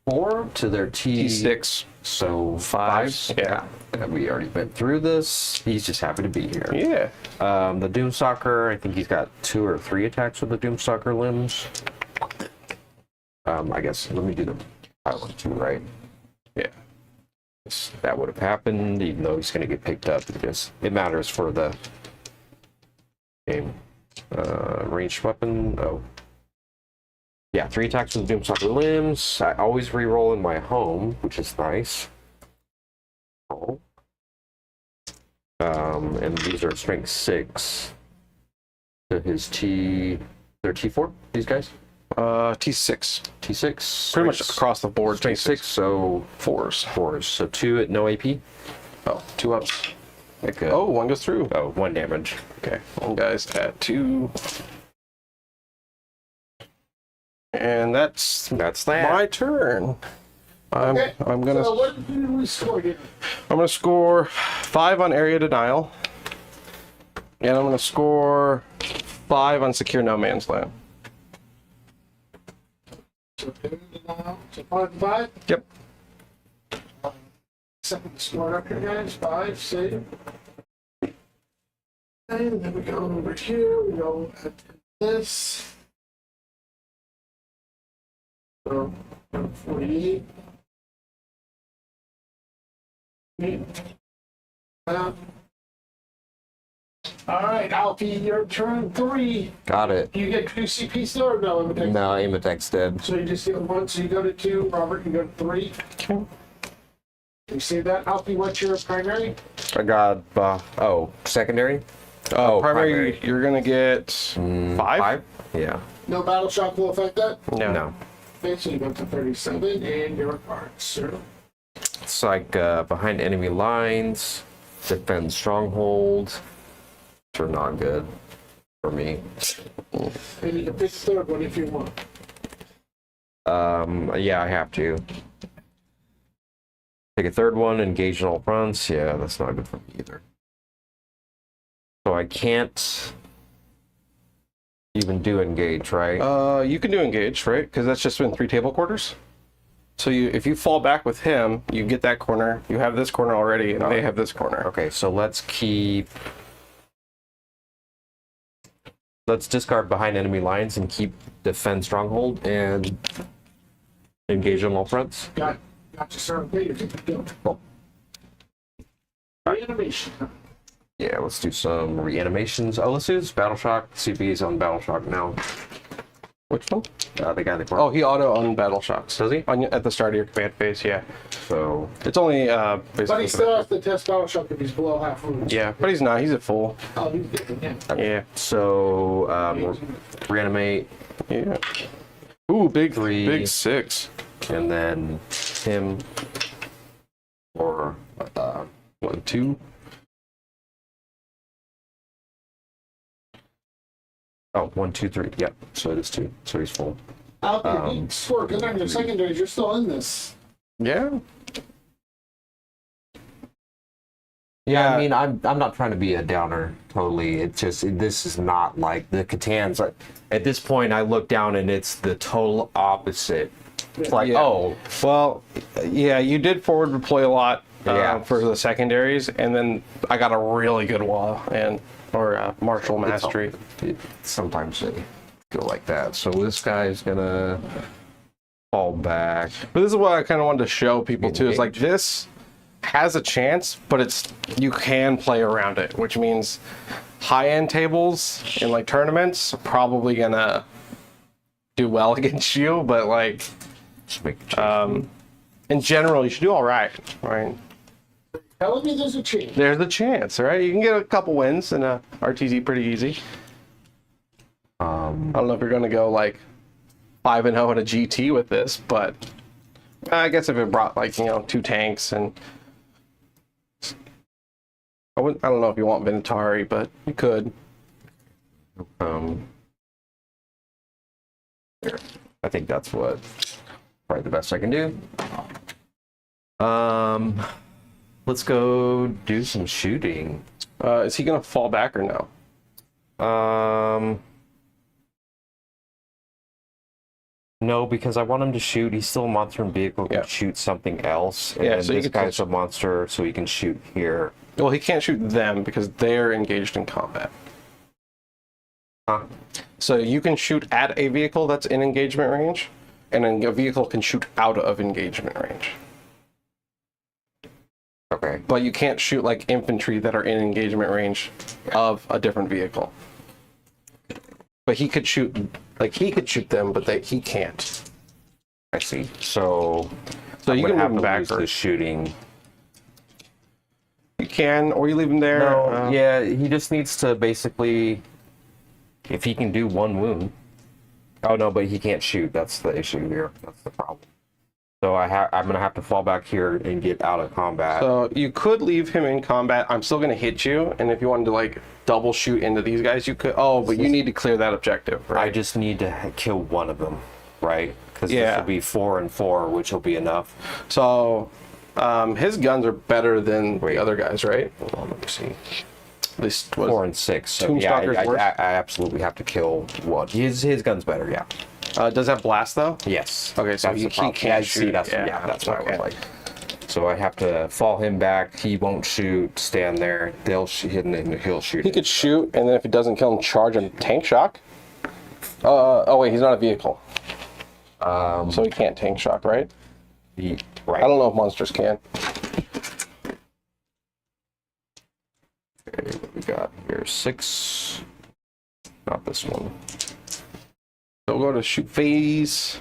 4 to their T6. So 5s. Yeah. We already went through this. He's just happy to be here. Yeah. The Doomstalker, I think he's got 2 or 3 attacks with the Doomstalker limbs. I guess, let me do the pilot 2, right? Yeah. That would have happened, even though he's going to get picked up, because it matters for the game. Ranged weapon, oh. Yeah, 3 attacks with the Doomstalker limbs. I always re-roll in my home, which is nice. Oh. And these are strength 6 to his they're T4, these guys? T6. T6. Pretty much across the board. Strength 6, so 4s. 4s. So 2 at no AP. Oh, 2 ups. Like Oh, 1 goes through. Oh, 1 damage. Okay, 1 guy's at 2. And that's that. my turn. I'm gonna. So what did we score here? I'm gonna score 5 on area denial, and I'm gonna score 5 on secure no man's land. So 5 and 5. Yep. Second score up here, guys. 5, save. And then we go over here. We go at this. So 48. All right, Alfie, your turn 3. Got it. You get 2 CP still or no? No, Amatex dead. So you just get 1, so you go to 2. Robert, you go to 3. Okay. You see that? Alfie, what's your primary? I got, secondary? Primary, you're gonna get 5. 5? Yeah. No battle shock will affect that? No. Okay, so you go to 37, and your cards, sir. It's like behind enemy lines. defend stronghold. Which are not good for me. And you can pick the third one if you want. Yeah, I have to. Take a third one, engage in all fronts. Yeah, that's not good for me either. So I can't even do engage, right? You can do engage, right? Because that's just in 3 table quarters. So if you fall back with him, you get that corner. You have this corner already, and they have this corner. Okay, so let's discard behind enemy lines and keep defend stronghold and engage on all fronts. Got you, sir. Okay, go. Reanimation. Yeah, let's do some reanimations. Oh, let's do this battle shock. CP is on battle shock now. Which one? The guy that. Oh, he auto on battle shocks. Does he? At the start of your command phase, yeah. So It's only basically. But he still has to test battle shock if he's below half wounds. Yeah, but he's not. He's at full. Oh, he's good. Yeah. Yeah. so reanimate, Yeah. Ooh, big 3. big 6. and then him or 1, 2. oh 1, 2, 3. Yep. So it is 2. So he's full. Out there, you score good on your secondaries. You're still in this. Yeah. Yeah, I mean, I'm not trying to be a downer. Totally, it's just this is not like the Catan's. Like, at this point, I look down and it's the total opposite. It's like, Yeah. oh, Well, yeah, you did forward deploy a lot Yeah. for the secondaries, and then I got a really good wall or martial mastery. sometimes they go like that. So this guy's gonna fall back. But this is what I kind of wanted to show people too. Is like Engage. this has a chance, but you can play around it, which means high-end tables in like tournaments are probably gonna do well against you, but like Just make a change. in general, you should do all right, right? Telling me there's a chance. There's a chance, right? You can get a couple wins in a RTZ pretty easy. I don't know if you're gonna go like 5-0 in a GT with this, but I guess if it brought like 2 tanks and I don't know if you want Vinatari, but you could. Here. I think that's what probably the best I can do. Let's go do some shooting. Is he gonna fall back or no? No, because I want him to shoot. He's still a monster and vehicle, can Yeah. shoot something else. And Yeah, then so you this could guy's a monster, so he can shoot here. Well, he can't shoot them because they're engaged in combat. Huh? So you can shoot at a vehicle that's in engagement range, and then a vehicle can shoot out of engagement range. Okay. But you can't shoot like infantry that are in engagement range of a different vehicle. But he could shoot them, but he can't. I see. So So you would can have move to him lose the backwards. shooting. You can, or you leave him there. No, yeah, he just needs to basically, if he can do 1 wound. Oh no, but he can't shoot. That's the issue here. That's the problem. So I'm gonna have to fall back here and get out of combat. So you could leave him in combat. I'm still gonna hit you, and if you wanted to like double shoot into these guys, you could. Oh, but you need to clear that objective, right? I just need to kill one of them, right? Because Yeah. this will be 4 and 4, which will be enough. So his guns are better than the other guys, right? Hold on, let me see. At least 4 and 6. So yeah, Tombstalker's worse? I absolutely have to kill one. His gun's better, yeah. Does that blast though? Yes. Okay, so That's he the problem. can't Yeah, see, shoot. that's what I was like. So I have to fall him back. He won't shoot. Stand there. They'll shoot him, and he'll shoot. He could shoot, and then if he doesn't kill him, charge and tank shock. Oh wait, he's not a vehicle, so he can't tank shock, right? Right. I don't know if monsters can. Okay, what we got here? 6. Not this one. So we'll go to shoot phase.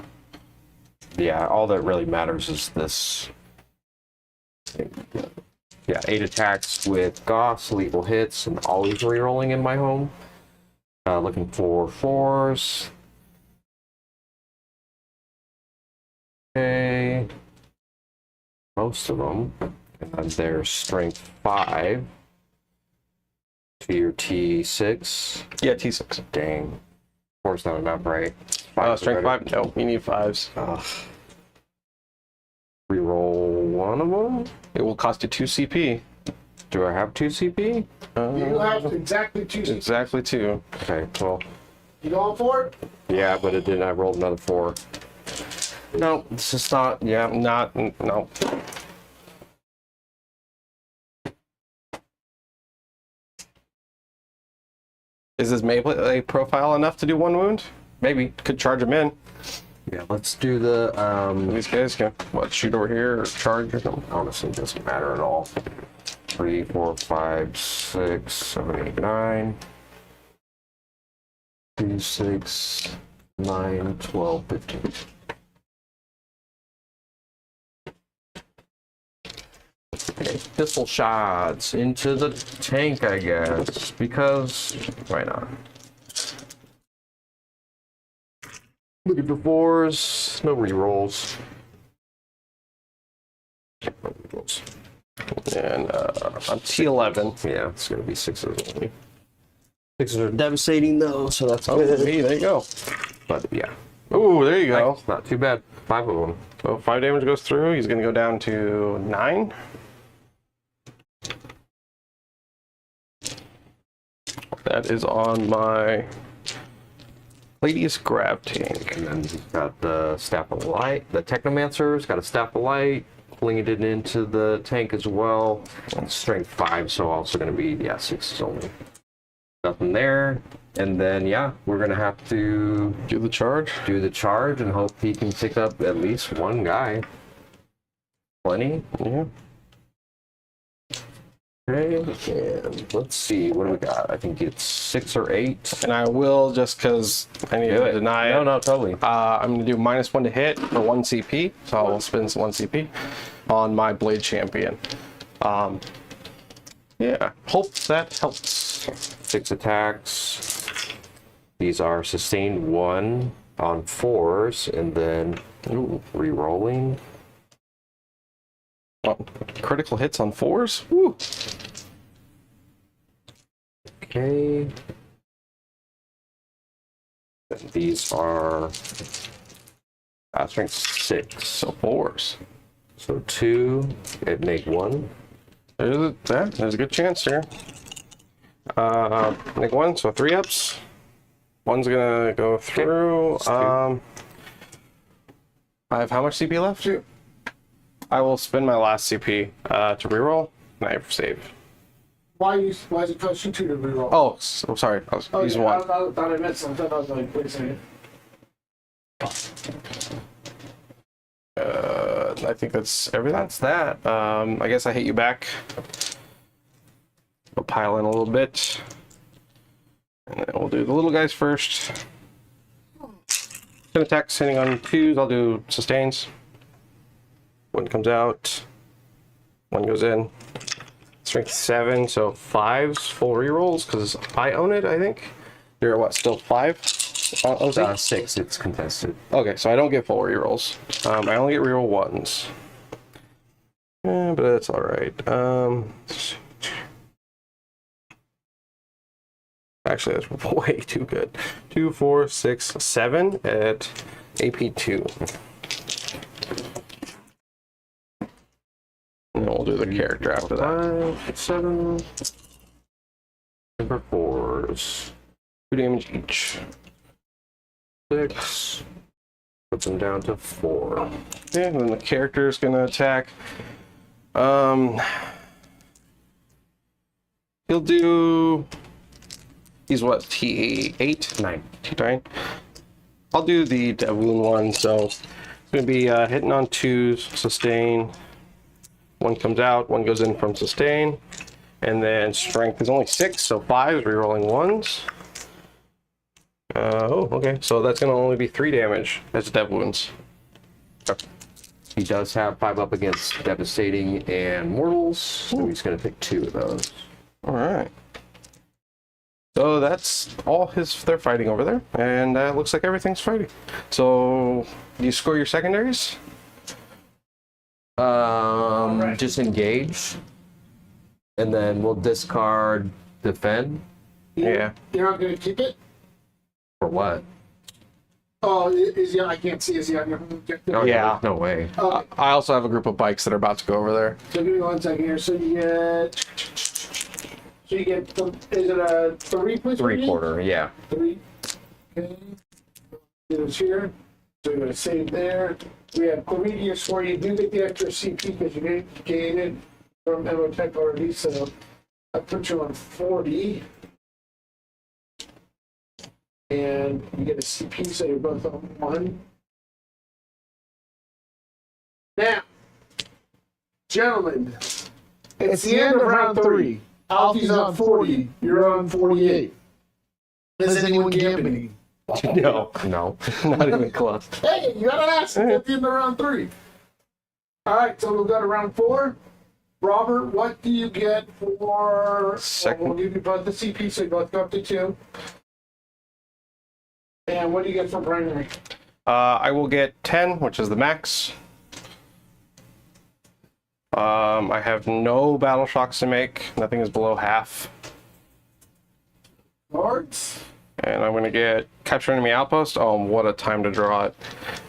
Yeah, all that really matters is this. Yeah, 8 attacks with Goss, lethal hits, and always rerolling in my home. Looking for 4s. Okay. Most of them. And then there's strength 5. To your T6. Yeah, T6. Dang. 4's not enough, right? Strength 5? No, you need 5s. Reroll one of them? It will cost you 2 CP. Do I have 2 CP? You have exactly 2. Exactly 2. Okay, well. You going for it? Yeah, but it didn't. I rolled another 4. No, it's just not, yeah, no. Is his melee profile enough to do 1 wound? Maybe. Could charge him in. Yeah, let's do the, These guys can, what, shoot over here or charge or something? honestly, it doesn't matter at all. 3, 4, 5, 6, 7, 8, 9. 2, 6, 9, 12, 15. Okay, pistol shots into the tank, I guess, because why not? Look at the 4s, no rerolls. No rerolls. And on T11. Yeah, it's gonna be 6s only. 6s are devastating though, so that's Oh, good. hey, there you go. But yeah, Ooh, there you go. not too bad. 5 of them. So 5 damage goes through. He's going to go down to 9. That is on my Ladies Grab tank. And then he's got the Staff of Light. The Technomancer's got a Staff of Light. Flinging it into the tank as well. And strength 5, so also going to be, yeah, 6s only. Nothing there. And then, yeah, we're going to have to Do the charge. do the charge and hope he can pick up at least one guy. Plenty. Yeah. Okay, and let's see, what do we got? I think it's 6 or 8. And I will, just because I need to deny it. No, totally. I'm going to do -1 to hit for 1 CP. So I'll spend 1 CP on my Blade Champion. Yeah, hope that helps. 6 attacks. These are sustained 1 on 4s, and then re-rolling. Oh, critical hits on 4s? Woo. Okay. And these are strength 6. So 4s. So 2, and make 1. There's a good chance here. Make 1, so 3 ups. 1's gonna go through. I have how much CP left? 2. I will spend my last CP to reroll, and I save. Why is it cost you 2 to reroll? Oh, so, sorry. I was using 1. I thought I meant something. I was like, wait a second. I think that's everything. That's that. I guess I hit you back. We'll pile in a little bit. And then we'll do the little guys first. 10 attacks hitting on 2s. I'll do sustains. 1 comes out. 1 goes in. Strength 7, so 5s, full rerolls, because I own it, I think. You're at what, still 5? 6, it's contested. Okay, so I don't get full rerolls. I only get reroll 1s. Yeah, but that's alright. Actually, that's way too good. 2, 4, 6, 7 at AP 2. And then we'll do the character after that. 5, 7. Number 4s. 2 damage each. 6. Puts them down to 4. Yeah, and then the character is gonna attack. He'll do. He's what? T8? 9. T9. I'll do the Devloon one. So it's gonna be hitting on 2s, sustain. 1 comes out, 1 goes in from sustain, and then strength is only 6, so 5s, rerolling 1s. Okay, so that's gonna only be 3 damage as dev wounds. Okay. He does have 5 up against Devastating and Mortals, so he's going to pick 2 of those. All right. So that's all they're fighting over there, and it looks like everything's fighting. So do you score your secondaries? Just engage, and then we'll discard Defend? Yeah. You're not gonna keep it? For what? Oh, is he? I can't see. Is he on your objective? Oh, Yeah. there's no way. Okay. I also have a group of bikes that are about to go over there. So give me 1 second here. So you get. Is it a 3 plus 3/4, yeah. 3. Okay. It is here. So we're going to save there. We have 3 to your score. You do get the extra CP because you didn't gain it from Emotech already. So I put you on 40. And you get a CP, so you're both on 1. Now, gentlemen, it's the end of round 3. Alfie's on 40. You're on 48. Is anyone gambling? No, No. not even close. Hey, you gotta ask at the end of round 3. All right, so we'll go to round 4. Robert, what do you get for Second. We'll give you both the CP, so you both go up to 2. And what do you get for primary? I will get 10, which is the max. I have no battle shocks to make. Nothing is below half. Lords? And I'm going to get capture enemy outpost. Oh, what a time to draw it.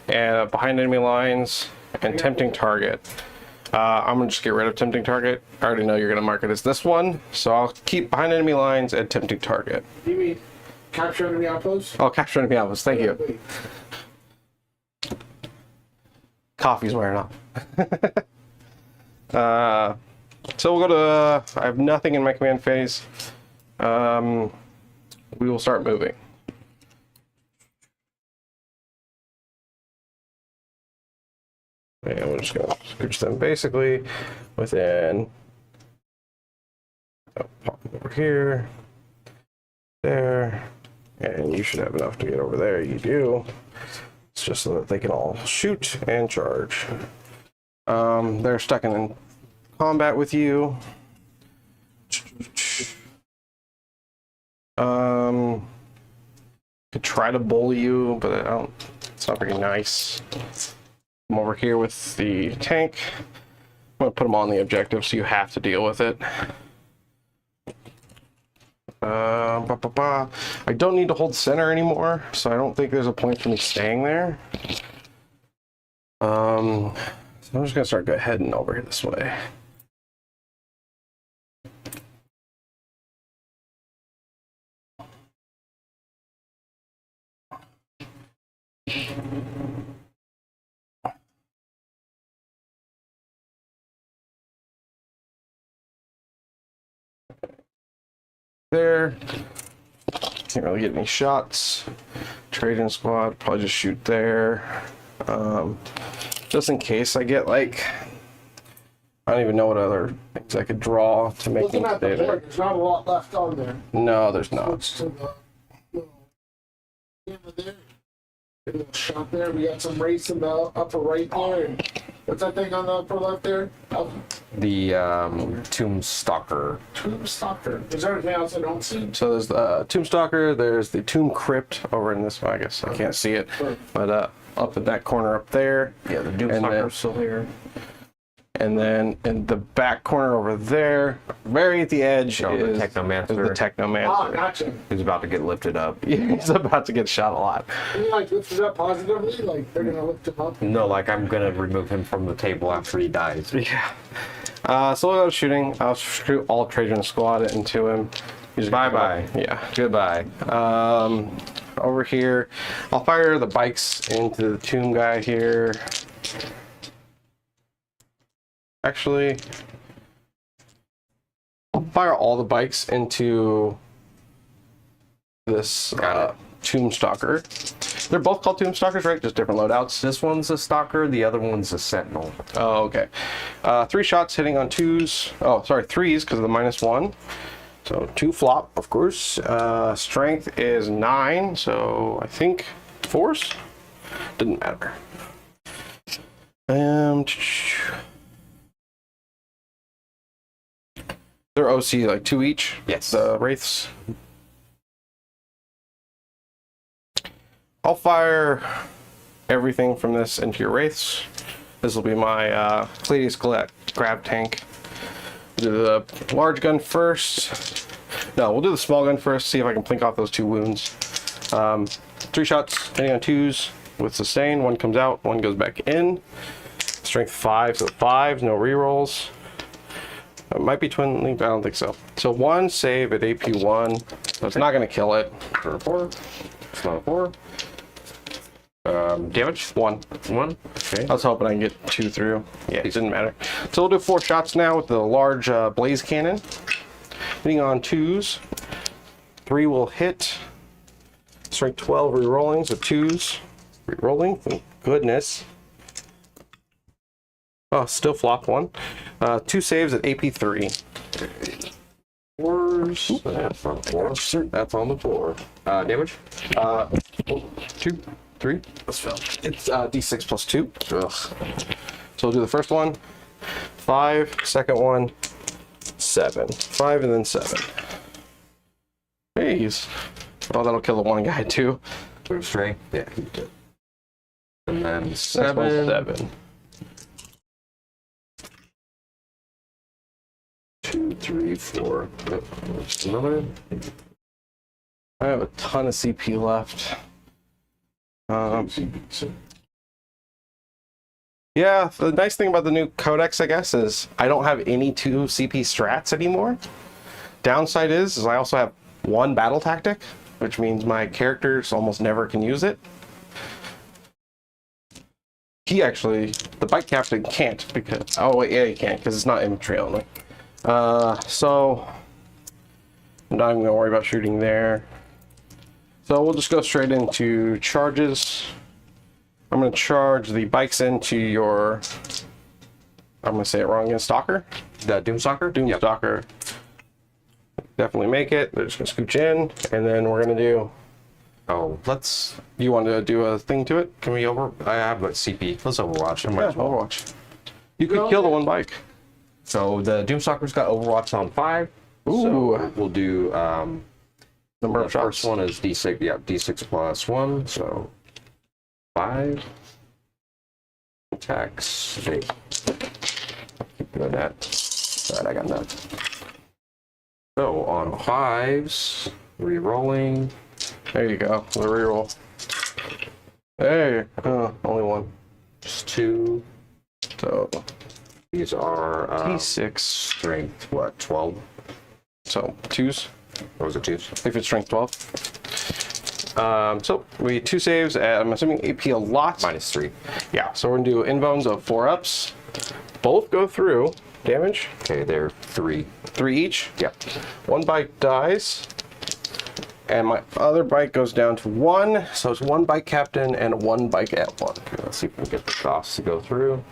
And behind enemy lines and tempting target. I'm going to just get rid of tempting target. I already know you're going to mark it as this one. So I'll keep behind enemy lines and tempting target. You mean capture enemy outpost? Oh, capture enemy outpost. Thank you. Coffee's wearing off. So we'll go to, I have nothing in my command phase. We will start moving. And we're just going to scooch them basically within, pop them over here, there, and you should have enough to get over there. You do. It's just so that they can all shoot and charge. They're stuck in combat with you. Could try to bully you, but I don't. It's not very nice. I'm over here with the tank. I'm gonna put them on the objective, so you have to deal with it. I don't need to hold center anymore, so I don't think there's a point for me staying there. So I'm just gonna start heading over here this way. There. Can't really get any shots. Trading squad, probably just shoot there. Just in case I get like, I don't even know what other things I could draw to make Looking them at the stay there. board, there's not a lot left on there. No, there's not. Switch to the little camera there. Get a little shot there. We got some race in the upper right there. And what's that thing on the upper left there? The Tomb Stalker. Tomb Stalker. Is there anything else I don't see? So there's the Tomb Stalker, there's the Tomb Crypt over in this one, I guess I can't see it, but up in that corner up there. Yeah, the Doom And Stalker's still here. And then in the back corner over there, very at the edge, Oh, the is Technomancer. the Technomancer. Ah, gotcha. He's about to get lifted up. Yeah, he's about to get shot a lot. Can you like lift it up positively? Like they're gonna lift him up? No, like I'm gonna remove him from the table after he dies. Yeah. So while I was shooting, I'll shoot all Trajan squad into him. Bye-bye. Yeah. Goodbye. Over here, I'll fire the bikes into the tomb guy here. Actually, I'll fire all the bikes into this Tomb Stalker. They're both called Tomb Stalkers, right? Just different loadouts. This one's a Stalker, the other one's a Sentinel. Oh, okay. 3 shots hitting on 2s. Oh, sorry, 3s because of the -1. So 2 flop, of course. Strength is 9, so I think 4s. Didn't matter. They're OC like 2 each. Yes. The Wraiths. I'll fire everything from this into your Wraiths. This will be my Cladius grab tank. Do the large gun first. No, we'll do the small gun first, see if I can plink off those 2 wounds. 3 shots, hitting on 2s with sustain. 1 comes out, 1 goes back in. Strength 5, so 5s, no rerolls. It might be twin linked, I don't think so. So 1 save at AP 1. So it's not going to kill it. For a 4. It's not a 4. Damage? 1. 1. Okay. I was hoping I can get 2 through. Yeah, it didn't matter. So we'll do 4 shots now with the large blaze cannon. Hitting on 2s. 3 will hit. Strength 12 rerolling, so 2s. Rerolling, thank goodness. Oh, still flop 1. 2 saves at AP 3. 4s. That's on the 4. That's on the 4. Damage? 2, 3. Let's fail. It's D6 plus 2. Ugh. So we'll do the first one. 5. Second one. 7. 5 and then 7. Jeez. Oh, that'll kill the one guy too. Strength? Yeah, he did. And then Next one's 7. 2, 3, 4. Just another. I have a ton of CP left. Yeah, the nice thing about the new codex, I guess, is I don't have any 2 CP strats anymore. Downside is I also have 1 battle tactic, which means my characters almost never can use it. He actually, the bike captain can't because, oh wait, yeah, he can't because it's not infantry only. So I'm not even gonna worry about shooting there. So we'll just go straight into charges. I'm gonna charge the bikes into your, I'm gonna say it wrong again, Stalker? The Doomstalker? Doomstalker. Definitely make it. They're just gonna scooch in, and then we're gonna do, Oh, let's. you want to do a thing to it? Can we over? I have a CP. Let's Overwatch. I might Yeah, as well. Overwatch. You could kill the one bike. So the Doomstalker's got Overwatch on 5. Ooh. So we'll do Number the of shots. first one is D6. Yeah, D6 plus 1. So 5 attacks. 8. Keep doing that. All right, I got that. So on 5s, re-rolling. There you go. The reroll. Hey, only 1. Just 2. So These are D6. strength. What? 12. So 2s. What was it? 2s? If it's strength 12. So we 2 saves at, I'm assuming AP a lot. -3. Yeah, so we're gonna do inbones of 4 ups. Both go through. Damage. Okay, they're 3. 3 each. Yep. 1 bike dies. And my other bike goes down to 1. So it's 1 bike captain and 1 bike at 1. Okay, let's see if we can get the dots to go through.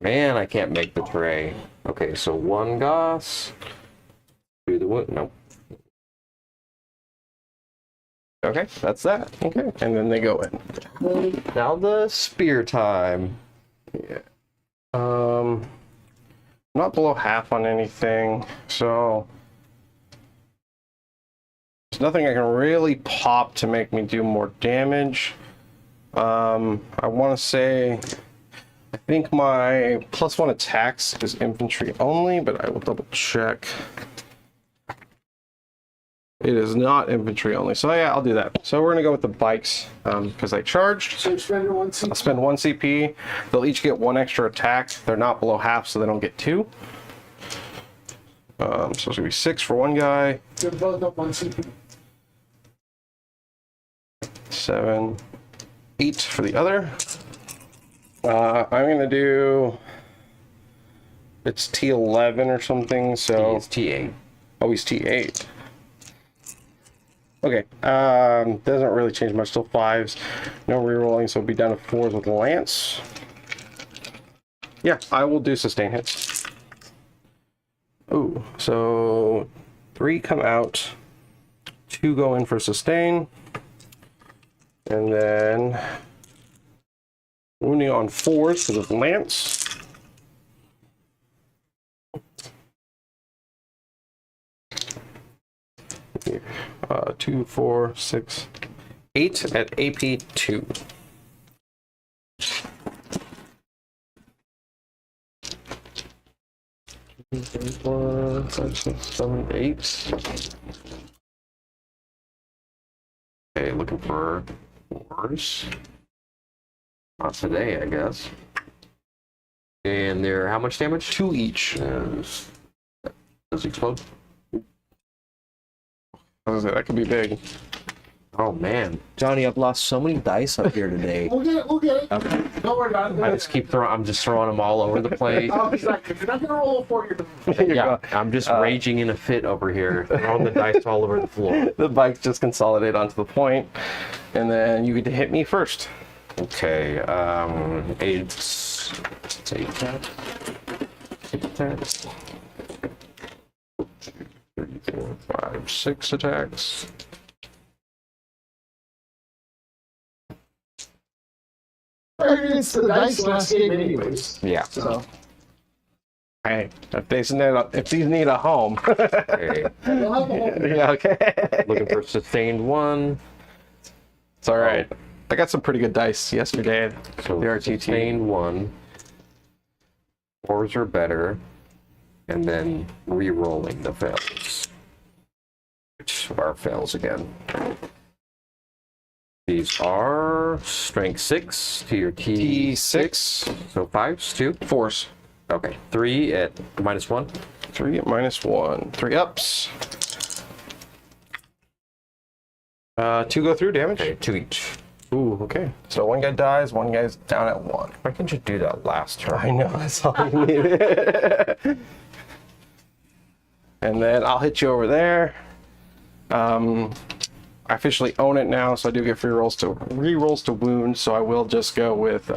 Man, I can't make the tray. Okay, so 1 Goss. Do the wood. Nope. Okay, that's that. Okay, and then they go in. Now the spear time. Yeah. Not below half on anything, so there's nothing I can really pop to make me do more damage. I want to say, I think my +1 attacks is infantry only, but I will double check. It is not infantry only, so yeah, I'll do that. So we're gonna go with the bikes because they charged. So spend your 1 CP. I'll spend 1 CP. They'll each get 1 extra attack. They're not below half, so they don't get 2. So it's gonna be 6 for one guy. They're both up 1 CP. 7, 8 for the other. I'm gonna do. It's T11 or something. So It's T8. oh, he's T8. Okay. Doesn't really change much. Still 5s. No rerolling, so it'll be down to 4s with Lance. Yeah, I will do sustain hits. Ooh, so 3 come out, 2 go in for sustain, and then wounding on 4s because of Lance. Here. 2, 4, 6, 8 at AP 2. 1, 5, 6, 7, 8. Okay, looking for 4s. Not today, I guess. And they're how much damage? 2 each. Does it explode? I was gonna say, that could be big. Oh man, Johnny, I've lost so many dice up here today. We'll get it. We'll get it. Okay. Don't worry about it. I just keep throwing. I'm just throwing them all over the place. Oh, exactly. You're not gonna roll a 4. Yeah, I'm just raging in a fit over here, throwing the dice all over the floor. The bikes just consolidate onto the point, and then you get to hit me first. Okay, 8 attacks. 8 attacks. 3, 4, 5, 6 attacks. It's the dice last game anyways. Yeah. So Hey, if these need a home. Okay. you'll have a whole Yeah, okay. Looking for sustained 1. It's all right. I got some pretty good dice yesterday. So The RTT. sustained 1. 4s are better. And then re-rolling the fails. Which are fails again. These are strength 6 to your T6. So 5s, 2. 4s. Okay. 3 at -1. 3 at -1. 3 ups. 2 go through damage. Okay, 2 each. Ooh, okay. So one guy dies, one guy's down at 1. Why can't you do that last turn? I know, that's all you needed. And then I'll hit you over there. I officially own it now, so I do get re-rolls to wounds, so I will just go with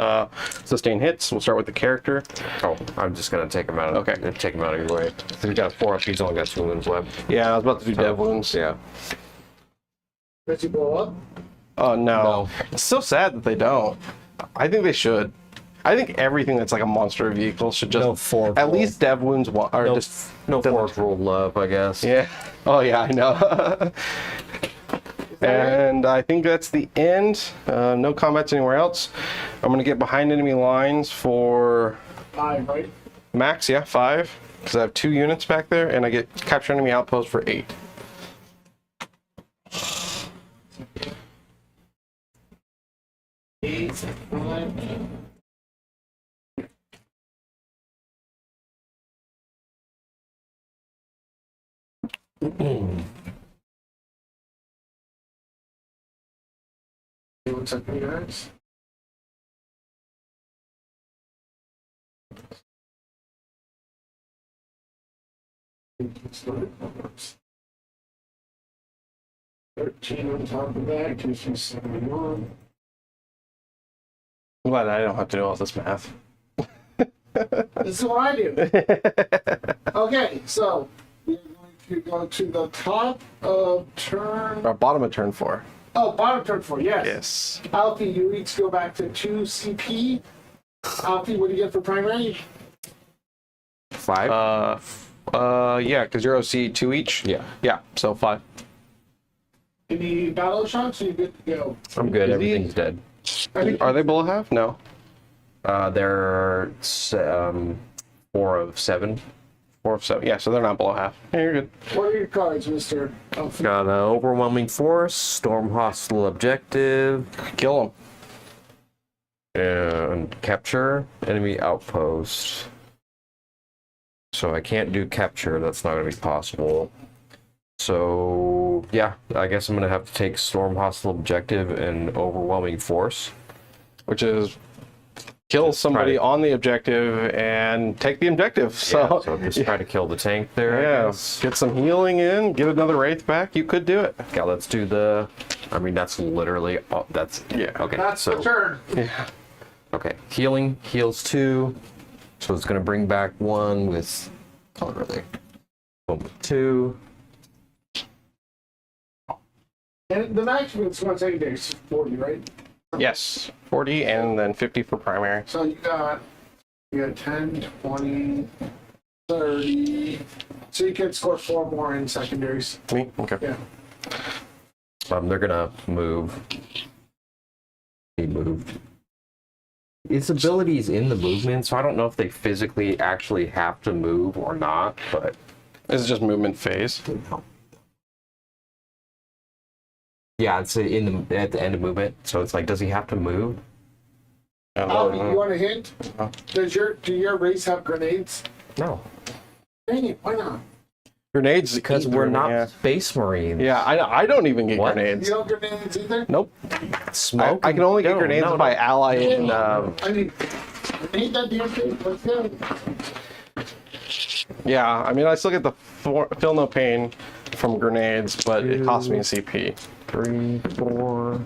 sustained hits. We'll start with the character. Oh, I'm just gonna take him out. Okay. Take him out of your way. He's got 4 up. He's only got 2 wounds left. Yeah, I was about to do dev wounds. Yeah. Does he blow up? Oh, no. No. It's so sad that they don't. I think they should. I think everything that's like a monster vehicle should just... No forge at roll. least dev wounds are No, just... no forge roll love, I guess. Yeah. Oh, yeah, I know. And I think that's the end. No combats anywhere else. I'm going to get behind enemy lines for 5, right? max, yeah, 5. Because I have 2 units back there, and I get capture enemy outpost for 8. What's up, you guys? $13 on top of that, 271. I'm glad I don't have to do all this math. This is what I do. Okay, so we're going to go to the top of turn. Or bottom of turn 4. Oh, bottom turn 4, yes. Yes. Alfie, you each go back to 2 CP. Alfie, what do you get for primary? 5? Yeah, because you're OC 2 each? Yeah. Yeah, so 5. Any battle shots? Or you good to go? I'm good. Is he- Everything's dead. Are they below half? No. They're 4 of 7. 4 of 7. Yeah, so they're not below half. Yeah, you're good. What are your cards, Mr. Alfie? Got an overwhelming force, storm hostile objective, Kill them. and capture enemy outpost. So I can't do capture. That's not going to be possible. So yeah, I guess I'm going to have to take storm hostile objective and overwhelming force. Which is kill somebody on the objective and take the objective. So just try to kill the tank there. I yeah, guess. get some healing in, get another Wraith back. You could do it. Okay, let's do the. I mean, that's literally. That's Yeah. Okay. That's so the turn. Yeah. okay, healing heals 2, so it's going to bring back 1 with. Oh, really? 1 with 2. And the maximum is going to take days, 40, right? Yes. 40 and then 50 for primary. So you got 10, 20, 30. So you can score 4 more in secondaries. Me? Okay. Yeah. They're going to move. He moved. its ability is in the movement, so I don't know if they physically actually have to move or not, but This is just movement phase. yeah, it's in the at the end of movement. So it's like, does he have to move? Bobby, you want a hint? Do your race have grenades? No, Dang it, why not? Grenades because eat we're through, not yeah. space marines. Yeah, I don't even get What? grenades. You don't get grenades either? Nope. Smoke. I can only get No, grenades no, if I no. ally in. I mean, ain't that damn thing? Let's go. Yeah, I mean, I still get the feel no pain from grenades, but it costs me a CP. 3, 4.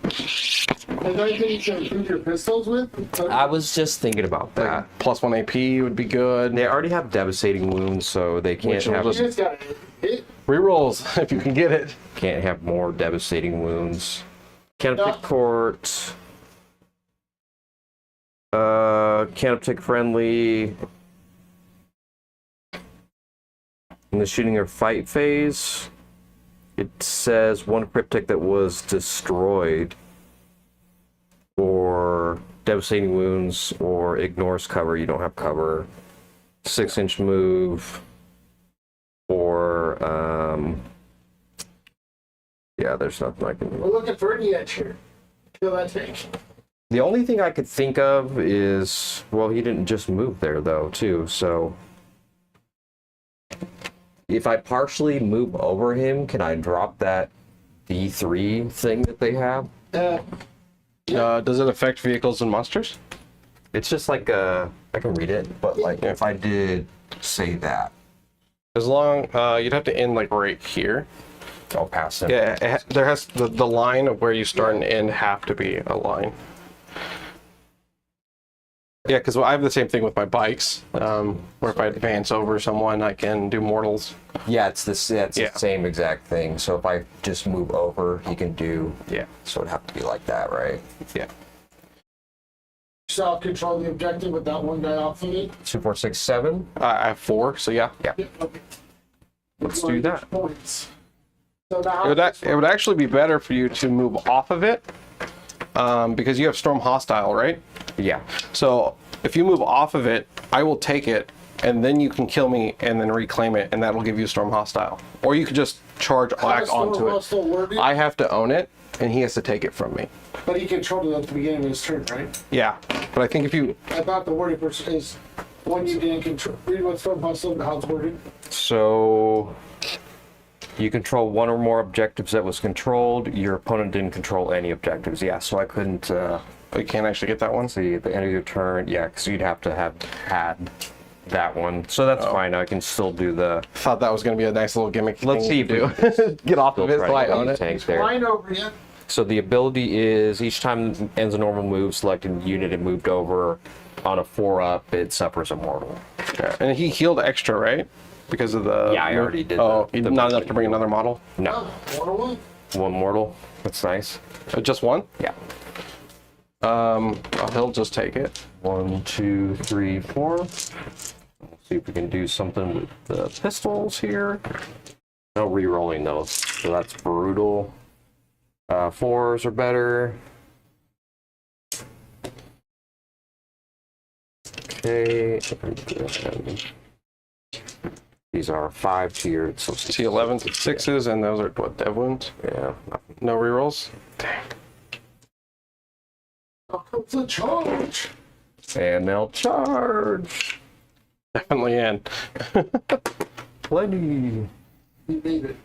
Is there anything you can improve your pistols with? I was just thinking about that. +1 AP would be good. They already have devastating wounds, so they can't Which will have You just gotta hit. Rerolls if you can get it. more devastating wounds. Canoptic Court. Canoptic friendly. In the shooting or fight phase, it says one cryptic that was destroyed, or devastating wounds, or ignores cover. You don't have cover. 6-inch move, or yeah, there's nothing I can do. We're looking for any edge here. Feel that tank. The only thing I could think of is, well, he didn't just move there though, too. So if I partially move over him, can I drop that D3 thing that they have? Does it affect vehicles and monsters? It's just like I can read it, but like if I did say that, As long you'd have to end like right here. I'll pass him. Yeah, there has the line of where you start and end have to be a line. Yeah, because I have the same thing with my bikes, where if I advance over someone, I can do mortals. Yeah, it's the Yeah. same exact thing. So if I just move over, he can do. Yeah. So it'd have to be like that, right? Yeah. Self-control the objective with that one guy off of it. 2, 4, 6, 7. I have 4, so yeah. Yeah. Okay. Let's do that. Points. So now It would actually be better for you to move off of it, because you have Storm Hostile, right? Yeah. So if you move off of it, I will take it, and then you can kill me and then reclaim it, and that'll give you Storm Hostile. Or you could just charge back onto it. I have to own it, and he has to take it from me. But he controlled it at the beginning of his turn, right? Yeah, but I think if you... I thought the wording is when you didn't control. Read what's from Hustle and how it's worded. So you control one or more objectives that was controlled. Your opponent didn't control any objectives. Yeah, so I couldn't You can't actually get that one? see at the end of your turn. Yeah, because you'd have to have had that one. So that's fine. I can still do the. Thought that was going to be a nice little gimmick. Let's see if we do. Get off of it try so to I get own the it. tank there. Flying over you. So the ability is each time it ends a normal move, select a unit it moved over. On a 4-up, it suffers a mortal. Okay. And he healed extra, right? Because of the... Yeah, I already did Oh, the not enough to bring another model? No, Oh, 101. one mortal. That's nice. Just one? Yeah. He'll just take it. 1, 2, 3, 4. Let's see if we can do something with the pistols here. No re-rolling those, so that's brutal. 4s are better. Okay. These are 5-tiered, so T11s and 6s, and those are what, dev wounds? yeah. No rerolls? It's a charge. And they'll charge. Definitely in. Plenty. You made it.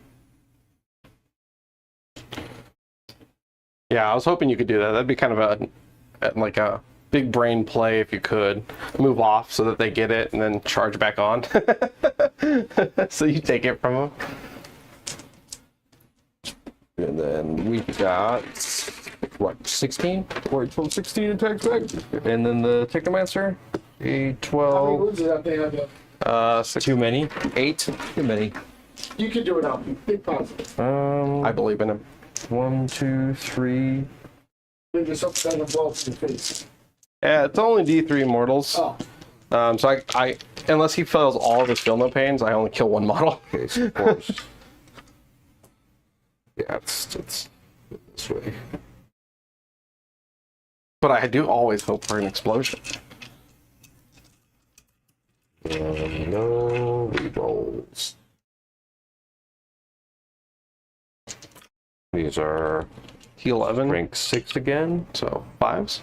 Yeah, I was hoping you could do that. That'd be kind of a big brain play if you could. Move off so that they get it and then charge back on. So you take it from them. And then we got, what, 16? Or 12, 16 attacks back? And then the Technomancer, a How many 12. wounds does that thing have? 6, Too many? 8. Too many. You can do it out. Big positive. I believe in him. 1, 2, 3. Then just upside down ball to the face. Yeah, it's only D3 mortals. Oh. So I unless he fails all of his feel no pains, I only kill one model. Okay, so of course. Yeah, it's this way. But I do always hope for an explosion. No rerolls. These are T11. rank 6 again. So 5s.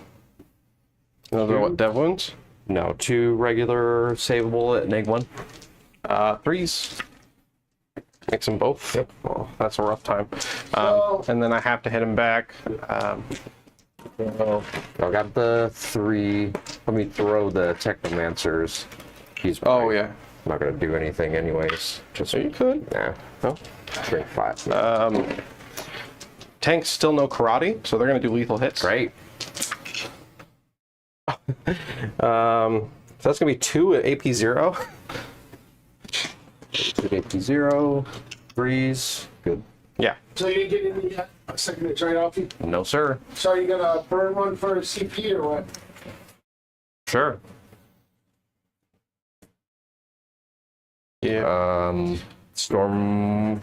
Those are what, dev wounds? No, 2 regular savable at neg 1. 3s. Makes them both. Yep. Well, that's a rough time. And then I have to hit him back. I got the 3. Let me throw the Technomancers. He's Oh, yeah. not going to do anything anyways. Just So you could. Nah. No. Rank 5. Tanks still no karate, so they're going to do lethal hits. Great. So that's going to be 2 at AP 0. 2 AP 0. 3s. Good. Yeah. So you didn't get any yet? A second to try it off you? No, sir. So you gonna burn one for a CP or what? Sure. Yeah. Storm.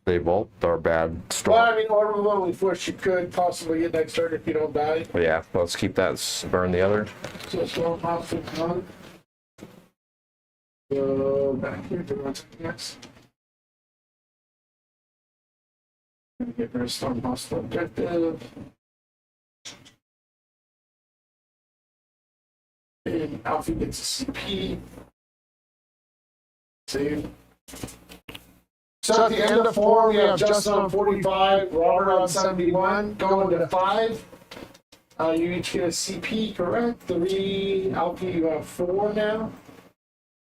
They both are bad. Storm. Well, I mean, order one we first you could possibly get next turn if you don't die. Yeah, let's keep that. Burn the other. So storm house is one. Go back here to one next. Get rid of storm house objective. And Alfie gets a CP. Save. So at the end of 4, we have Justin on 45, Robert on 71, going to 5. You each get a CP, correct? 3, Alfie, you have 4 now.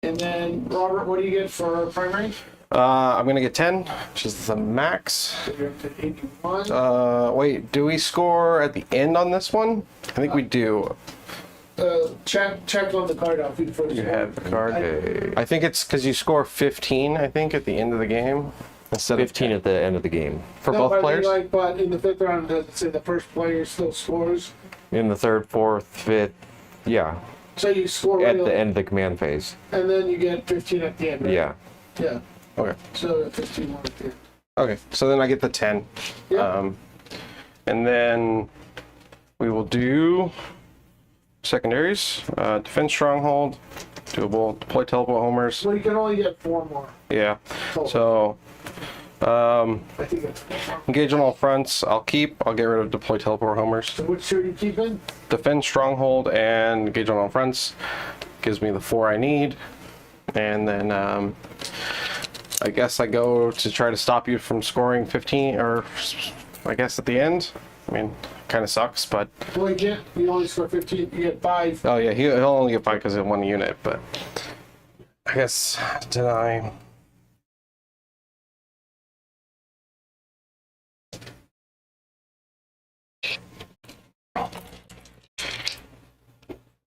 And then, Robert, what do you get for primary? I'm going to get 10, which is the max. So you're up to 81. Wait, do we score at the end on this one? I think we do. Check on the card, Alfie, first. You have the card. I think it's because you score 15, I think, at the end of the game. Instead 15 of at the end of the game. for No, both but I mean, players. like, but in the 5th round, does it say the first player still scores? In the 3rd, 4th, 5th. Yeah. So you score At right the end of the command phase. and then you get 15 at the end, right? Yeah. Yeah. Okay. So 15 more at the end. Okay, so then I get the 10. Yeah. And then we will do secondaries. Defense stronghold, doable. Deploy teleport homers. Well, you can only get 4 more. Yeah. Total. So I think it's engage on all fronts. I'll keep. I'll get rid of deploy teleport homers. So which two are you keeping? Defense stronghold and engage on all fronts gives me the 4 I need. And then I guess I go to try to stop you from scoring 15, or I guess at the end. I mean, kind of sucks, but Well, you only score 15. You get 5. oh yeah, he'll only get 5 because of 1 unit. But I guess deny.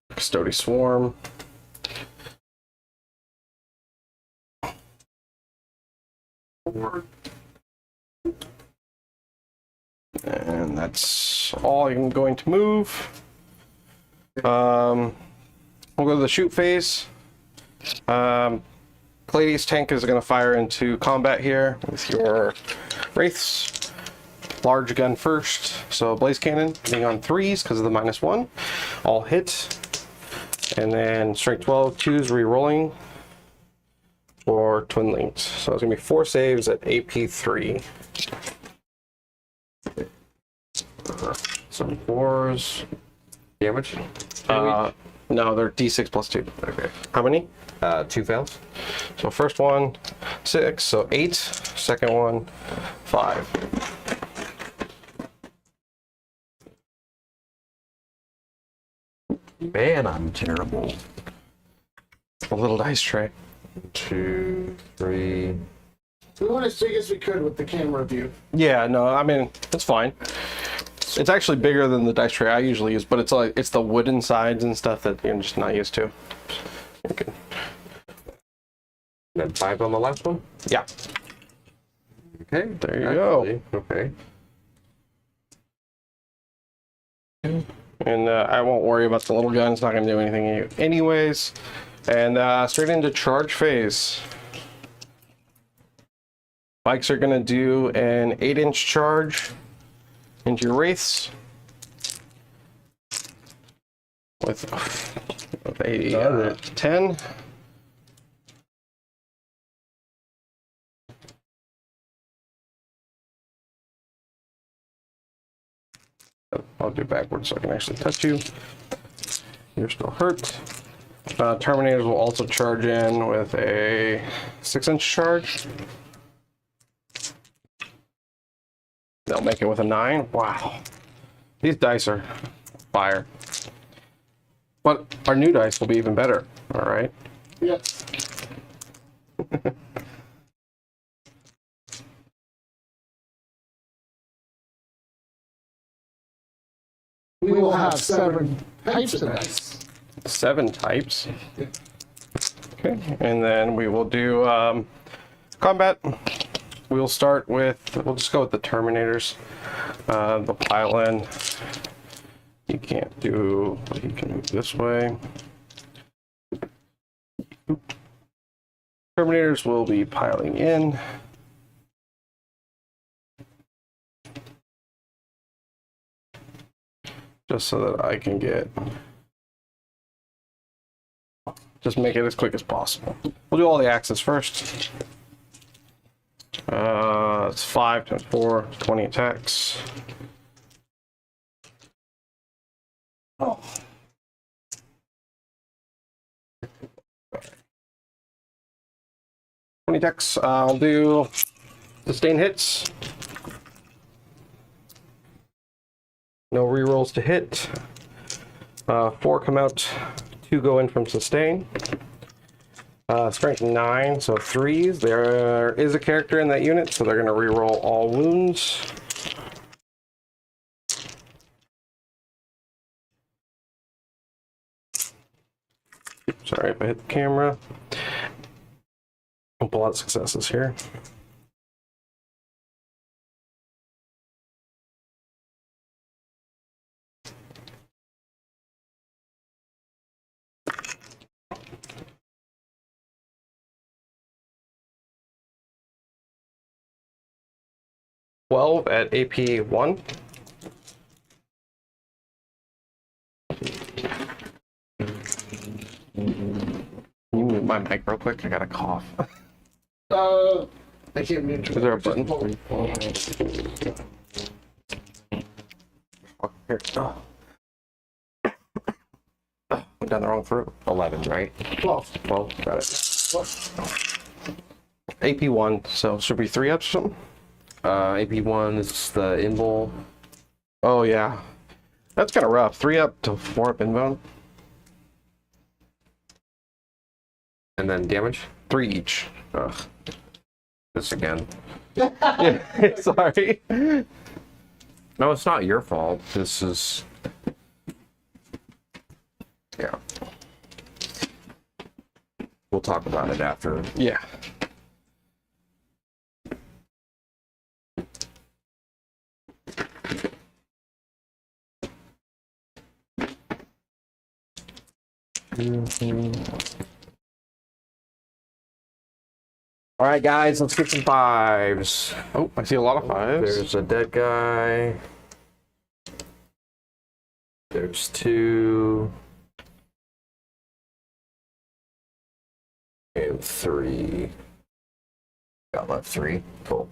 Custody swarm. And that's all I'm going to move. We'll go to the shoot phase. Clades tank is going to fire into combat here with your wraiths. Large gun first, so blaze cannon being on 3s because of the -1. All hit. And then strength 12, 2s re-rolling for twin linked. So it's going to be 4 saves at AP 3. Some 4s. Damage? No, they're D6 plus 2. Okay. How many? 2 fails. So first one, 6, so 8. Second one, 5. Man, I'm terrible. A little dice tray. 2, 3. We went as big as we could with the camera view. Yeah, no, I mean, it's fine. It's actually bigger than the dice tray I usually use, but it's the wooden sides and stuff that you're just not used to. Okay. Then 5 on the last one? Yeah. Okay. There you go. Okay. And I won't worry about the little gun. It's not going to do anything anyways. And straight into charge phase. Bikes are going to do an 8-inch charge into your wraiths. with a 10. I'll do backwards so I can actually touch you. You're still hurt. Terminators will also charge in with a 6-inch charge. They'll make it with a 9. Wow. These dice are fire. But our new dice will be even better. All right. Yes. We will have 7 types of dice. 7 types. Okay, and then we will do combat. We'll start with, we'll just go with the Terminators. The pile in. You can't do, you can move this way. Terminators will be piling in. Just so that I can get, just make it as quick as possible. We'll do all the axes first. It's 5 times 4, 20 attacks. Oh. Attacks. I'll do sustain hits. No rerolls to hit. 4 come out, 2 go in from sustain. Strength 9, so 3s. There is a character in that unit, so they're going to reroll all wounds. Sorry if I hit the camera. A lot of successes here. At AP 1. Can you move my mic real quick? I got a cough. I can't mute. Is there a button? Here. Oh. Went down the wrong throat. 11, right? 12. 12, got it. AP 1, so should be 3 ups or something? AP1 is the invul. Oh, yeah. That's kind of rough. 3 up to 4 up inbound. And then damage? 3 each. Ugh. This again. Yeah, sorry. No, it's not your fault. This is... Yeah. We'll talk about it after. Yeah. All right, guys, let's get some 5s. Oh, I see a lot of 5s. There's a dead guy. There's 2. And 3. Got left 3. Cool.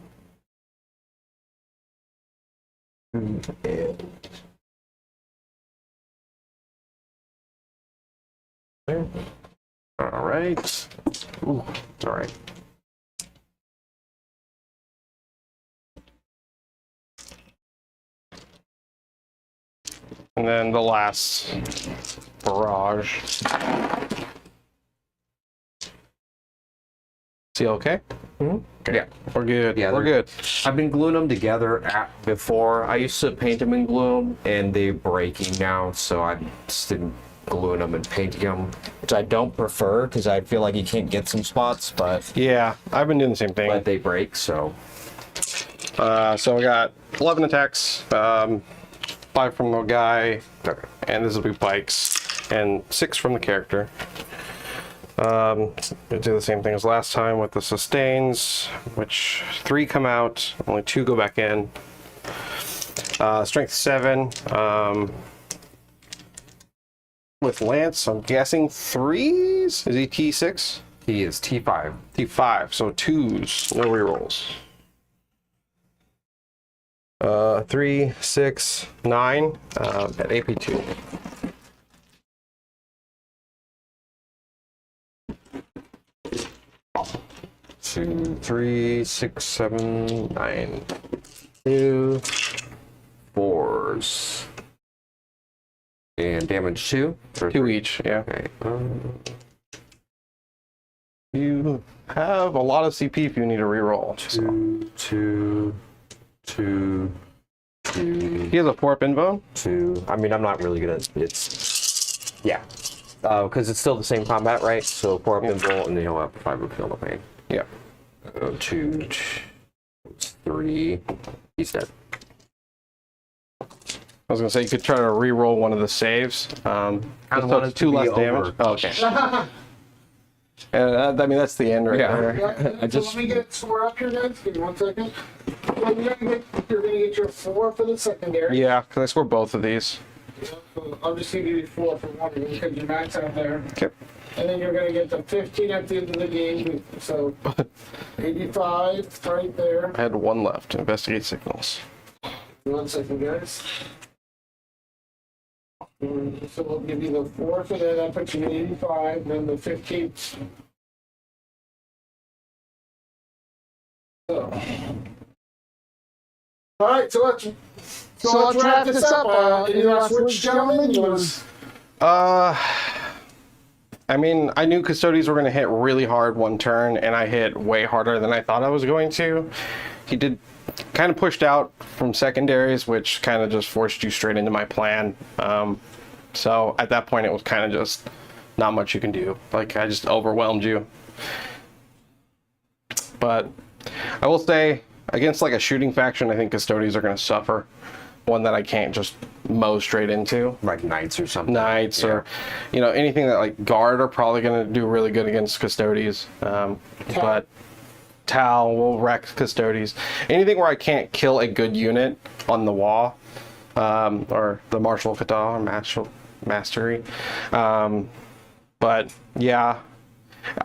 And there. All right. Ooh, all right. And then the last barrage. See, okay? Mm-hmm. Okay. Yeah. We're good. Yeah, we're good. I've been gluing them together before. I used to paint them and glue them, and they're breaking now, so I'm still gluing them and painting them, which I don't prefer because I feel like you can't get some spots, but Yeah, I've been doing the same thing. but they break. So So we got 11 attacks, 5 from the guy, and this will be bikes, and 6 from the character. We'll do the same thing as last time with the sustains, which 3 come out, only 2 go back in. Strength 7. with Lance, I'm guessing 3s. Is he T6? He is T5. T5, so 2s, no rerolls. 3, 6, 9 at AP2. Two, 3, 6, 7, 9. 2 4s. And damage 2? 2 each, yeah. Okay. You have a lot of CP if you need a reroll. 2, 2. He has a 4-up invuln. 2. I mean, I'm not really gonna. It's. Yeah. Because it's still the same combat, right? So 4-up invul, and then he'll have 5-up feel no pain. Yeah. 2, 3. He's dead. I was gonna say you could try to re-roll one of the saves. I Just want so it it's to 2 be less over. damage. Oh, okay. And I mean that's the end right there. I just. Let me get some more up here, guys. Give me 1 second. Well, you're gonna get your 4 for the secondary. Yeah, because I scored both of these. So I'm just gonna give you 4 for one of them because you max out there. Okay. And then you're gonna get the 15 at the end of the game. So 85 right there. I had 1 left. Investigate signals. 1 second, guys. So we'll give you the 4 for that. That puts you at 85. Then the 15. So. All right, so let's wrap this up. Any last words, gentlemen? I mean, I knew Custodes were going to hit really hard one turn, and I hit way harder than I thought I was going to. He did kind of pushed out from secondaries, which kind of just forced you straight into my plan. So at that point, it was kind of just not much you can do. Like, I just overwhelmed you. But I will say, against like a shooting faction, I think Custodes are going to suffer. One that I can't just mow straight into. Like Knights or something. Knights or, you know, anything that like Guard are probably going to do really good against Custodes. But Tal will wreck Custodes. Anything where I can't kill a good unit on the wall, or the Martial Kata or Mastery. But yeah,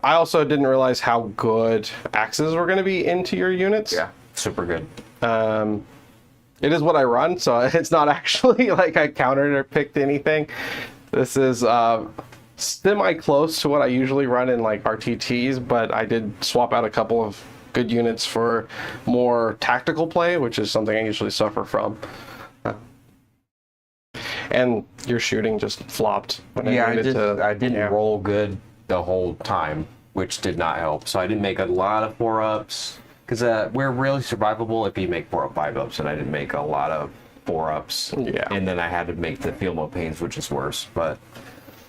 I also didn't realize how good axes were going to be into your units. Yeah, super good. It is what I run, so it's not actually like I countered or picked anything. This is semi-close to what I usually run in like RTTs, but I did swap out a couple of good units for more tactical play, which is something I usually suffer from. And your shooting just flopped. When I didn't roll good the whole time, which did not help. So I didn't make a lot of 4-ups. Because we're really survivable if you make 4-up 5-ups, and I didn't make a lot of 4-ups. Yeah. And then I had to make the Feel No Pains, which is worse. But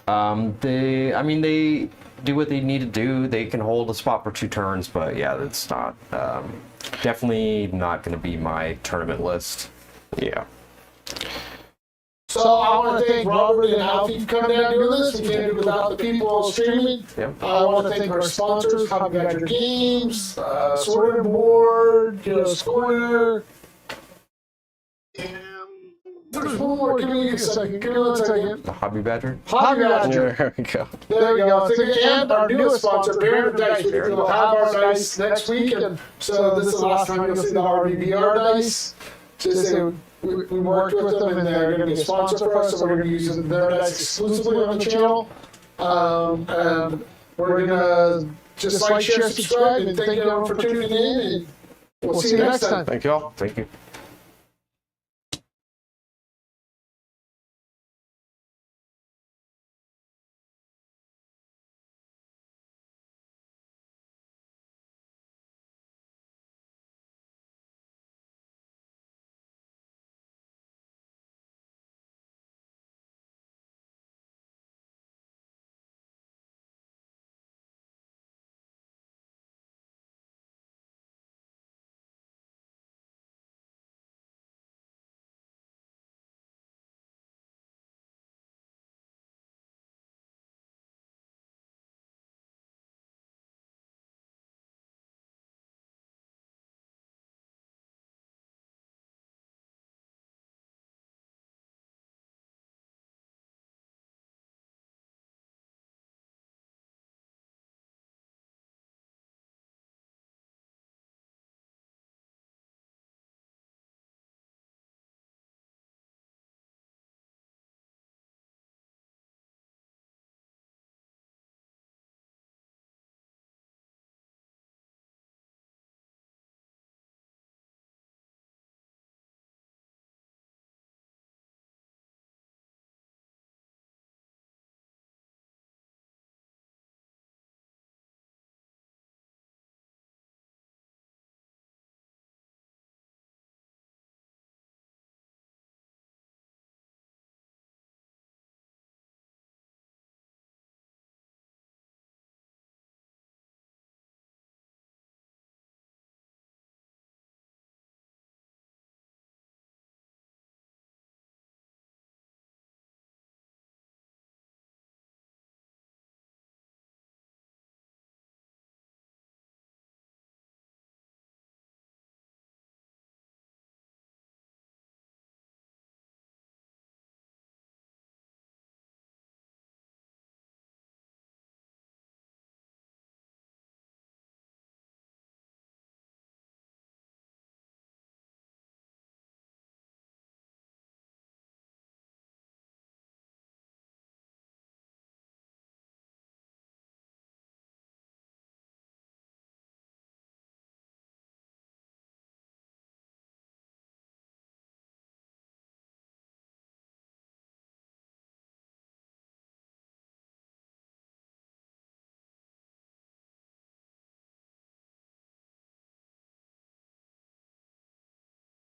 they do what they need to do. They can hold a spot for 2 turns, but yeah, that's not definitely not going to be my tournament list. Yeah. So I want to thank Robert and Alfie for coming down and doing this. We can't do it without the people streaming. Yep. I want to thank our sponsors, Hobby Badger Games, Sword and Board, Scorner, and there's one more. Give me a second. Give me 1 second. The Hobby Badger? Hobby Badger. There we go. There we go. And our newest sponsor, Baron of Dice. We'll have our dice next week. And so this is the last time you'll see the RBBR dice. We worked with them, and they're going to be a sponsor for us, so we're going to be using their dice exclusively on the channel. And we're going to just like, share, subscribe, and thank you all for tuning in, and we'll see you next time. Thank you all. Thank you.